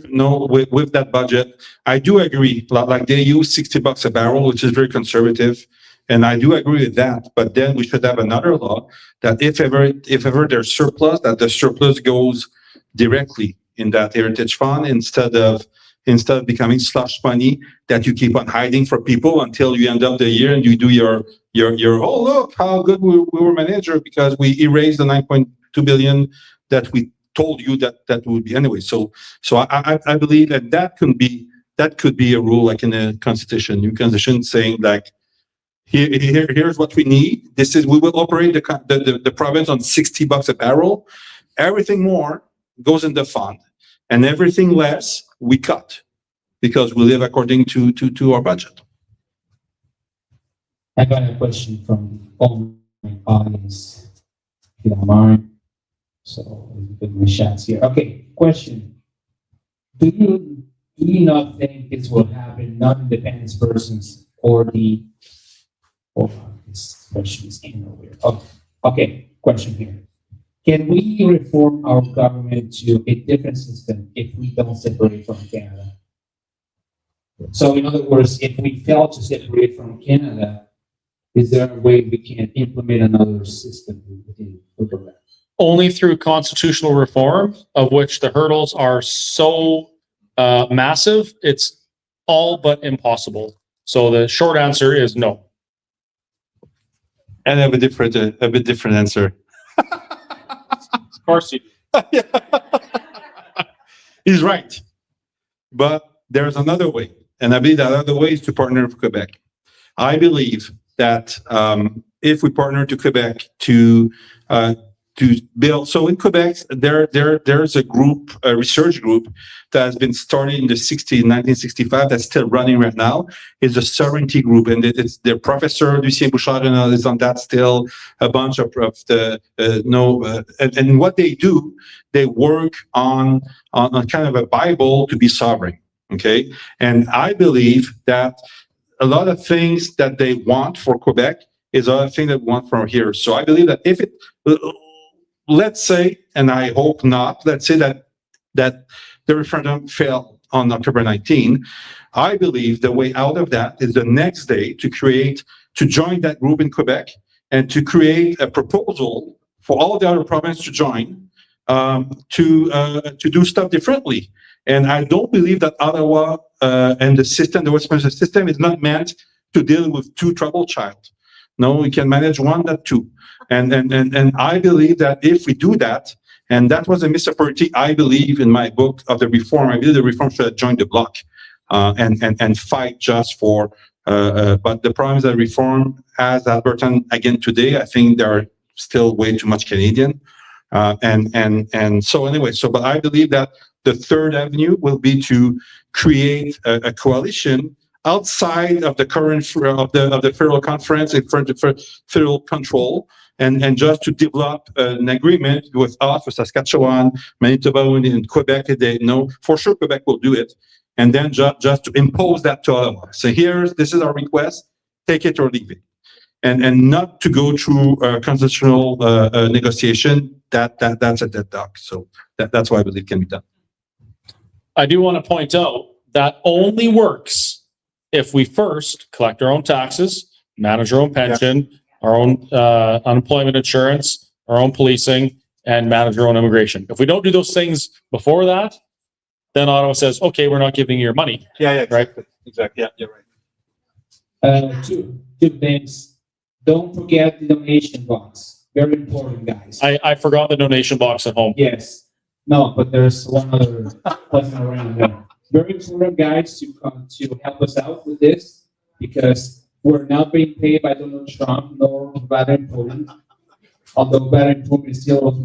no, with that budget, I do agree. Like they use $60 a barrel, which is very conservative, and I do agree with that. But then we should have another law that if ever there's surplus, that the surplus goes directly in that heritage fund, instead of becoming slush money that you keep on hiding for people until you end up the year and you do your oh, look how good we were manager, because we erased the 9.2 billion that we told you that would be anyway. So I believe that could be a rule, like in a constitution, new constitution, saying like, here's what we need. We will operate the province on $60 a barrel. Everything more goes in the fund, and everything less we cut, because we live according to our budget. I got a question from all my audience, if you don't mind. So my shots here. Okay, question. Do you not think this will happen, non-independent persons or the this question is in nowhere. Oh, okay, question here. Can we reform our government to a different system if we don't separate from Canada? So in other words, if we fail to separate from Canada, is there a way we can implement another system within Quebec? Only through constitutional reform, of which the hurdles are so massive, it's all but impossible. So the short answer is no. And I have a bit different answer. Of course you do. He's right. But there's another way. And I believe that other way is to partner with Quebec. I believe that if we partner to Quebec to build, so in Quebec, there's a group, a research group that has been started in the 1965 that's still running right now. It's a sovereignty group, and it's their professor Lucien Bouchard is on that still. A bunch of the and what they do, they work on kind of a Bible to be sovereign. Okay, and I believe that a lot of things that they want for Quebec is other thing that we want from here. So I believe that if it, let's say, and I hope not, let's say that the referendum failed on October 19, I believe the way out of that is the next day to join that group in Quebec and to create a proposal for all the other provinces to join to do stuff differently. And I don't believe that Ottawa and the system, the Westminster system, is not meant to deal with two troubled child. No, we can manage one, not two. And I believe that if we do that, and that was a missed opportunity, I believe in my book of the reform, I believe the reform should have joined the bloc and fight just for, but the problem is that reform as Albertan again today, I think there are still way too much Canadian. And so anyway, but I believe that the third avenue will be to create a coalition outside of the current of the federal conference, in front of federal control, and just to develop an agreement with us, with Saskatchewan, Manitoba, and Quebec. They know for sure Quebec will do it, and then just to impose that to Ottawa. So this is our request: take it or leave it, and not to go through constitutional negotiation. That's a dead duck. So that's why I believe can be done. I do want to point out that only works if we first collect our own taxes, manage our own pension, our own unemployment insurance, our own policing, and manage our own immigration. If we don't do those things before that, then Ottawa says, okay, we're not giving you your money. Yeah, yeah, exactly. Exactly. Yeah, you're right. Two things. Don't forget the donation box. Very important, guys. I forgot the donation box at home. Yes. No, but there's one other person around there. Very important, guys, to come to help us out with this, because we're not being paid by Donald Trump nor Vladimir Putin. Although Vladimir Putin is still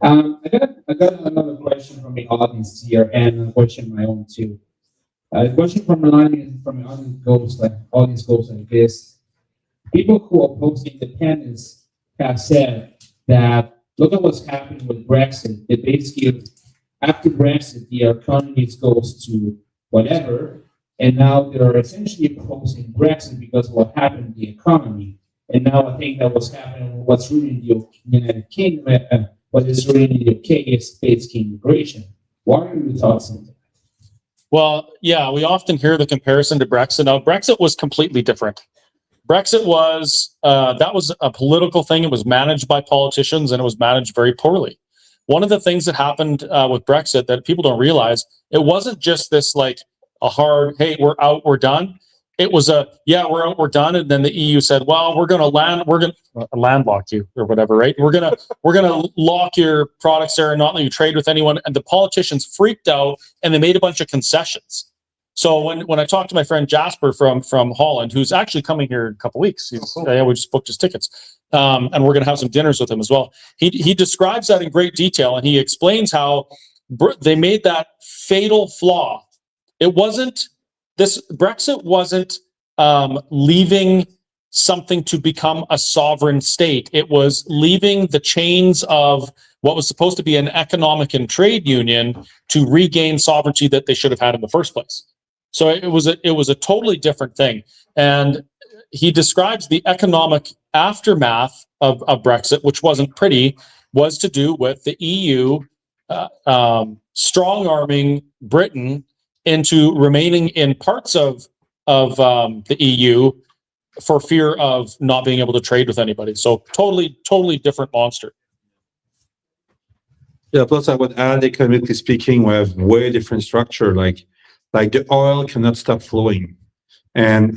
I got another question from the audience here, and a question of my own too. The question from the audience goes like this: people who oppose independence have said that look at what's happening with Brexit. They basically, after Brexit, the economy goes to whatever, and now they're essentially opposing Brexit because of what happened in the economy. And now I think that what's happening, what's ruining the United Kingdom, what is ruining the UK is basically immigration. What are your thoughts on that? Well, yeah, we often hear the comparison to Brexit. Now, Brexit was completely different. Brexit was, that was a political thing. It was managed by politicians, and it was managed very poorly. One of the things that happened with Brexit that people don't realize, it wasn't just this like a hard, hey, we're out, we're done. It was a, yeah, we're out, we're done. And then the EU said, well, we're going to landlock you or whatever, right? We're going to lock your products there and not let you trade with anyone. And the politicians freaked out and they made a bunch of concessions. So when I talked to my friend Jasper from Holland, who's actually coming here in a couple of weeks, we just booked his tickets, and we're going to have some dinners with him as well. He describes that in great detail, and he explains how they made that fatal flaw. It wasn't Brexit wasn't leaving something to become a sovereign state. It was leaving the chains of what was supposed to be an economic and trade union to regain sovereignty that they should have had in the first place. So it was a totally different thing. And he describes the economic aftermath of Brexit, which wasn't pretty, was to do with the EU strong-arming Britain into remaining in parts of the EU for fear of not being able to trade with anybody. So totally different monster. Yeah, plus I would add, economically speaking, we have way different structure. Like the oil cannot stop flowing, and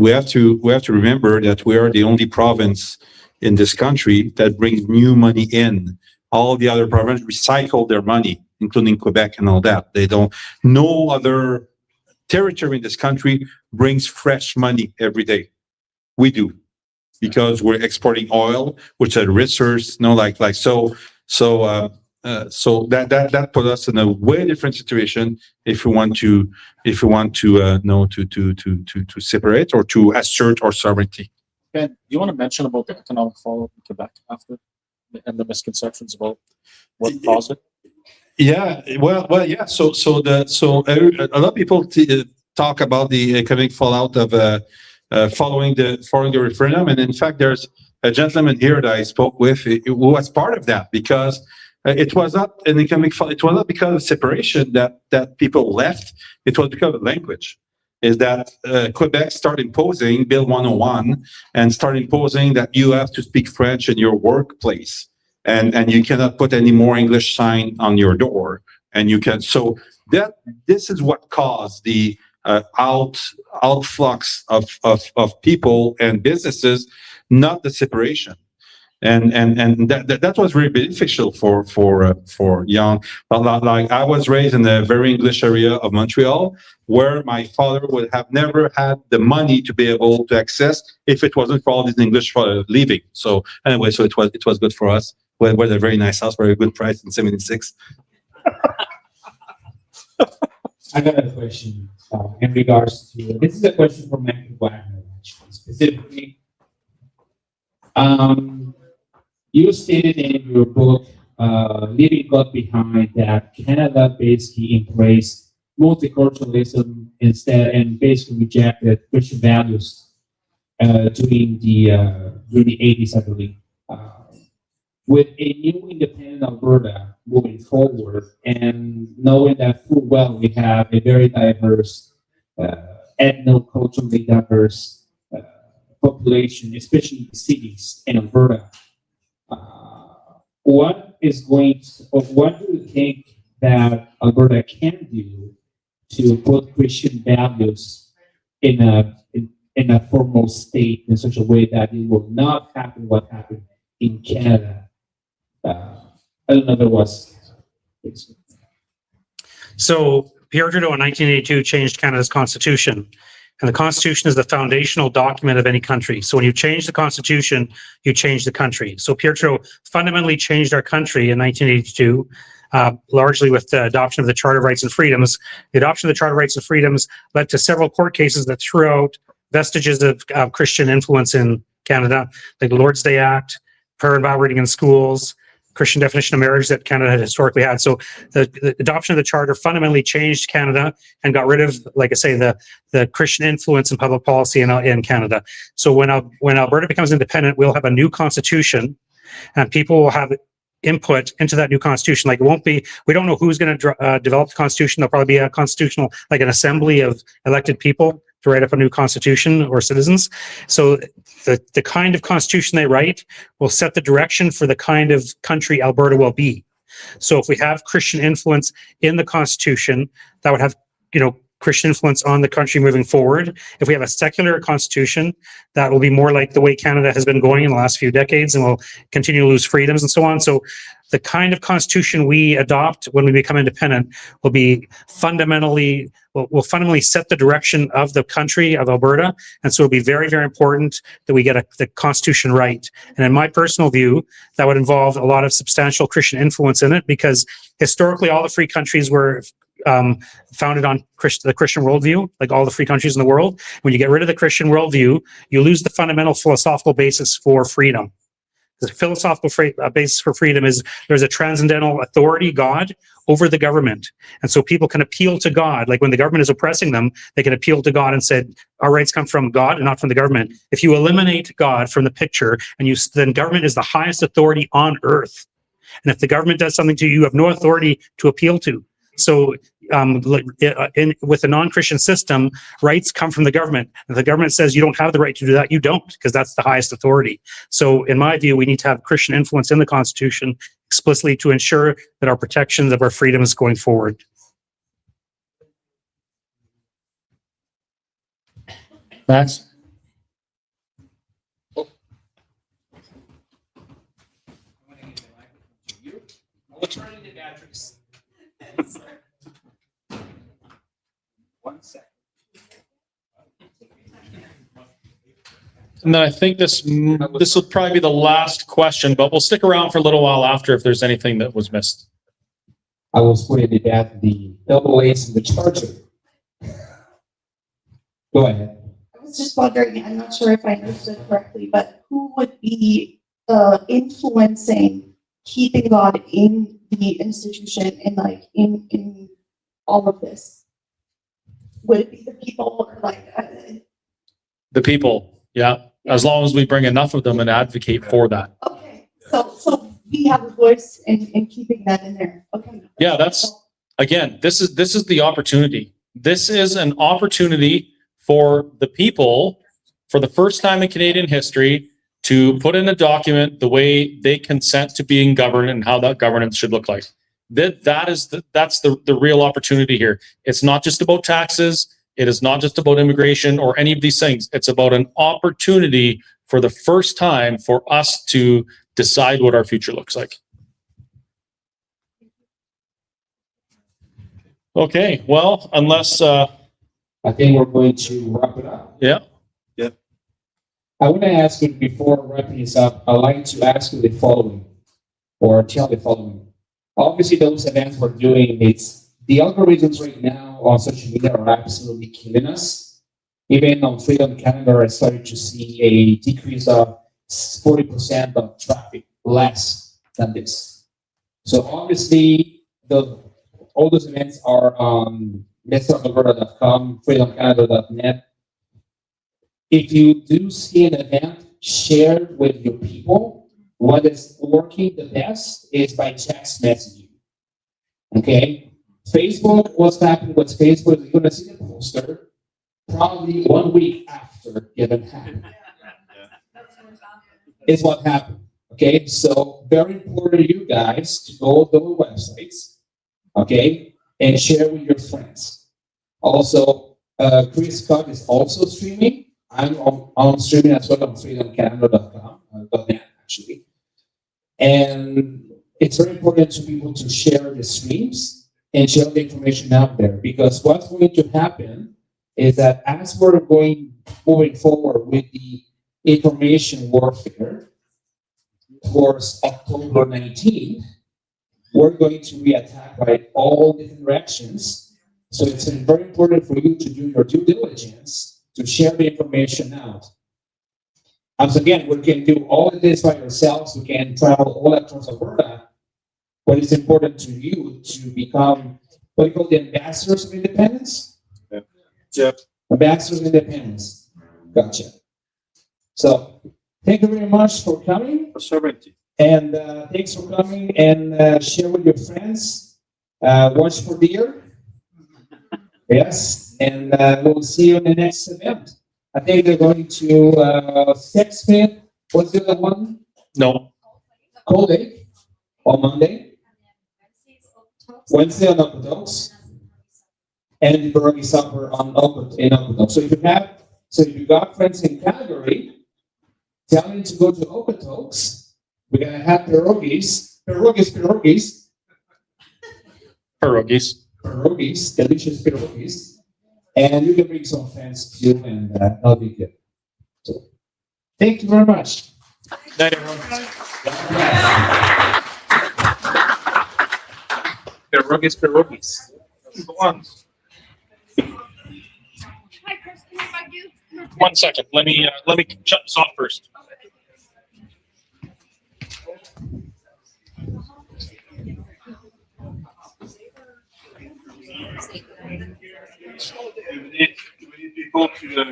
we have to remember that we are the only province in this country that brings new money in. All the other provinces recycle their money, including Quebec and all that. They don't. No other territory in this country brings fresh money every day. We do, because we're exporting oil, which are resource. So that put us in a way different situation if we want to separate or to assert our sovereignty. Ben, do you want to mention about the economic fallout in Quebec after and the misconceptions about what caused it? Yeah, well, yeah. So a lot of people talk about the economic fallout of following the referendum, and in fact, there's a gentleman here that I spoke with who was part of that, because it was not an economic fallout. It was not because of separation that people left. It was because of language. Is that Quebec started imposing Bill 101 and started imposing that you have to speak French in your workplace, and you cannot put any more English sign on your door, and you can. So this is what caused the outflux of people and businesses, not the separation. And that was very beneficial for young. Like I was raised in a very English area of Montreal, where my father would have never had the money to be able to access if it wasn't for all this English leaving. So anyway, so it was good for us. We had a very nice house, very good price in '76. I got a question in regards to this. Is a question from Matthew Wagner, actually, specifically. You stated in your book, Leaving God Behind, that Canada basically embraced multiculturalism instead and basically rejected Christian values during the 80s, I believe. With a new independent Alberta, moving forward, and knowing that full well we have a very diverse, ethno-culturally diverse population, especially in the cities in Alberta. What do you think that Alberta can do to put Christian values in a formal state in such a way that it will not happen what happened in Canada? I don't know if it was. So Pierre Trudeau in 1982 changed Canada's constitution. And the Constitution is the foundational document of any country. So when you change the Constitution, you change the country. So Pierre Trudeau fundamentally changed our country in 1982, largely with the adoption of the Charter of Rights and Freedoms. The adoption of the Charter of Rights and Freedoms led to several court cases that threw out vestiges of Christian influence in Canada, like the Lord's Day Act, prayer and Bible reading in schools, Christian definition of marriage that Canada had historically had. So the adoption of the Charter fundamentally changed Canada and got rid of, like I say, the Christian influence in public policy in Canada. So when Alberta becomes independent, we'll have a new constitution, and people will have input into that new constitution. Like, it won't be, we don't know who's going to develop the constitution. There'll probably be a constitutional, like an assembly of elected people to write up a new constitution, or citizens. So the kind of constitution they write will set the direction for the kind of country Alberta will be. So if we have Christian influence in the constitution, that would have, Christian influence on the country moving forward. If we have a secular constitution, that will be more like the way Canada has been going in the last few decades, and will continue to lose freedoms and so on. So the kind of constitution we adopt when we become independent will be fundamentally set the direction of the country of Alberta. And so it'll be very, very important that we get the constitution right. And in my personal view, that would involve a lot of substantial Christian influence in it, because historically all the free countries were founded on the Christian worldview, like all the free countries in the world. When you get rid of the Christian worldview, you lose the fundamental philosophical basis for freedom. The philosophical basis for freedom is there's a transcendental authority, God, over the government. And so people can appeal to God. Like when the government is oppressing them, they can appeal to God and say, our rights come from God and not from the government. If you eliminate God from the picture, then government is the highest authority on earth. And if the government does something to you, you have no authority to appeal to. So with a non-Christian system, rights come from the government. If the government says you don't have the right to do that, you don't, because that's the highest authority. So in my view, we need to have Christian influence in the Constitution explicitly to ensure that our protections of our freedoms going forward. Max? And then I think this will probably be the last question, but we'll stick around for a little while after if there's anything that was missed. I was putting it at the AA's and the Charter. Go ahead. I was just wondering, I'm not sure if I understood correctly, but who would be influencing keeping God in the institution and like in all of this? Would it be the people, or like the people? Yeah, as long as we bring enough of them and advocate for that. Okay, so we have a voice in keeping that in there. Okay. Yeah, that's, again, this is the opportunity. This is an opportunity for the people, for the first time in Canadian history, to put in a document the way they consent to being governed and how that governance should look like. That's the real opportunity here. It's not just about taxes. It is not just about immigration or any of these things. It's about an opportunity for the first time for us to decide what our future looks like. Okay, well, unless I think we're going to wrap it up. Yeah. Yeah. I want to ask you, before wrapping this up, I'd like to ask you the following, or tell the following. Obviously, those events we're doing, the algorithms right now on social media are absolutely killing us. Even on Freedom Canada, I started to see a decrease of 40% of traffic, less than this. So obviously, all those events are on MrAlberta.com, freedomcanada.net. If you do see an event, share with your people. What is working the best is by text messaging. Okay, Facebook, what's happening with Facebook, you're gonna see the poster probably 1 week after it happened. Is what happened. Okay, so very important to you guys to go to the websites, okay, and share with your friends. Also, Chris Scott is also streaming. I'm streaming as well on freedomcanada.com, .net actually. And it's very important to people to share the streams and share the information out there, because what's going to happen is that as we're moving forward with the information warfare towards October 19th, we're going to be attacked by all different directions. So it's very important for you to do your due diligence to share the information out. As again, we can do all of this by ourselves. We can travel all across Alberta, but it's important to you to become what do you call the ambassadors of independence? Yep. Ambassadors of independence. Gotcha. So thank you very much for coming. Sovereignty. And thanks for coming and share with your friends. Watch for deer. Yes, and we'll see you in the next event. I think they're going to Sexsmith. What's the other one? No. Cold Lake on Monday. Wednesday on Okotoks. And the Burgundy Supper on Okotoks. So if you got friends in Calgary, tell them to go to Okotoks. We're gonna have pierogies, delicious pierogies, and you can bring some friends too, and that'll be good. So, thank you very much. Night, everyone. Pierogies. That's the ones. 1 second. Let me shut this off first. We need to go to the